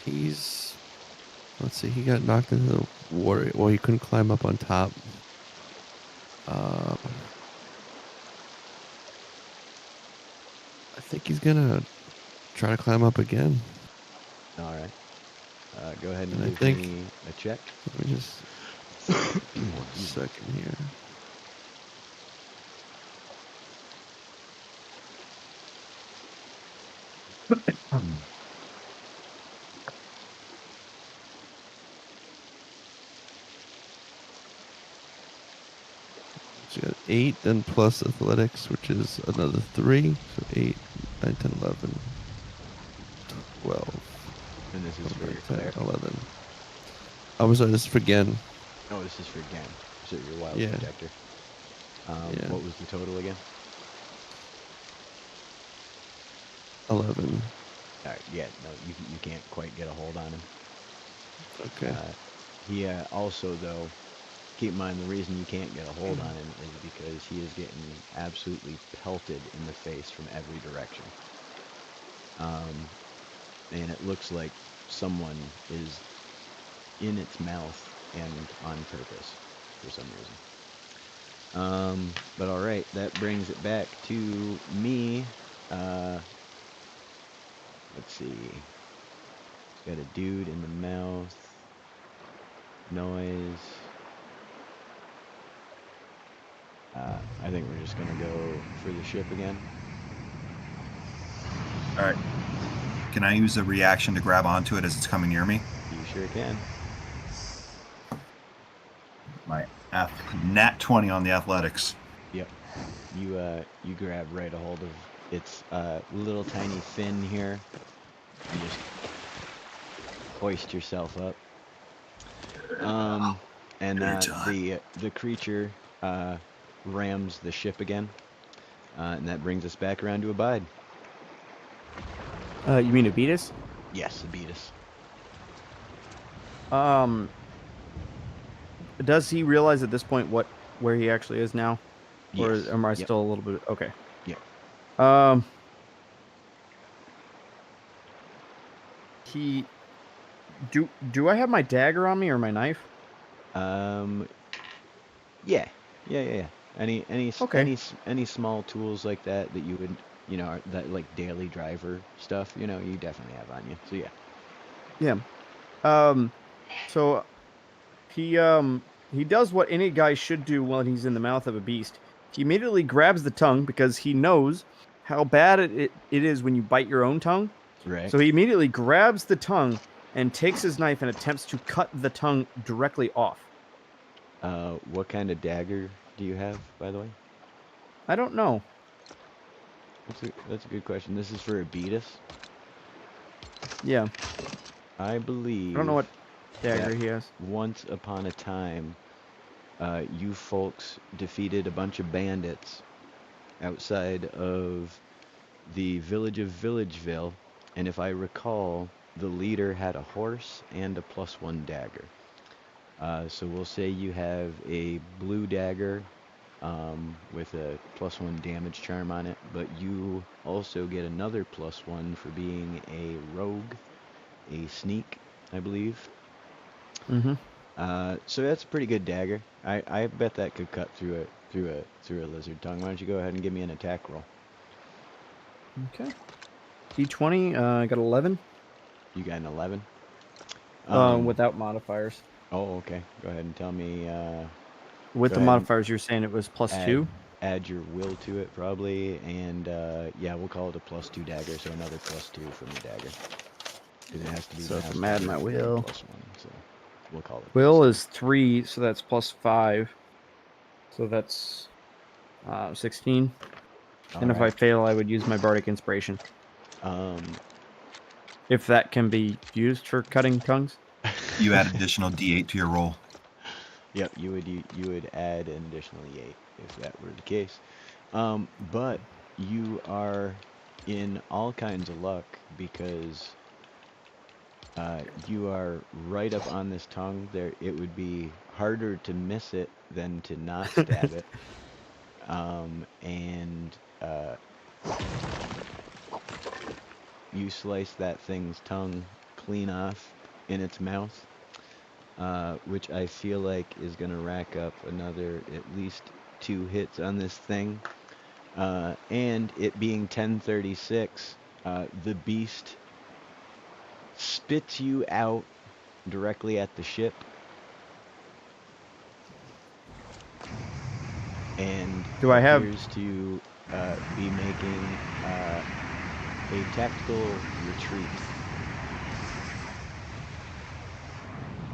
He's. Let's see. He got knocked into the water. Well, he couldn't climb up on top. I think he's gonna try to climb up again. All right. Go ahead and And I give think- me a check. Let me just 1 second here. So you got 8, then plus athletics, which is another 3. So 8, 9, 10, 11, 12, And this is for your 10, cleric. 11. I'm sorry, this is for Gen. Oh, this is for Gen. So your wild Yeah. protector. Yeah. What was the total again? 11. All right. Yeah. No, you can't quite get a hold on him. Okay. He also, though, keep in mind the reason you can't get a hold on him is because he is getting absolutely pelted in the face from every direction. And it looks like someone is in its mouth and on purpose for some reason. But all right, that brings it back to me. Let's see. Got a dude in the mouth. Noise. I think we're just gonna go for the ship again. All right. Can I use a reaction to grab onto it as it's coming near me? You sure can. My nat 20 on the athletics. Yep. You grab right a hold of its little tiny fin here and just hoist yourself up. And the creature rams the ship again, and that brings us back around to Abide. You mean to beat us? Yes, it beat us. Does he realize at this point where he actually is now? Or Yes. am I Yep. still a little bit okay? Yep. Do I have my dagger on me or my knife? Yeah. Any Okay. any small tools like that you would, that like daily driver stuff, you definitely have on you. So yeah. Yeah. So he does what any guy should do when he's in the mouth of a beast. He immediately grabs the tongue because he knows how bad it is when you bite your own tongue. Right. So he immediately grabs the tongue and takes his knife and attempts to cut the tongue directly off. What kind of dagger do you have, by the way? I don't know. That's a good question. This is for Abetus. Yeah. I believe. I don't know what dagger that he has. Once upon a time, you folks defeated a bunch of bandits outside of the village of Villageville, and if I recall, the leader had a horse and a +1 dagger. So we'll say you have a blue dagger with a +1 damage charm on it, but you also get another +1 for being a rogue, a sneak, I believe. Mm-hmm. So that's a pretty good dagger. I bet that could cut through a lizard tongue. Why don't you go ahead and give me an attack roll? Okay. D20, I got 11. You got an 11? Without modifiers. Oh, okay. Go ahead and tell me. With go the ahead and modifiers, you're saying it was +2? Add your will to it, probably, and yeah, we'll call it a +2 dagger, so another +2 from the dagger. Because it has to be. So if master I'm adding my and will. +1, so we'll call it. Will +2. is 3, so that's +5. So that's 16. And if I Alright. fail, I would use my bardic inspiration. If that can be used for cutting tongues. You add additional D8 to your roll. Yep, you would add an additional 8 if that were the case. But you are in all kinds of luck because you are right up on this tongue. There, it would be harder to miss it than to not stab it. And you slice that thing's tongue clean off in its mouth. Which I feel like is going to rack up another at least 2 hits on this thing. And it being 10:36, the beast spits you out directly at the ship. And Do I have- appears to be making a tactical retreat,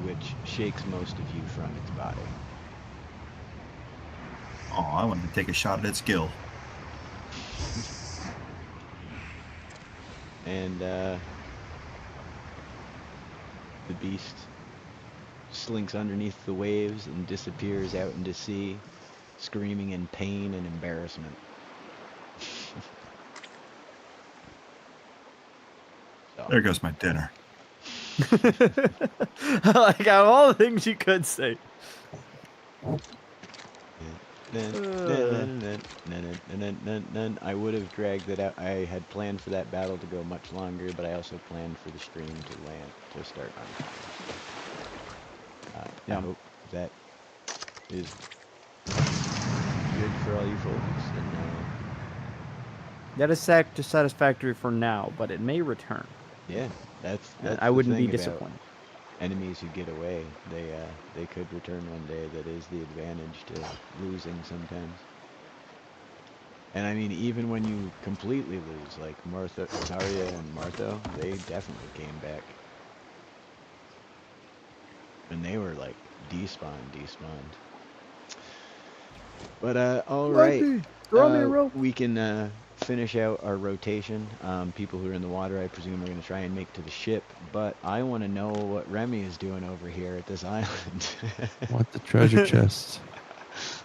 which shakes most of you from its body. Oh, I wanted to take a shot at its gill. And the beast slinks underneath the waves and disappears out into sea, screaming in pain and embarrassment. So, There goes my dinner. Like, out of all the things you could say. I would have dragged it out. I had planned for that battle to go much longer, but I also planned for the stream to start on time. I Yeah. hope that is good for all you folks. And That is satisfactory for now, but it may return. yeah, that's And the I wouldn't be thing about disappointed. enemies who get away. They could return one day. That is the advantage to losing sometimes. And I mean, even when you completely lose, like Zarya and Martho, they definitely came back. And they were like despawned. But all right, Throw me a rope. we can finish out our rotation. People who are in the water, I presume, are going to try and make to the ship. But I want to know what Remy is doing over here at this island. Want the treasure chest?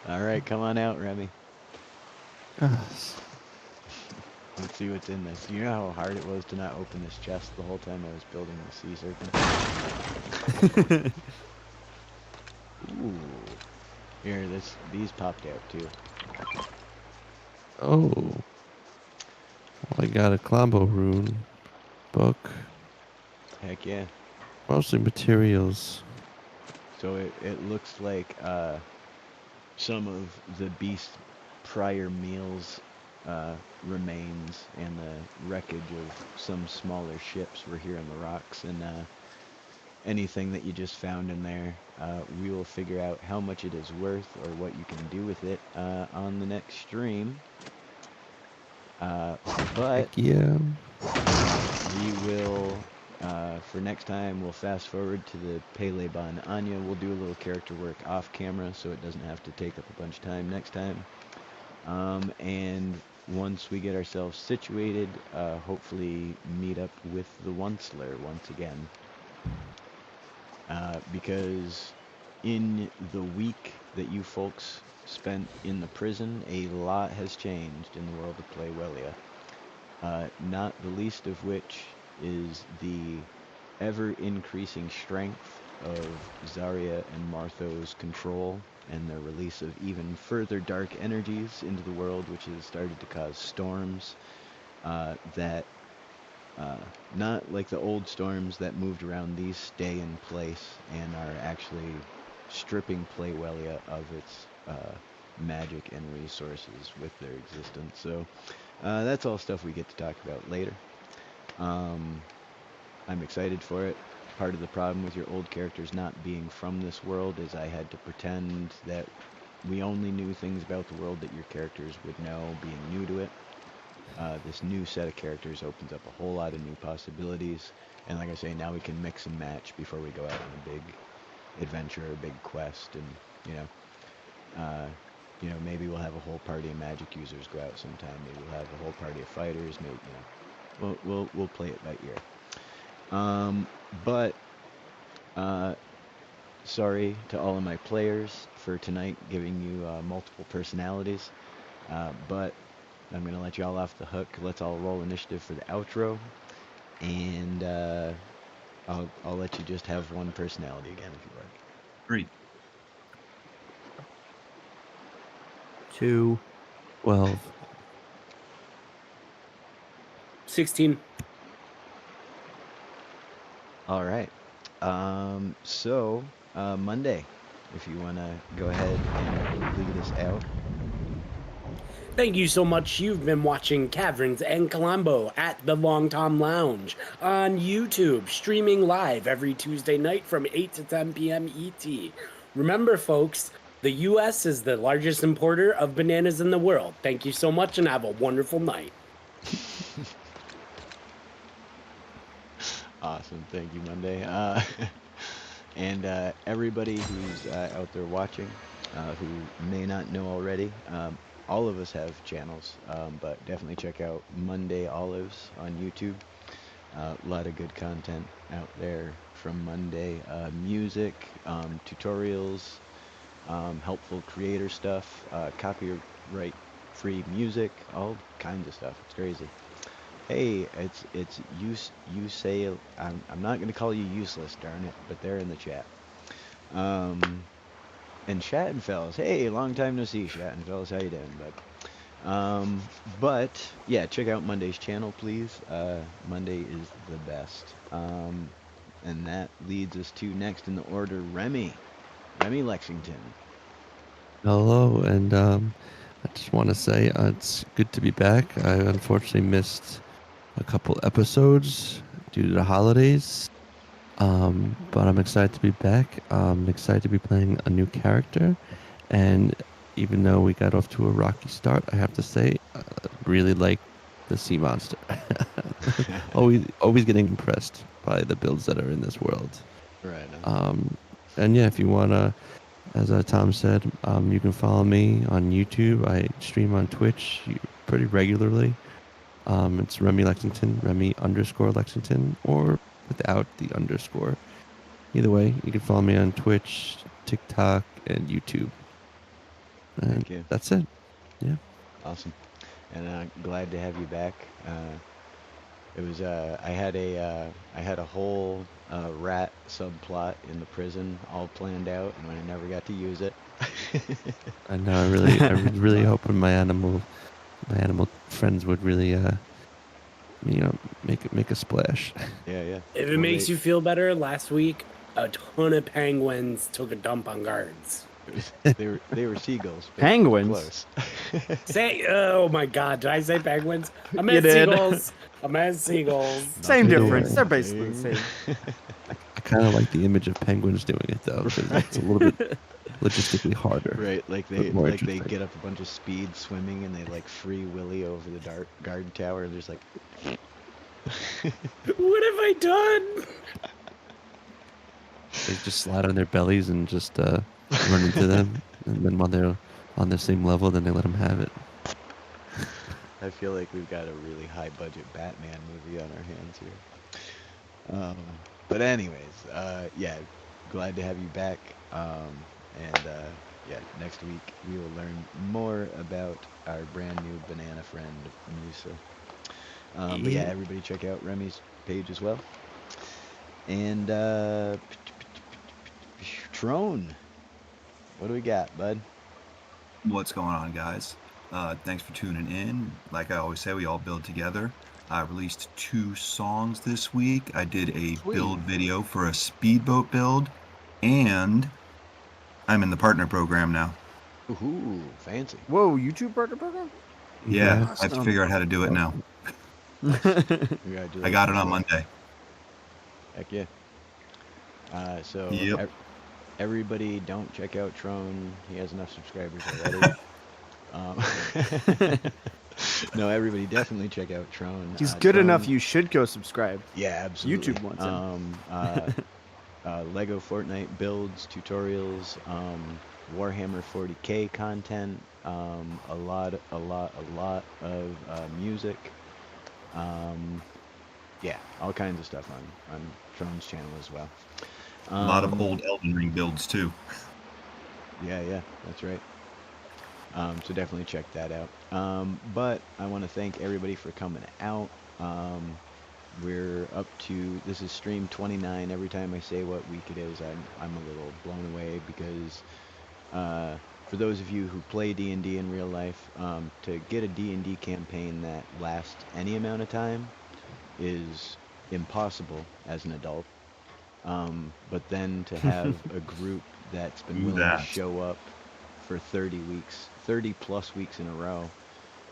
All right, come on out, Remy. Yes. Let's see what's in this. You know how hard it was to not open this chest the whole time I was building the sea serpent? Ooh. Here, these popped out too. Oh. Well, I got a Klombo rune book. Heck yeah. Mostly materials. So it looks like some of the beast prior meals remains and the wreckage of some smaller ships were here in the rocks, and anything that you just found in there, we will figure out how much it is worth or what you can do with it on the next stream. But Heck yeah. we will, for next time, we'll fast forward to the Pele Ban Anya. We'll do a little character work off camera so it doesn't have to take up a bunch of time next time. And once we get ourselves situated, hopefully meet up with the Onceler once again. Because in the week that you folks spent in the prison, a lot has changed in the world of Playwelia. Not the least of which is the ever-increasing strength of Zarya and Martho's control and their release of even further dark energies into the world, which has started to cause storms that not like the old storms that moved around. These stay in place and are actually stripping Playwelia of its magic and resources with their existence. So that's all stuff we get to talk about later. I'm excited for it. Part of the problem with your old characters not being from this world is I had to pretend that we only knew things about the world that your characters would know, being new to it. This new set of characters opens up a whole lot of new possibilities, and like I say, now we can mix and match before we go out on a big adventure or a big quest, and maybe we'll have a whole party of magic users go out sometime. Maybe we'll have a whole party of fighters. Maybe we'll play it by ear. But sorry to all of my players for tonight giving you multiple personalities, but I'm going to let you all off the hook. Let's all roll initiative for the outro, and I'll let you just have one personality again if you like. 3. 2. 12. 16. All right. So Monday, if you want to go ahead and lead us out. Thank you so much. You've been watching Kaverns and Colombo at the Long Tom Lounge on YouTube, streaming live every Tuesday night from 8 to 10 p.m. ET. Remember, folks, the U.S. is the largest importer of bananas in the world. Thank you so much and have a wonderful night. Awesome. Thank you, Monday. And everybody who's out there watching, who may not know already, all of us have channels, but definitely check out Monday Olives on YouTube. A lot of good content out there from Monday. Music, tutorials, helpful creator stuff, copyright-free music, all kinds of stuff. It's crazy. Hey, you say I'm not gonna call you useless, darn it, but they're in the chat. and Shattenfells. Hey, long time no see, Shattenfells. How you doing, bud? But yeah, check out Monday's channel, please. Monday is the best. And that leads us to next in the order, Remy Lexington. Hello, and I just want to say it's good to be back. I unfortunately missed a couple episodes due to the holidays, but I'm excited to be back. I'm excited to be playing a new character, and even though we got off to a rocky start, I have to say, I really like the sea monster. always getting impressed by the builds that are in this world. Right. And yeah, if you wanna, as Tom said, you can follow me on YouTube. I stream on Twitch pretty regularly. It's Remy Lexington, Remy_Lexington, or without the underscore. Either way, you can follow me on Twitch, TikTok, and YouTube. And Thank you. that's it. Yeah. Awesome. And glad to have you back. It was I had a whole rat subplot in the prison all planned out, and I never got to use it. I know. I was really hoping my animal friends would really, make a splash. Yeah. If it Well, makes you feel better, last week a ton of penguins took a dump on guards. they were seagulls. but Penguins? Close. Say, oh my God, did I say penguins? I You meant did. seagulls. I meant seagulls. Same Either difference. way. They're basically the same. I kind of like the image of penguins doing it though, because it's a little bit logistically harder. Right, like but they more like they interesting. get up a bunch of speed swimming and they like free willy over the guard tower. And there's like, What have I done? They just slide on their bellies and just run into them, and then when they're on the same level, then they let them have it. I feel like we've got a really high budget Batman movie on our hands here. But anyways, yeah, glad to have you back. And yeah, next week we will learn more about our brand new banana friend, Musa. But yeah, everybody check out Remy's page as well. And Trone, what do we got, bud? What's going on, guys? Thanks for tuning in. Like I always say, we all build together. I released 2 songs this week. I did a build video for a speedboat build, and I'm in the partner program now. Ooh, fancy. Whoa, YouTube partner program? Yeah, Yeah. I have to figure out how to do it now. I got it on Monday. Heck yeah. So Yep. everybody don't check out Trone. He has enough subscribers already. No, everybody definitely check out Trone. He's good Trone, enough. You should go subscribe. Yeah, absolutely. YouTube wants him. Lego Fortnite builds, tutorials, Warhammer 40K content, a lot of music. Yeah, all kinds of stuff on Trone's channel as well. A lot of old Elden Ring builds too. Yeah, that's right. So definitely check that out. But I want to thank everybody for coming out. We're up to, this is stream 29. Every time I say what week it is, I'm a little blown away because for those of you who play D&D in real life, to get a D&D campaign that lasts any amount of time is impossible as an adult. But then to have a group that's been willing to show up for 30 plus weeks in a row,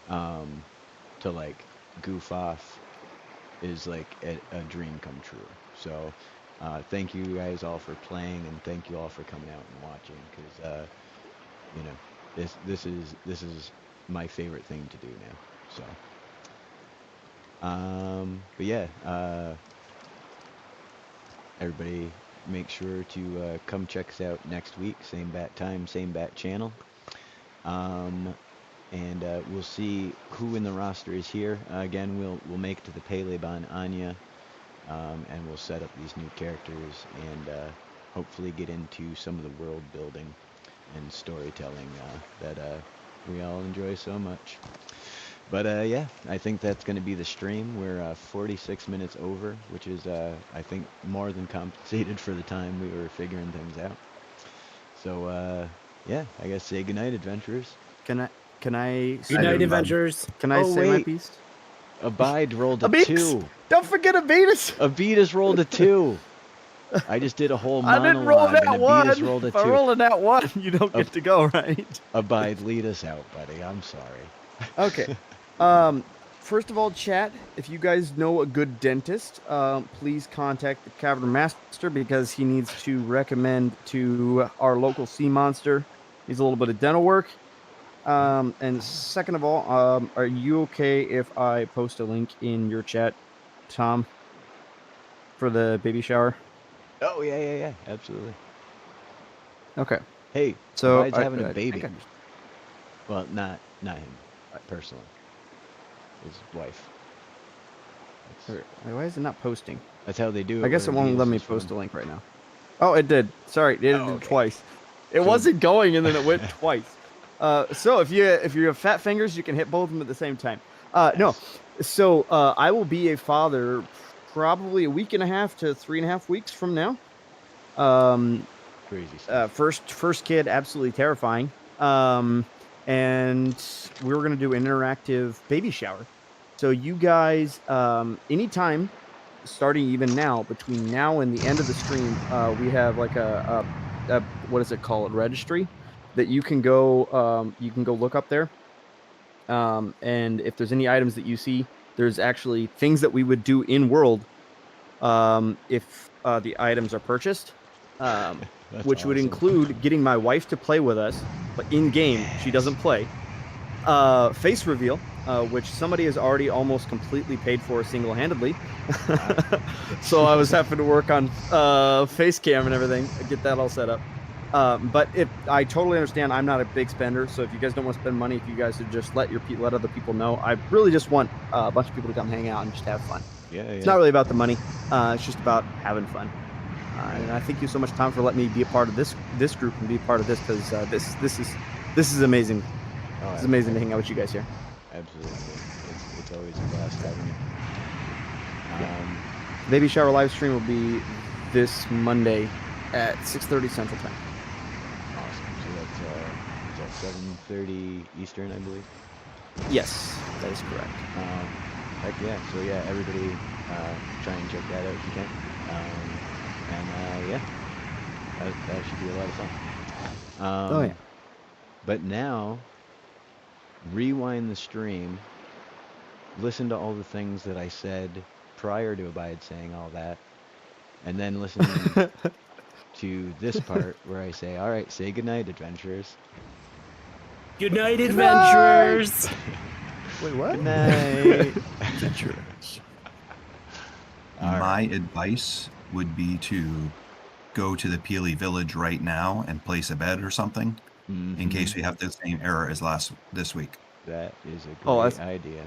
to like goof off is like a dream come true. So thank you guys all for playing, and thank you all for coming out and watching, because you know, this is my favorite thing to do now. So but yeah, everybody make sure to come check us out next week, same bat time, same bat channel. And we'll see who in the roster is here. Again, we'll make it to the Peleb on Anya, and we'll set up these new characters and hopefully get into some of the world building and storytelling that we all enjoy so much. But yeah, I think that's going to be the stream. We're 46 minutes over, which is I think more than compensated for the time we were figuring things out. So Yeah, I guess say goodnight, adventurers. Can I Good night, didn't- adventurers. can I Oh, say my wait. piece? Abide rolled a Abetus! 2. Don't forget Abetus. Abetus rolled a 2. I just did a whole I monologue, didn't roll and that one. Abetus rolled a If I 2. roll a nat 1, you don't get to go, right? Abide, lead us out, buddy. I'm sorry. Okay. First of all, chat, if you guys know a good dentist, please contact the Kavern Master because he needs to recommend to our local sea monster. Needs a little bit of dental work. And second of all, are you okay if I post a link in your chat, Tom, for the baby shower? Oh, yeah, absolutely. Okay. Hey, So Abide's having a I baby. think Well, not him, personally. His wife. Why is it not posting? That's how they do it. I guess it where won't let Abetus me is post from. a link right now. Oh, it did. Sorry, it did Oh, it okay. twice. It So- wasn't going, and then it went twice. So if you have fat fingers, you can hit both of them at the same time. No, so I will be a father probably a week and a half to 3.5 weeks from now. Crazy stuff. First kid, absolutely terrifying. And we were gonna do an interactive baby shower. So you guys, anytime, starting even now, between now and the end of the stream, we have like a what is it called, registry that you can go look up there. And if there's any items that you see, there's actually things that we would do in world if the items are purchased. That's Which would awesome. include getting my wife to play with us, but in game she doesn't play. Face reveal, which somebody has already almost completely paid for single-handedly. So I was having to work on face cam and everything, get that all set up. But I totally understand. I'm not a big spender, so if you guys don't want to spend money, if you guys would just let other people know, I really just want a bunch of people to come hang out and just have fun. Yeah. It's not really about the money. It's just about having fun. And I thank you so much, Tom, for letting me be a part of this group and be a part of this because this is amazing. Oh, It's amazing to hang out with you guys here. Absolutely. It's always a blast having you. Baby shower live stream will be this Monday at 6:30 Central Time. Awesome. So that's 7:30 Eastern, I believe. Yes, that is correct. Heck yeah. So yeah, everybody try and check that out if you can. Yeah, that should be a lot of fun. Oh yeah. But now, rewind the stream, listen to all the things that I said prior to Abide saying all that, and then listen to this part where I say, all right, say goodnight, adventurers. Good night, adventurers. Wait, what? Good night. Adventurers. All My advice would be to go to the Peely Village right now and place a bet or something in case we have the same error as this week. That is a great Oh, that's- idea.